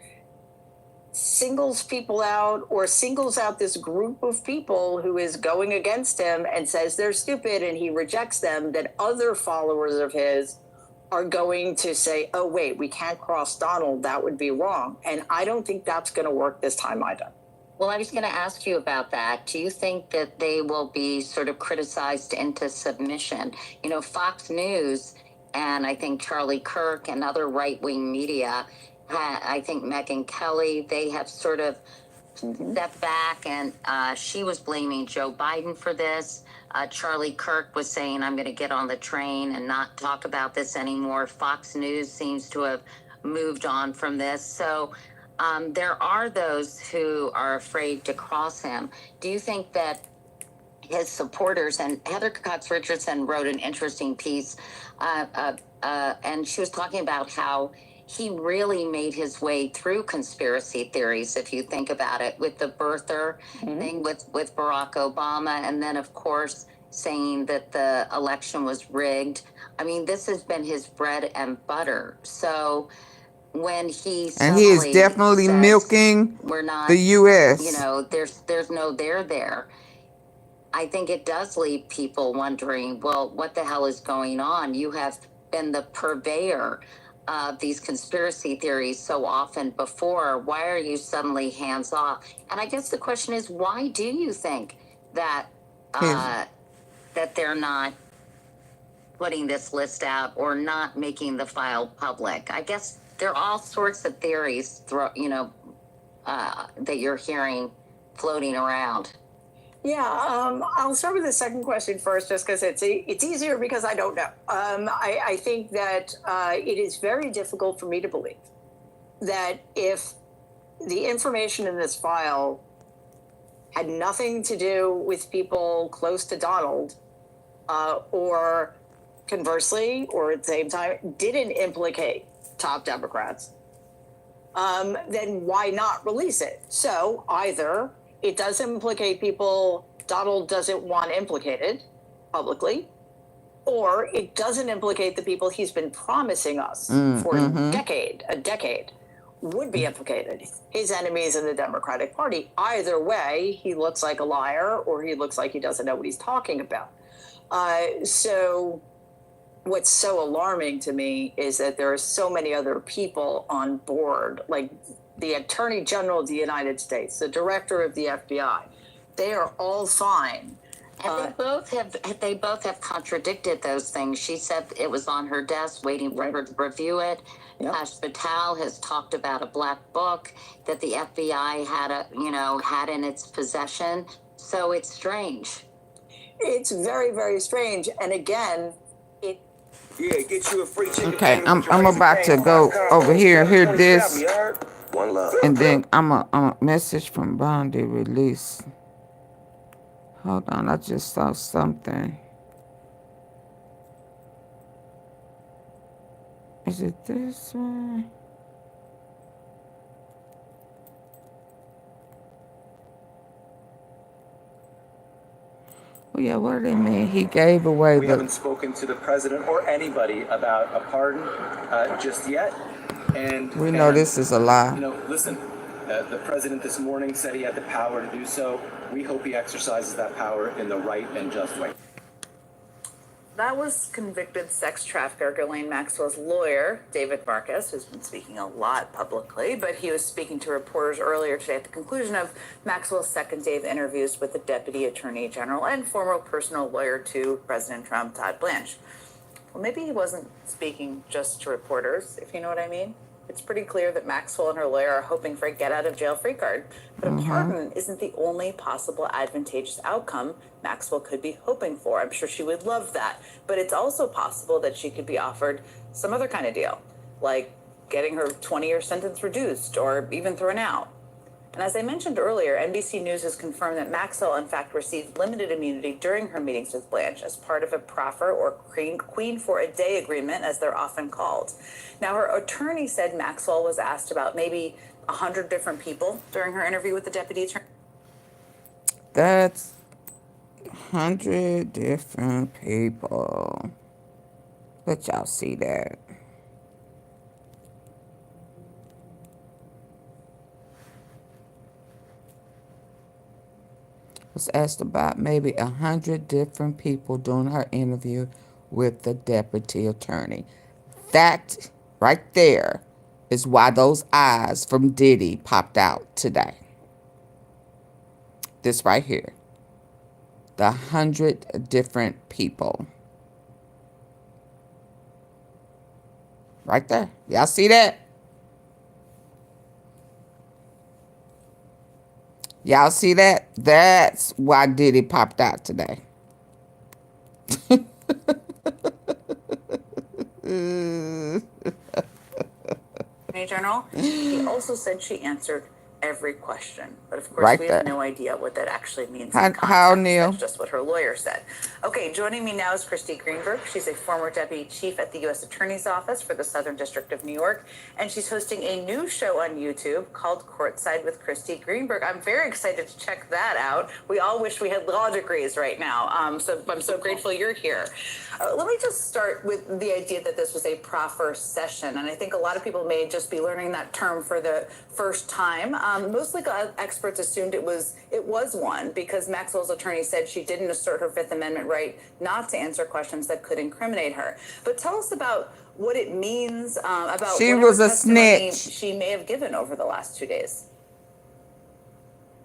singles people out or singles out this group of people who is going against him and says they're stupid and he rejects them, that other followers of his are going to say, oh, wait, we can't cross Donald. That would be wrong. And I don't think that's going to work this time either. Well, I was going to ask you about that. Do you think that they will be sort of criticized into submission? You know, Fox News and I think Charlie Kirk and other right-wing media, I think Megyn Kelly, they have sort of stepped back, and she was blaming Joe Biden for this. Charlie Kirk was saying, I'm going to get on the train and not talk about this anymore. Fox News seems to have moved on from this. So there are those who are afraid to cross him. Do you think that his supporters, and Heather Cox Richardson wrote an interesting piece, and she was talking about how he really made his way through conspiracy theories, if you think about it, with the birther thing with Barack Obama, and then, of course, saying that the election was rigged. I mean, this has been his bread and butter. So when he and he is definitely says, milking we're not, the U.S. You know, there's no there. I think it does leave people wondering, well, what the hell is going on? You have been the purveyor of these conspiracy theories so often before. Why are you suddenly hands off? And I guess the question is, why do you think that that they're not putting this list out or not making the file public? I guess there are all sorts of theories, that you're hearing floating around. Yeah, I'll start with the second question first, just because it's easier because I don't know. I think that it is very difficult for me to believe that if the information in this file had nothing to do with people close to Donald, or conversely, or at the same time, didn't implicate top Democrats, then why not release it? So either it does implicate people Donald doesn't want implicated publicly, or it doesn't implicate the people he's been promising us for a decade would be implicated, his enemies in the Democratic Party. Either way, he looks like a liar, or he looks like he doesn't know what he's talking about. So what's so alarming to me is that there are so many other people on board, like the Attorney General of the United States, the Director of the FBI. They are all fine. And they both have contradicted those things. She said it was on her desk waiting for her to review it. Kash Patel has talked about a black book that the FBI had in its possession. So it's strange. It's very, very strange. And again, get you a free chicken. Okay, I'm about to go over here and hear this. One love. And then I'm a message from Bondi release. Hold on, I just saw something. Is it this one? Oh yeah, what do they mean? He gave away We haven't spoken to the president or anybody about a pardon just yet. And we know this is a lie. You know, listen, the president this morning said he had the power to do so. We hope he exercises that power in the right and just way. That was convicted sex trafficker Ghislaine Maxwell's lawyer, David Marcus, who's been speaking a lot publicly, but he was speaking to reporters earlier today at the conclusion of Maxwell's second day of interviews with the Deputy Attorney General and former personal lawyer to President Trump, Todd Blanche. Well, maybe he wasn't speaking just to reporters, if you know what I mean. It's pretty clear that Maxwell and her lawyer are hoping for a get-out-of-jail-free card, but a pardon isn't the only possible advantageous outcome Maxwell could be hoping for. I'm sure she would love that, but it's also possible that she could be offered some other kind of deal, like getting her 20-year sentence reduced or even thrown out. And as I mentioned earlier, NBC News has confirmed that Maxwell, in fact, received limited immunity during her meetings with Blanche as part of a proffer or Queen for a Day agreement, as they're often called. Now, her attorney said Maxwell was asked about maybe 100 different people during her interview with the deputy attorney. That's 100 different people. Let y'all see that. Was asked about maybe 100 different people during her interview with the deputy attorney. That right there is why those eyes from Diddy popped out today. This right here. The 100 different people. Right there. Y'all see that? Y'all see that? That's why Diddy popped out today. Attorney General. He also said she answered every question, but of course we have no idea what that actually means. How, Neil? That's just what her lawyer said. Okay, joining me now is Christy Greenberg. She's a former deputy chief at the U.S. Attorney's Office for the Southern District of New York, and she's hosting a new show on YouTube called Courtside with Christy Greenberg. I'm very excited to check that out. We all wish we had law degrees right now, so I'm so grateful you're here. Let me just start with the idea that this was a proffer session, and I think a lot of people may just be learning that term for the first time. Most legal experts assumed it was one because Maxwell's attorney said she didn't assert her Fifth Amendment right not to answer questions that could incriminate her. But tell us about what it means about she was a snitch she may have given over the last 2 days.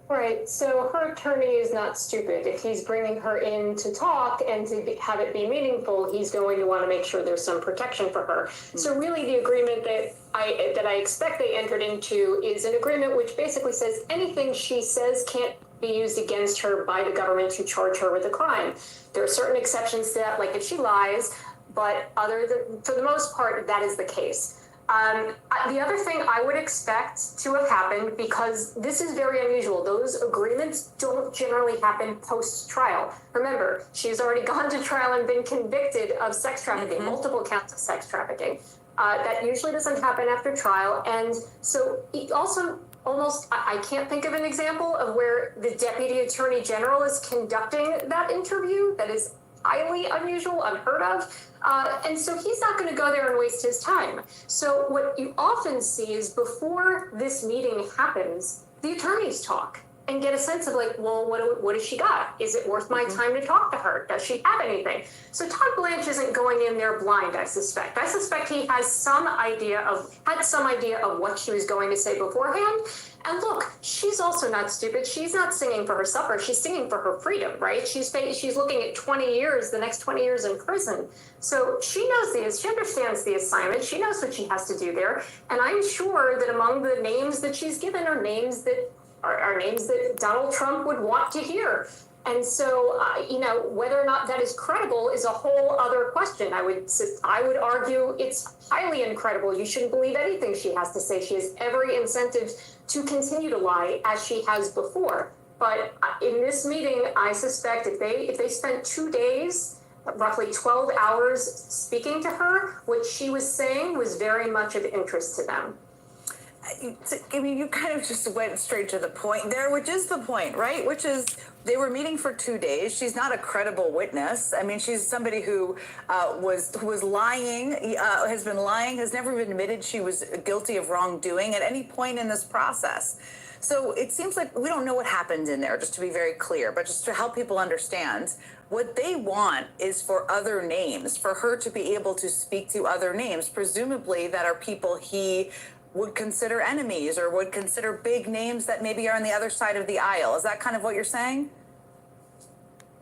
Right, so her attorney is not stupid. If he's bringing her in to talk and to have it be meaningful, he's going to want to make sure there's some protection for her. So really the agreement that I expect they entered into is an agreement which basically says anything she says can't be used against her by the government to charge her with a crime. There are certain exceptions to that, like if she lies, but for the most part, that is the case. The other thing I would expect to have happened, because this is very unusual, those agreements don't generally happen post-trial. Remember, she's already gone to trial and been convicted of sex trafficking, multiple counts of sex trafficking. That usually doesn't happen after trial. And so it also I can't think of an example of where the Deputy Attorney General is conducting that interview. That is highly unusual, unheard of. And so he's not going to go there and waste his time. So what you often see is before this meeting happens, the attorneys talk and get a sense of like, well, what has she got? Is it worth my time to talk to her? Does she have anything? So Todd Blanche isn't going in there blind, I suspect. I suspect he had some idea of what she was going to say beforehand. And look, she's also not stupid. She's not singing for her supper. She's singing for her freedom, right? She's looking at 20 years, the next 20 years in prison. So she knows she understands the assignment. She knows what she has to do there. And I'm sure that among the names that she's given are names that Donald Trump would want to hear. And so, whether or not that is credible is a whole other question. I would argue it's highly incredible. You shouldn't believe anything she has to say. She has every incentive to continue to lie as she has before. But in this meeting, I suspect if they spent 2 days, roughly 12 hours speaking to her, what she was saying was very much of interest to them. I mean, you kind of just went straight to the point there, which is the point, right? Which is they were meeting for 2 days. She's not a credible witness. I mean, she's somebody who was lying, has been lying, has never been admitted she was guilty of wrongdoing at any point in this process. So it seems like we don't know what happened in there, just to be very clear, but just to help people understand, what they want is for other names, for her to be able to speak to other names, presumably that are people he would consider enemies or would consider big names that maybe are on the other side of the aisle. Is that kind of what you're saying?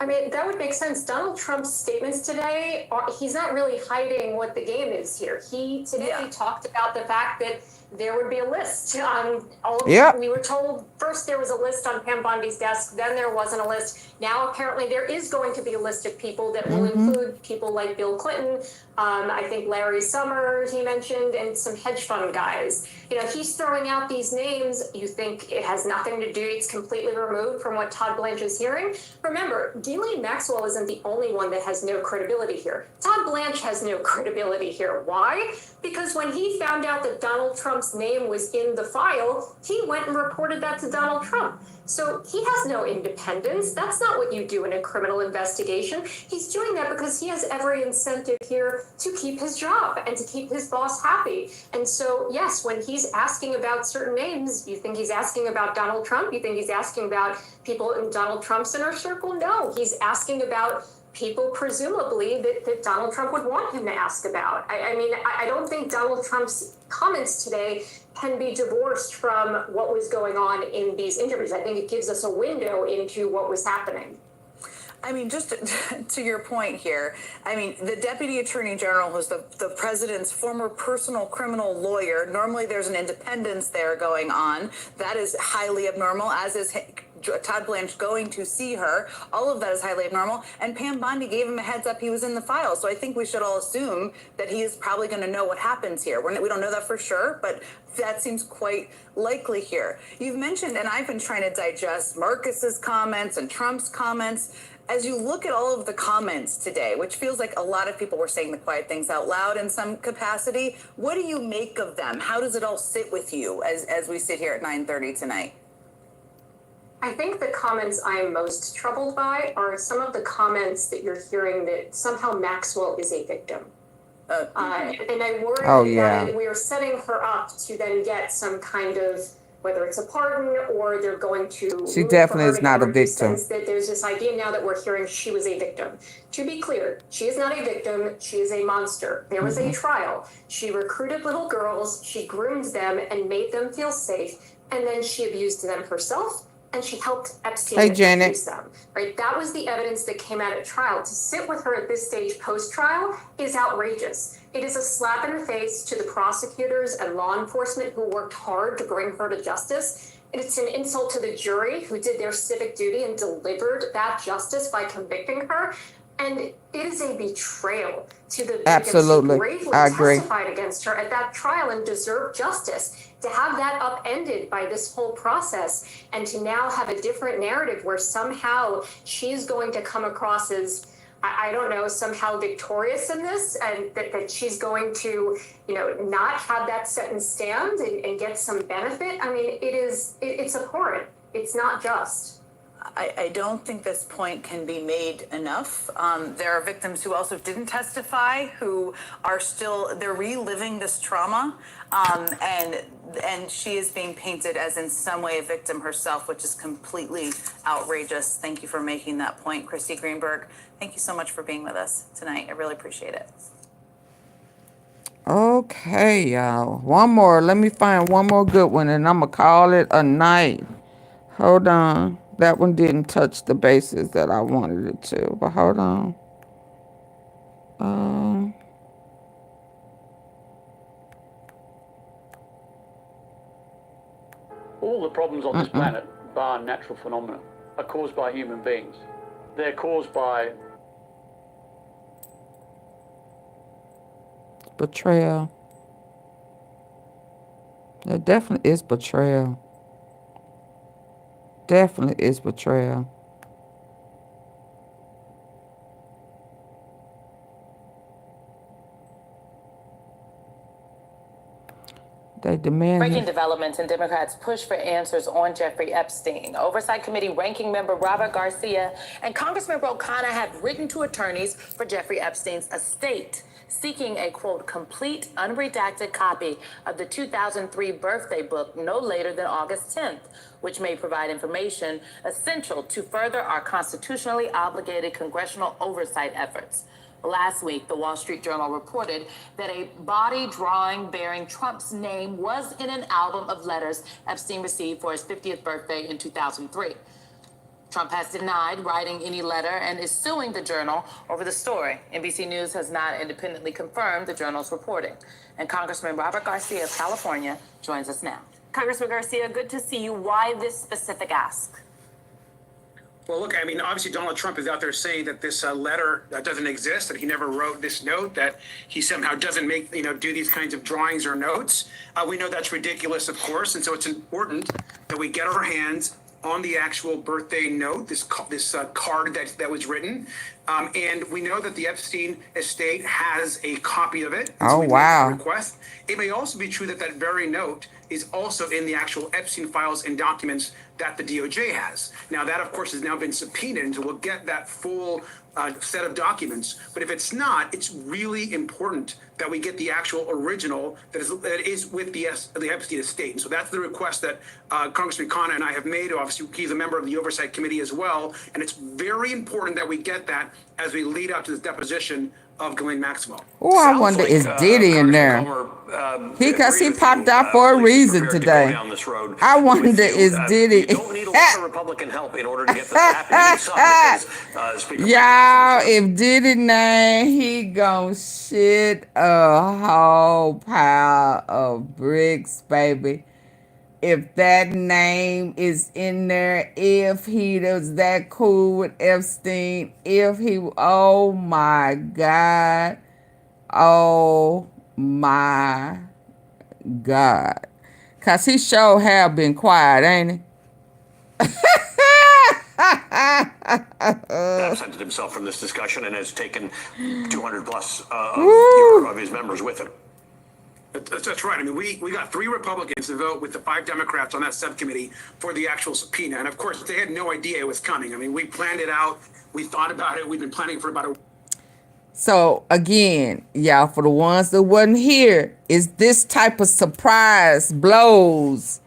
I mean, that would make sense. Donald Trump's statements today, he's not really hiding what the game is here. He today talked about the fact that there would be a list. We were told first there was a list on Pam Bondi's desk, then there wasn't a list. Now apparently there is going to be a list of people that will include people like Bill Clinton, I think Larry Summers he mentioned, and some hedge fund guys. He's throwing out these names. You think it has nothing to do, it's completely removed from what Todd Blanche is hearing. Remember, Ghislaine Maxwell isn't the only one that has no credibility here. Todd Blanche has no credibility here. Why? Because when he found out that Donald Trump's name was in the file, he went and reported that to Donald Trump. So he has no independence. That's not what you do in a criminal investigation. He's doing that because he has every incentive here to keep his job and to keep his boss happy. And so, yes, when he's asking about certain names, you think he's asking about Donald Trump? You think he's asking about people in Donald Trump's inner circle? No, he's asking about people presumably that Donald Trump would want him to ask about. I don't think Donald Trump's comments today can be divorced from what was going on in these interviews. I think it gives us a window into what was happening. I mean, just to your point here, I mean, the Deputy Attorney General, who's the president's former personal criminal lawyer, normally there's an independence there going on. That is highly abnormal, as is Todd Blanche going to see her. All of that is highly abnormal. And Pam Bondi gave him a heads up he was in the file. So I think we should all assume that he is probably going to know what happens here. We don't know that for sure, but that seems quite likely here. You've mentioned, and I've been trying to digest Marcus's comments and Trump's comments. As you look at all of the comments today, which feels like a lot of people were saying the quiet things out loud in some capacity, what do you make of them? How does it all sit with you as we sit here at 9:30 tonight? I think the comments I am most troubled by are some of the comments that you're hearing that somehow Maxwell is a victim. And I worry that we are setting her up to then get some kind of, whether it's a pardon or they're going to. She definitely is not a victim. That there's this idea now that we're hearing she was a victim. To be clear, she is not a victim. She is a monster. There was a trial. She recruited little girls. She groomed them and made them feel safe. And then she abused them herself. And she helped Epstein abuse them. Right? That was the evidence that came out at trial. To sit with her at this stage post-trial is outrageous. It is a slap in the face to the prosecutors and law enforcement who worked hard to bring her to justice. It's an insult to the jury who did their civic duty and delivered that justice by convicting her. And it is a betrayal to the victims who bravely testified against her at that trial and deserved justice. To have that upended by this whole process and to now have a different narrative where somehow she's going to come across as, I don't know, somehow victorious in this, and that she's going to, not have that sentence stand and get some benefit. I mean, it's abhorrent. It's not just. I don't think this point can be made enough. There are victims who also didn't testify, who are still, they're reliving this trauma. And she is being painted as in some way a victim herself, which is completely outrageous. Thank you for making that point, Christy Greenberg. Thank you so much for being with us tonight. I really appreciate it. Okay, y'all. One more. Let me find one more good one, and I'm going to call it a night. Hold on. That one didn't touch the bases that I wanted it to, but hold on. All the problems on this planet, bar natural phenomena, are caused by human beings. They're caused by betrayal. There definitely is betrayal. Definitely is betrayal. They demand. Breaking developments and Democrats push for answers on Jeffrey Epstein. Oversight Committee ranking member Robert Garcia and Congressman O'Connor have written to attorneys for Jeffrey Epstein's estate, seeking a, quote, complete, unredacted copy of the 2003 birthday book no later than August 10th, which may provide information essential to further our constitutionally obligated congressional oversight efforts. Last week, the Wall Street Journal reported that a body drawing bearing Trump's name was in an album of letters Epstein received for his 50th birthday in 2003. Trump has denied writing any letter and is suing the Journal over the story. NBC News has not independently confirmed the Journal's reporting. And Congressman Robert Garcia of California joins us now. Congressman Garcia, good to see you. Why this specific ask? Well, look, I mean, obviously Donald Trump is out there saying that this letter doesn't exist, that he never wrote this note, that he somehow doesn't make, do these kinds of drawings or notes. We know that's ridiculous, of course, and so it's important that we get our hands on the actual birthday note, this card that was written. And we know that the Epstein estate has a copy of it. Oh, wow. Request. It may also be true that that very note is also in the actual Epstein files and documents that the DOJ has. Now, that, of course, has now been subpoenaed, and so we'll get that full set of documents. But if it's not, it's really important that we get the actual original that is with the Epstein estate. And so that's the request that Congressman Khanna and I have made. Obviously, he's a member of the Oversight Committee as well. And it's very important that we get that as we lead up to this deposition of Ghislaine Maxwell. Oh, I wonder, is Diddy in there? Because he popped out for a reason today. I wonder, is Diddy? You don't need a lot of Republican help in order to get this happening. Y'all, if Diddy name, he gon' shit a whole pile of bricks, baby. if that name is in there, if he was that cool with Epstein, if he, oh my God. Oh my God. Cause he sure have been quiet, ain't he? Absented himself from this discussion and has taken 200 plus of his members with him. That's right. I mean, we got 3 Republicans to vote with the 5 Democrats on that subcommittee for the actual subpoena. And of course, they had no idea it was coming. I mean, we planned it out. We thought about it. We've been planning for about a. So again, y'all, for the ones that wasn't here, is this type of surprise blows.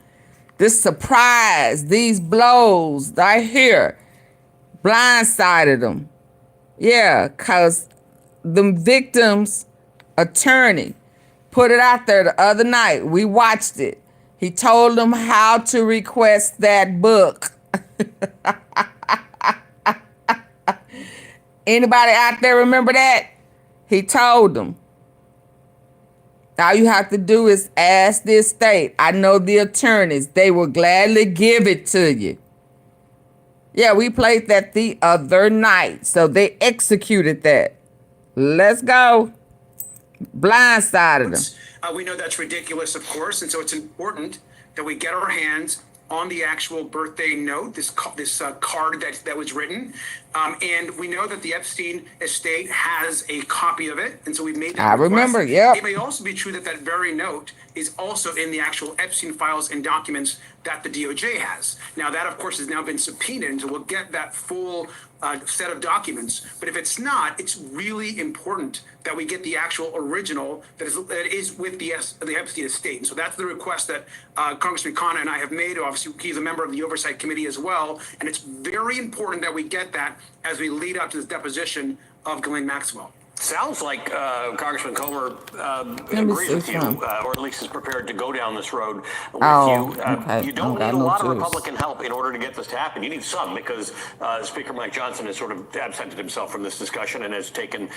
This surprise, these blows right here, blindsided them. Yeah, because the victim's attorney put it out there the other night. We watched it. He told them how to request that book. Anybody out there remember that? He told them. All you have to do is ask the estate. I know the attorneys. They will gladly give it to you. Yeah, we played that the other night. So they executed that. Let's go. Blindsided them. We know that's ridiculous, of course. And so it's important that we get our hands on the actual birthday note, this card that was written. And we know that the Epstein estate has a copy of it. And so we've made that I request. remember, yeah. It may also be true that that very note is also in the actual Epstein files and documents that the DOJ has. Now, that, of course, has now been subpoenaed, and so we'll get that full set of documents. But if it's not, it's really important that we get the actual original that is with the Epstein estate. And so that's the request that Congressman Khanna and I have made. Obviously, he's a member of the Oversight Committee as well. And it's very important that we get that as we lead up to this deposition of Ghislaine Maxwell. Sounds like Congressman Comer agrees with you, or at least is prepared to go down this road with you. Okay. You don't need a lot of Republican help in order to get this to happen. You need some, because Speaker Mike Johnson has sort of absented himself from this discussion and has taken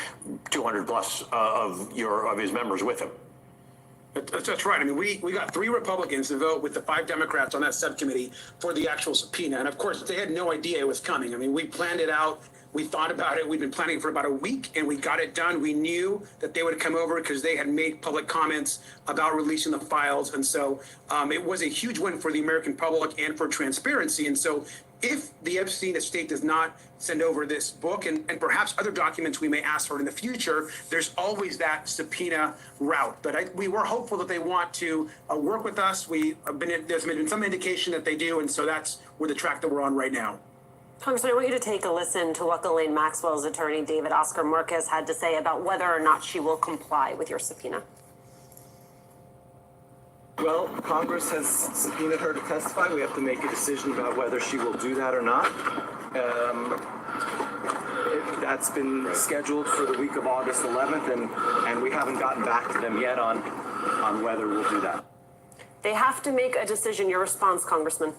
200 plus of his members with him. That's right. I mean, we got 3 Republicans to vote with the 5 Democrats on that subcommittee for the actual subpoena. And of course, they had no idea it was coming. I mean, we planned it out. We thought about it. We've been planning for about a week, and we got it done. We knew that they would come over because they had made public comments about releasing the files. And so it was a huge win for the American public and for transparency. And so if the Epstein estate does not send over this book and perhaps other documents we may ask for in the future, there's always that subpoena route. But we were hopeful that they want to work with us. There's been some indication that they do, and so that's where the track that we're on right now. Congressman, I want you to take a listen to what Ghislaine Maxwell's attorney, David Oscar Marquez, had to say about whether or not she will comply with your subpoena. Well, Congress has subpoenaed her to testify. We have to make a decision about whether she will do that or not. That's been scheduled for the week of August 11th, and we haven't gotten back to them yet on whether we'll do that. They have to make a decision. Your response, Congressman?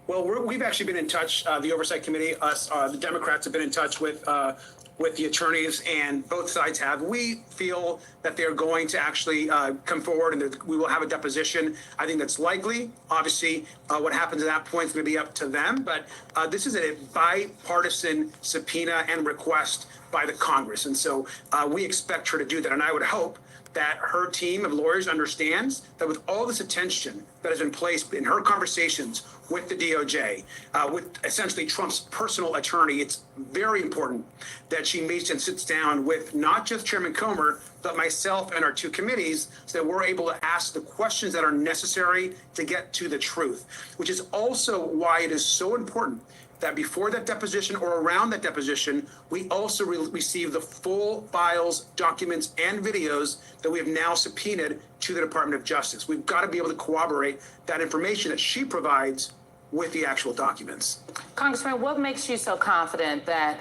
Well, we've actually been in touch. The Oversight Committee, the Democrats have been in touch with the attorneys, and both sides have. We feel that they're going to actually come forward, and we will have a deposition. I think that's likely. Obviously, what happens at that point is going to be up to them. But this is a bipartisan subpoena and request by the Congress, and so we expect her to do that. And I would hope that her team of lawyers understands that with all this attention that has been placed in her conversations with the DOJ, with essentially Trump's personal attorney, it's very important that she meets and sits down with not just Chairman Comer, but myself and our 2 committees, so that we're able to ask the questions that are necessary to get to the truth, which is also why it is so important that before that deposition or around that deposition, we also receive the full files, documents, and videos that we have now subpoenaed to the Department of Justice. We've got to be able to corroborate that information that she provides with the actual documents. Congressman, what makes you so confident that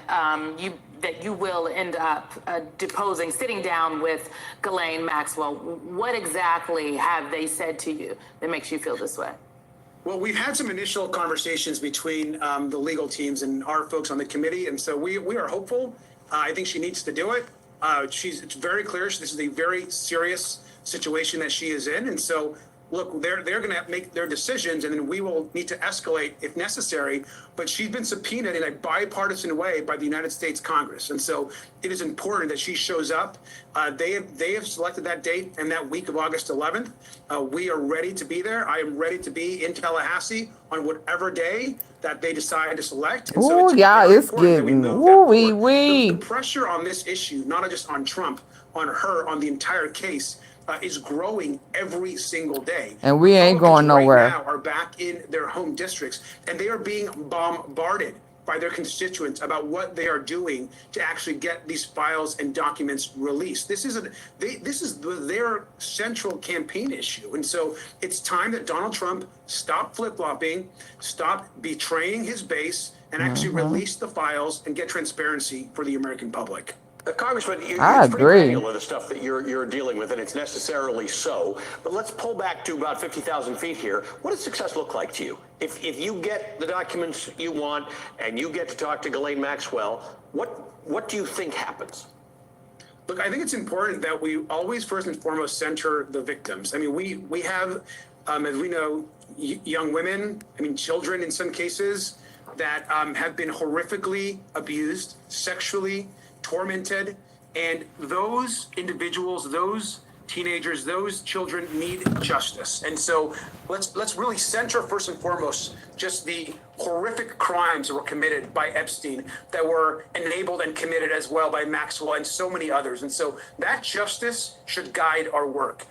you will end up sitting down with Ghislaine Maxwell? What exactly have they said to you that makes you feel this way? Well, we've had some initial conversations between the legal teams and our folks on the committee, and so we are hopeful. I think she needs to do it. It's very clear this is a very serious situation that she is in, and so look, they're going to make their decisions, and then we will need to escalate if necessary. But she's been subpoenaed in a bipartisan way by the United States Congress, and so it is important that she shows up. They have selected that date and that week of August 11th. We are ready to be there. I am ready to be in Tallahassee on whatever day that they decide to select. Oh, y'all, it's getting The pressure on this issue, not just on Trump, on her, on the entire case, is growing every single day. And we ain't going nowhere. Right now are back in their home districts, and they are being bombarded by their constituents about what they are doing to actually get these files and documents released. This is their central campaign issue. And so it's time that Donald Trump stop flip-flopping, stop betraying his base, and actually release the files and get transparency for the American public. Congressman, I it's agree. pretty granular, the stuff that you're dealing with, and it's necessarily so. But let's pull back to about 50,000 feet here. What does success look like to you? If you get the documents you want and you get to talk to Ghislaine Maxwell, what do you think happens? Look, I think it's important that we always first and foremost center the victims. I mean, we have, as we know, young women, children in some cases, that have been horrifically abused, sexually tormented, and those individuals, those teenagers, those children need justice. And so let's really center first and foremost just the horrific crimes that were committed by Epstein, that were enabled and committed as well by Maxwell and so many others. And so that justice should guide our work.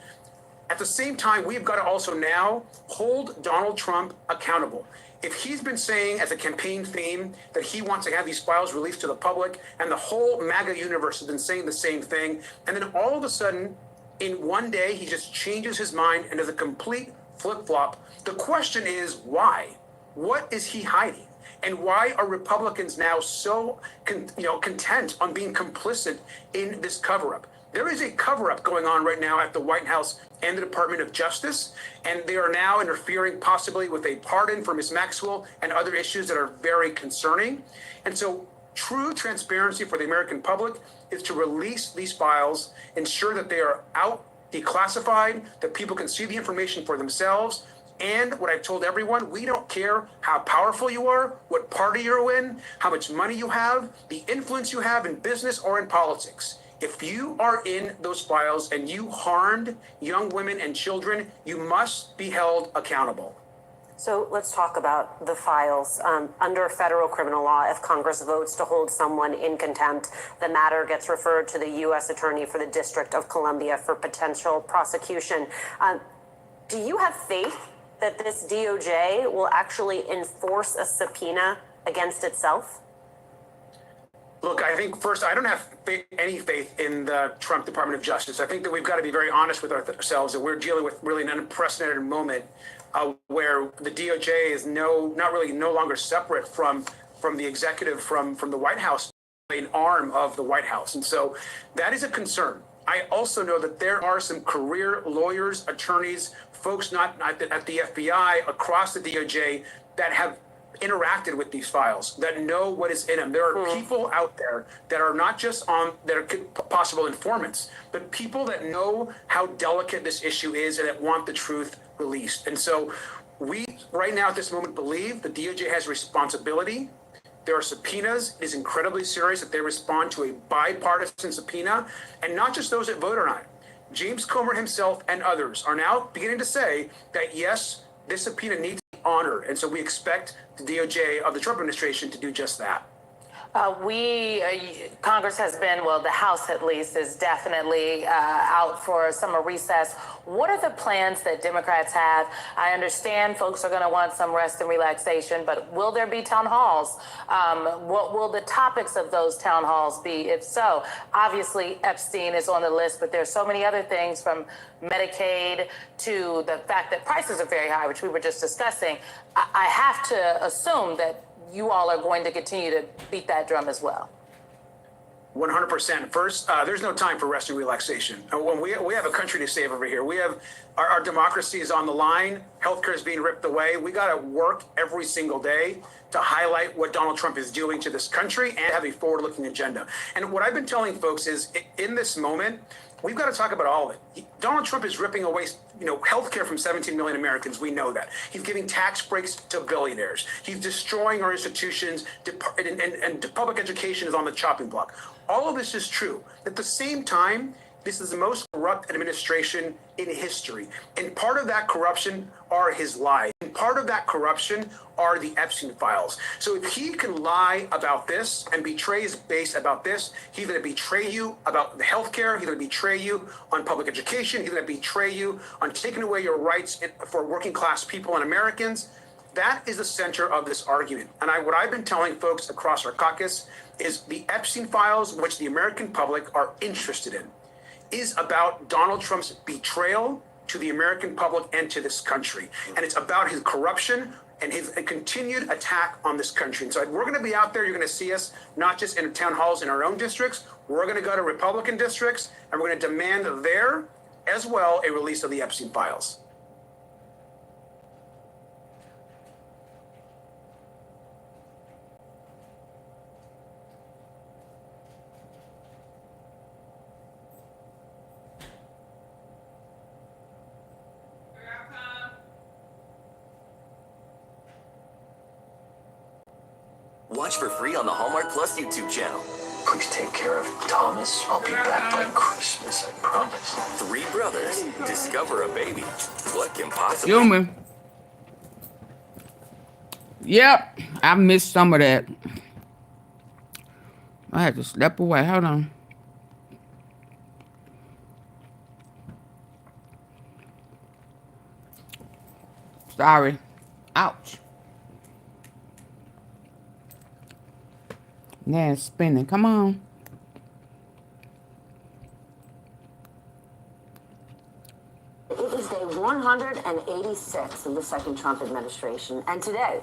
At the same time, we've got to also now hold Donald Trump accountable. If he's been saying as a campaign theme that he wants to have these files released to the public, and the whole MAGA universe has been saying the same thing, and then all of a sudden, in one day, he just changes his mind and does a complete flip-flop, the question is why? What is he hiding? And why are Republicans now so content on being complicit in this cover-up? There is a cover-up going on right now at the White House and the Department of Justice, and they are now interfering possibly with a pardon for Ms. Maxwell and other issues that are very concerning. And so true transparency for the American public is to release these files, ensure that they are out, declassified, that people can see the information for themselves. And what I've told everyone, we don't care how powerful you are, what party you're in, how much money you have, the influence you have in business or in politics. If you are in those files and you harmed young women and children, you must be held accountable. So let's talk about the files. Under federal criminal law, if Congress votes to hold someone in contempt, the matter gets referred to the U.S. Attorney for the District of Columbia for potential prosecution. Do you have faith that this DOJ will actually enforce a subpoena against itself? Look, I think first, I don't have any faith in the Trump Department of Justice. I think that we've got to be very honest with ourselves, that we're dealing with really an unprecedented moment where the DOJ is no longer separate from the executive, from the White House, an arm of the White House. And so that is a concern. I also know that there are some career lawyers, attorneys, folks not at the FBI, across the DOJ, that have interacted with these files, that know what is in them. There are people out there that are not just that are possible informants, but people that know how delicate this issue is and that want the truth released. And so we, right now at this moment, believe the DOJ has responsibility. There are subpoenas. It is incredibly serious that they respond to a bipartisan subpoena, and not just those that vote on it. James Comer himself and others are now beginning to say that, yes, this subpoena needs to be honored. And so we expect the DOJ of the Trump administration to do just that. Congress has been, well, the House at least is definitely out for summer recess. What are the plans that Democrats have? I understand folks are going to want some rest and relaxation, but will there be town halls? What will the topics of those town halls be? If so, obviously Epstein is on the list, but there's so many other things, from Medicaid to the fact that prices are very high, which we were just discussing. I have to assume that you all are going to continue to beat that drum as well. 100%. First, there's no time for rest and relaxation. When we have a country to save over here. We have our democracy is on the line. healthcare is being ripped away. We got to work every single day to highlight what Donald Trump is doing to this country and have a forward-looking agenda. And what I've been telling folks is, in this moment, we've got to talk about all of it. Donald Trump is ripping away, healthcare from 17 million Americans. We know that. He's giving tax breaks to billionaires. He's destroying our institutions, and public education is on the chopping block. All of this is true. At the same time, this is the most corrupt administration in history. And part of that corruption are his lies. And part of that corruption are the Epstein files. So if he can lie about this and betray his base about this, he's going to betray you about the healthcare. He's going to betray you on public education. He's going to betray you on taking away your rights for working class people and Americans. That is the center of this argument. And what I've been telling folks across our caucus is the Epstein files, which the American public are interested in, is about Donald Trump's betrayal to the American public and to this country. And it's about his corruption and his continued attack on this country. And so we're going to be out there. You're going to see us not just in town halls in our own districts. We're going to go to Republican districts, and we're going to demand there as well a release of the Epstein files. Watch for free on the Hallmark Plus YouTube channel. Please take care of Thomas. I'll be back by Christmas, I promise. Three brothers discover a baby. What can possibly... Human. Yep, I missed some of that. I had to step away. Hold on. Sorry. Ouch. Yeah, it's spinning. Come on. It is day 186 of the second Trump administration. And today,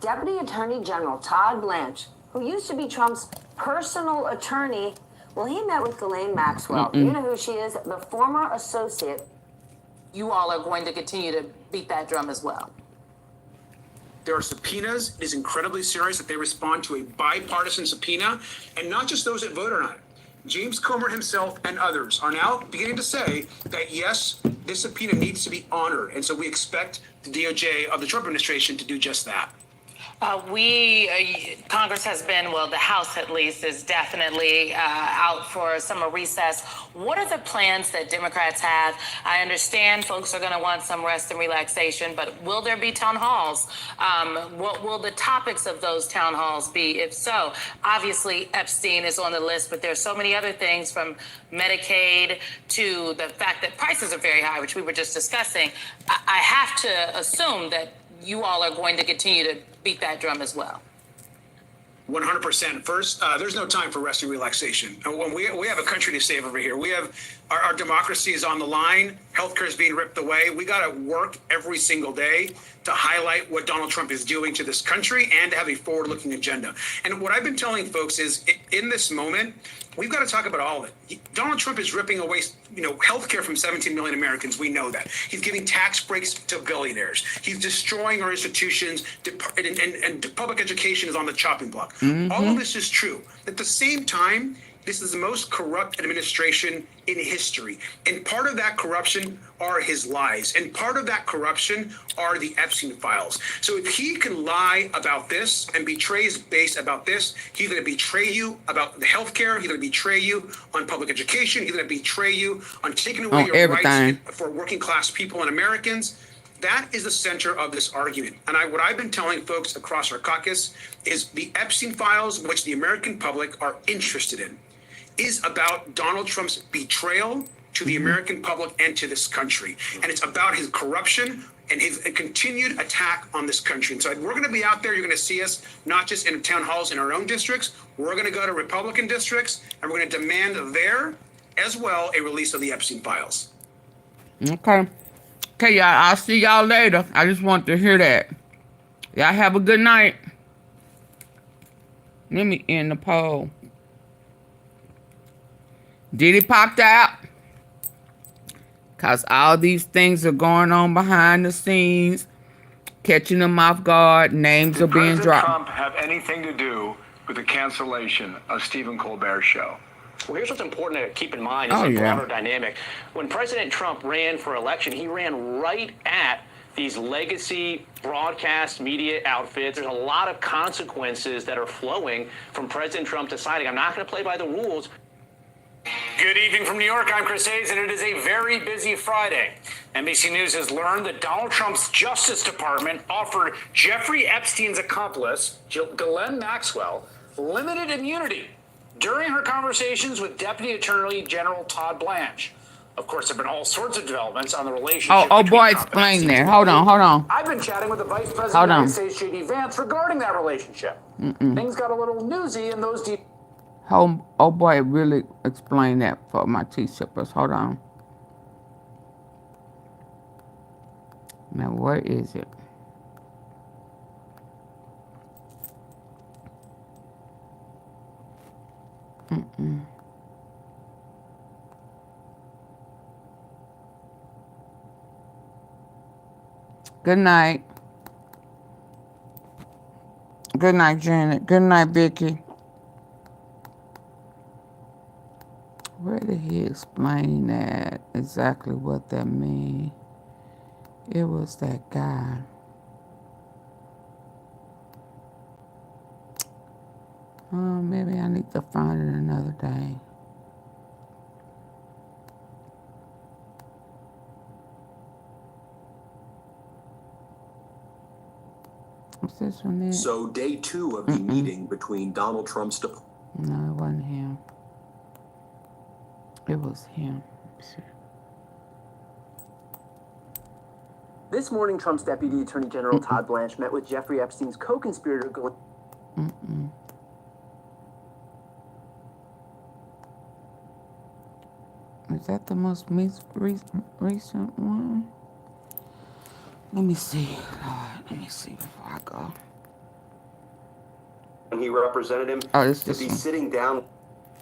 Deputy Attorney General Todd Blanche, who used to be Trump's personal attorney, well, he met with Ghislaine Maxwell. You know who she is, the former associate. You all are going to continue to beat that drum as well. There are subpoenas. It is incredibly serious that they respond to a bipartisan subpoena, and not just those that voted on it. James Comer himself and others are now beginning to say that, yes, this subpoena needs to be honored. And so we expect the DOJ of the Trump administration to do just that. Congress has been, well, the House at least, is definitely out for summer recess. What are the plans that Democrats have? I understand folks are going to want some rest and relaxation, but will there be town halls? What will the topics of those town halls be? If so, obviously Epstein is on the list, but there's so many other things, from Medicaid to the fact that prices are very high, which we were just discussing. I have to assume that you all are going to continue to beat that drum as well. 100%. First, there's no time for rest and relaxation. When we have a country to save over here. We have our democracy is on the line. Healthcare is being ripped away. We got to work every single day to highlight what Donald Trump is doing to this country and to have a forward-looking agenda. And what I've been telling folks is, in this moment, we've got to talk about all of it. Donald Trump is ripping away, healthcare from 17 million Americans. We know that. He's giving tax breaks to billionaires. He's destroying our institutions, and public education is on the chopping block. All of this is true. At the same time, this is the most corrupt administration in history. And part of that corruption are his lies. And part of that corruption are the Epstein files. So if he can lie about this and betray his base about this, he's going to betray you about the healthcare. He's going to betray you on public education. He's going to betray you on taking away your rights for working class people and Americans. That is the center of this argument. And what I've been telling folks across our caucus is the Epstein files, which the American public are interested in, is about Donald Trump's betrayal to the American public and to this country. And it's about his corruption and his continued attack on this country. And so we're going to be out there. You're going to see us not just in town halls in our own districts. We're going to go to Republican districts, and we're going to demand there as well a release of the Epstein files. Okay. Okay, y'all. I'll see y'all later. I just want to hear that. Y'all have a good night. Let me end the poll. Diddy popped out. Because all these things are going on behind the scenes, catching them off guard, names are being President dropped. Trump have anything to do with the cancellation of Stephen Colbert's show? Well, here's what's important to keep in mind is a broader dynamic. When President Trump ran for election, he ran right at these legacy broadcast media outfits. There's a lot of consequences that are flowing from President Trump deciding, I'm not going to play by the rules. Good evening from New York. I'm Chris Hayes, and it is a very busy Friday. NBC News has learned that Donald Trump's Justice Department offered Jeffrey Epstein's accomplice, Ghislaine Maxwell, limited immunity during her conversations with Deputy Attorney General Todd Blanche. Of course, there have been all sorts of developments on the relationship. Oh boy, explain there. Hold on. I've been chatting with the Vice President of the United States, J.D. Vance, regarding that relationship. Things got a little newsy in those deep. Oh boy, really explain that for my tea-sippers. Hold on. Now, where is it? Good night. Good night, Janet. Good night, Vicky. Where did he explain that? Exactly what that means? It was that guy. Oh, maybe I need to find it another day. What's this one there? So day 2 of the meeting between Donald Trump's... No, it wasn't him. It was him. This morning, Trump's Deputy Attorney General Todd Blanche met with Jeffrey Epstein's co-conspirator. Is that the most recent one? Let me see. Lord, let me see before I go. When he represented him to be sitting down.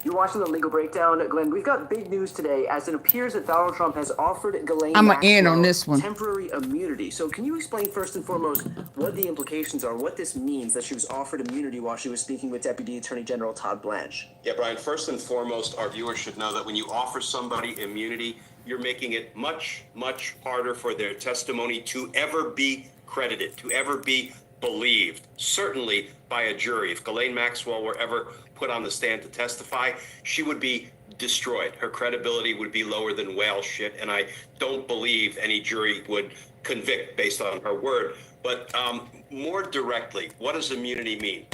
You're watching the Legal Breakdown, Glenn. We've got big news today, as it appears that Donald Trump has offered Ghislaine I'm going to end on this one. temporary immunity. So can you explain first and foremost what the implications are, what this means that she was offered immunity while she was speaking with Deputy Attorney General Todd Blanche? Yeah, Brian, first and foremost, our viewers should know that when you offer somebody immunity, you're making it much, much harder for their testimony to ever be credited, to ever be believed, certainly by a jury. If Ghislaine Maxwell were ever put on the stand to testify, she would be destroyed. Her credibility would be lower than whale shit, and I don't believe any jury would convict based on her word. But more directly, what does immunity mean?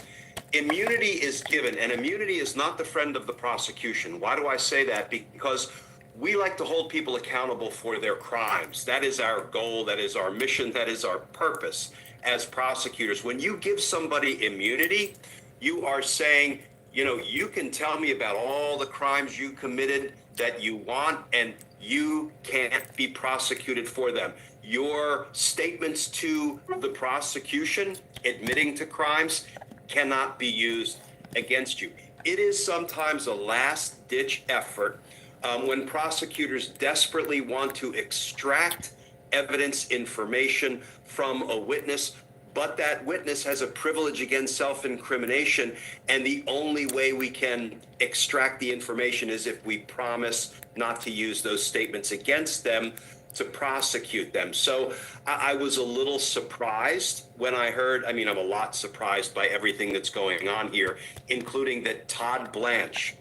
Immunity is given, and immunity is not the friend of the prosecution. Why do I say that? Because we like to hold people accountable for their crimes. That is our goal, that is our mission, that is our purpose as prosecutors. When you give somebody immunity, you are saying, you know, you can tell me about all the crimes you committed that you want, and you can't be prosecuted for them. Your statements to the prosecution, admitting to crimes, cannot be used against you. It is sometimes a last-ditch effort when prosecutors desperately want to extract evidence, information from a witness, but that witness has a privilege against self-incrimination, and the only way we can extract the information is if we promise not to use those statements against them to prosecute them. So I was a little surprised when I heard, I'm a lot surprised by everything that's going on here, including that Todd Blanche,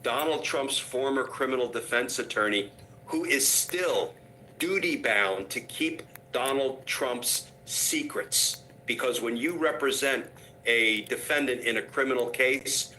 Donald Trump's former criminal defense attorney, who is still duty-bound to keep Donald Trump's secrets. Because when you represent a defendant in a criminal case,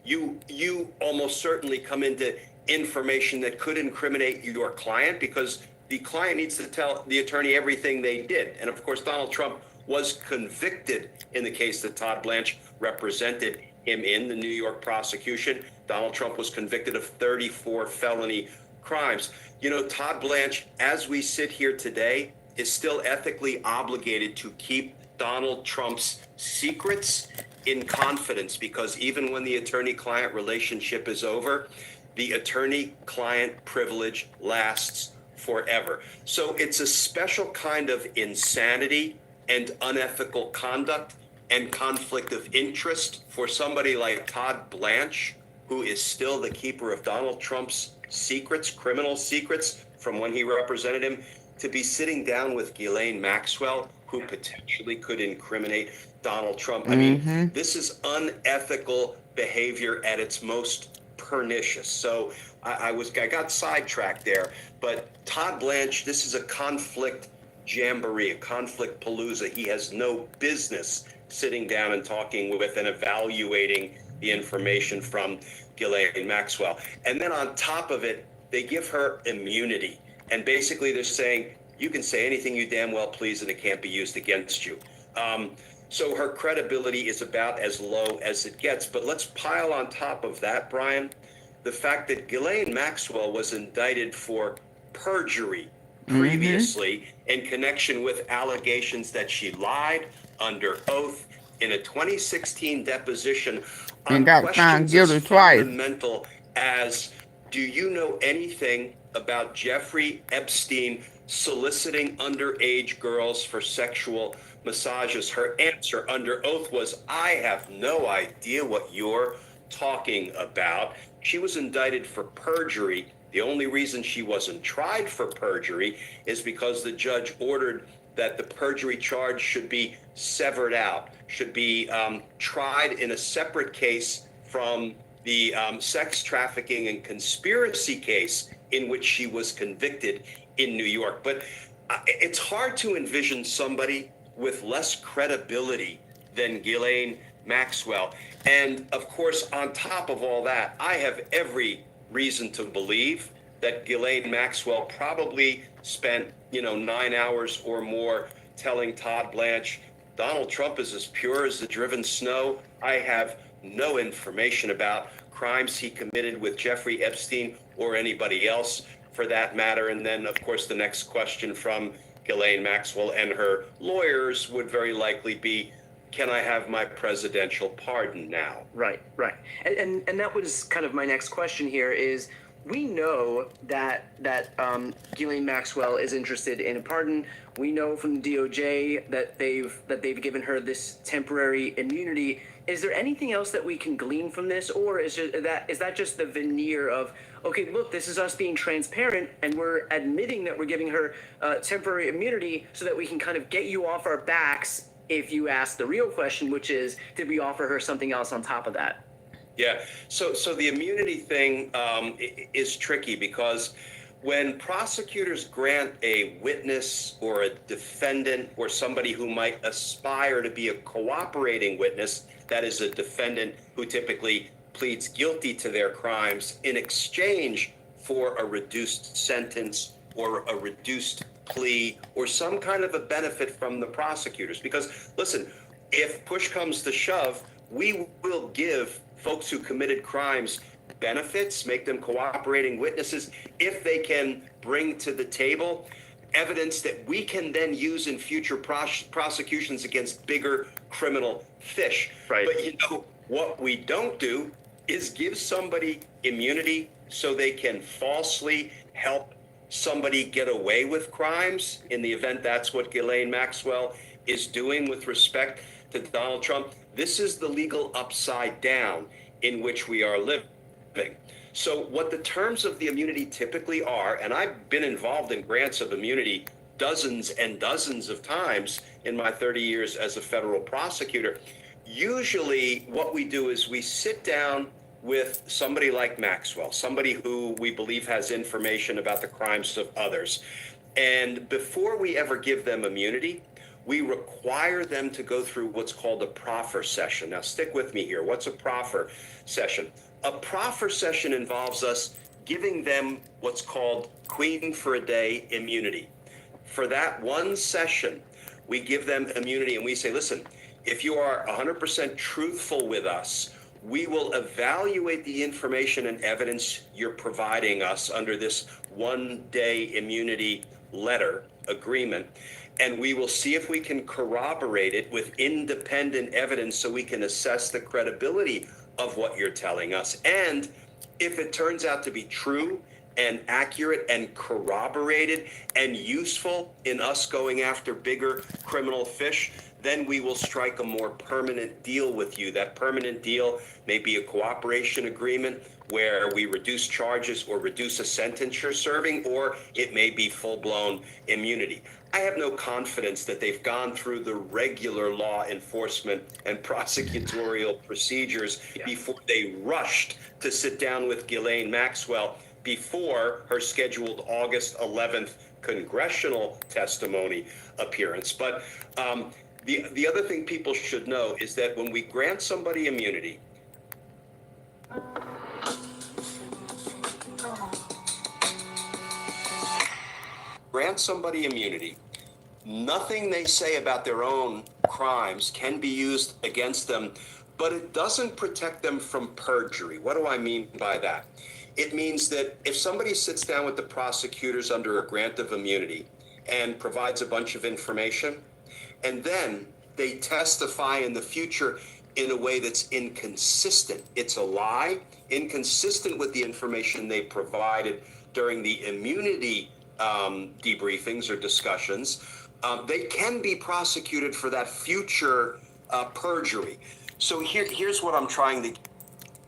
you almost certainly come into information that could incriminate your client, because the client needs to tell the attorney everything they did. And of course, Donald Trump was convicted in the case that Todd Blanche represented him in, the New York prosecution. Donald Trump was convicted of 34 felony crimes. You know, Todd Blanche, as we sit here today, is still ethically obligated to keep Donald Trump's secrets in confidence, because even when the attorney-client relationship is over, the attorney-client privilege lasts forever. So it's a special kind of insanity and unethical conduct and conflict of interest for somebody like Todd Blanche, who is still the keeper of Donald Trump's secrets, criminal secrets from when he represented him, to be sitting down with Ghislaine Maxwell, who potentially could incriminate Donald Trump. I mean, this is unethical behavior at its most pernicious. So I got sidetracked there, but Todd Blanche, this is a conflict jamboree, a conflict palooza. He has no business sitting down and talking with and evaluating the information from Ghislaine Maxwell. And then on top of it, they give her immunity. And basically they're saying, you can say anything you damn well please and it can't be used against you. So her credibility is about as low as it gets. But let's pile on top of that, Brian, the fact that Ghislaine Maxwell was indicted for perjury previously in connection with allegations that she lied under oath in a 2016 deposition on and got found guilty twice. Fundamental as, do you know anything about Jeffrey Epstein soliciting underage girls for sexual massages? Her answer under oath was, I have no idea what you're talking about. She was indicted for perjury. The only reason she wasn't tried for perjury is because the judge ordered that the perjury charge should be severed out, should be tried in a separate case from the sex trafficking and conspiracy case in which she was convicted in New York. But it's hard to envision somebody with less credibility than Ghislaine Maxwell. And of course, on top of all that, I have every reason to believe that Ghislaine Maxwell probably spent, 9 hours or more telling Todd Blanche, Donald Trump is as pure as the driven snow. I have no information about crimes he committed with Jeffrey Epstein or anybody else for that matter. And then, of course, the next question from Ghislaine Maxwell and her lawyers would very likely be, can I have my presidential pardon now? Right. And that was kind of my next question here is, we know that Ghislaine Maxwell is interested in a pardon. We know from the DOJ that they've given her this temporary immunity. Is there anything else that we can glean from this, or is that just the veneer of, okay, look, this is us being transparent and we're admitting that we're giving her temporary immunity so that we can kind of get you off our backs if you ask the real question, which is, did we offer her something else on top of that? Yeah, so the immunity thing is tricky because when prosecutors grant a witness or a defendant or somebody who might aspire to be a cooperating witness, that is a defendant who typically pleads guilty to their crimes in exchange for a reduced sentence or a reduced plea or some kind of a benefit from the prosecutors. Because listen, if push comes to shove, we will give folks who committed crimes benefits, make them cooperating witnesses, if they can bring to the table evidence that we can then use in future prosecutions against bigger criminal fish. Right. But what we don't do is give somebody immunity so they can falsely help somebody get away with crimes in the event that's what Ghislaine Maxwell is doing with respect to Donald Trump. This is the legal upside down in which we are living. So what the terms of the immunity typically are, and I've been involved in grants of immunity dozens and dozens of times in my 30 years as a federal prosecutor, usually what we do is we sit down with somebody like Maxwell, somebody who we believe has information about the crimes of others. And before we ever give them immunity, we require them to go through what's called a proffer session. Now, stick with me here. What's a proffer session? A proffer session involves us giving them what's called queen for a day immunity. For that one session, we give them immunity and we say, listen, if you are 100% truthful with us, we will evaluate the information and evidence you're providing us under this one-day immunity letter agreement, and we will see if we can corroborate it with independent evidence so we can assess the credibility of what you're telling us. And if it turns out to be true and accurate and corroborated and useful in us going after bigger criminal fish, then we will strike a more permanent deal with you. That permanent deal may be a cooperation agreement where we reduce charges or reduce a sentence you're serving, or it may be full-blown immunity. I have no confidence that they've gone through the regular law enforcement and prosecutorial procedures before they rushed to sit down with Ghislaine Maxwell before her scheduled August 11th congressional testimony appearance. But the other thing people should know is that when we grant somebody immunity, nothing they say about their own crimes can be used against them, but it doesn't protect them from perjury. What do I mean by that? It means that if somebody sits down with the prosecutors under a grant of immunity and provides a bunch of information, and then they testify in the future in a way that's inconsistent, it's a lie, inconsistent with the information they provided during the immunity debriefings or discussions, they can be prosecuted for that future perjury. So here's what I'm trying to.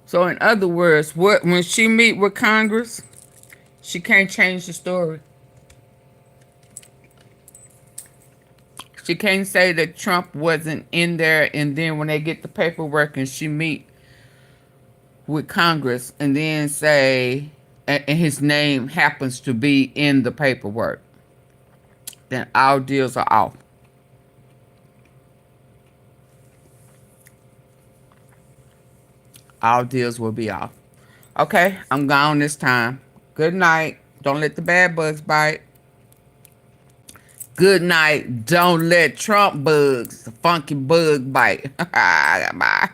So in other words, when she meet with Congress, she can't change the story. She can't say that Trump wasn't in there, and then when they get the paperwork and she meet with Congress, and then say, and his name happens to be in the paperwork, then our deals are off. Our deals will be off. Okay, I'm gone this time. Good night. Don't let the bad bugs bite. Good night. Don't let Trump bugs, the funky bug bite. Bye.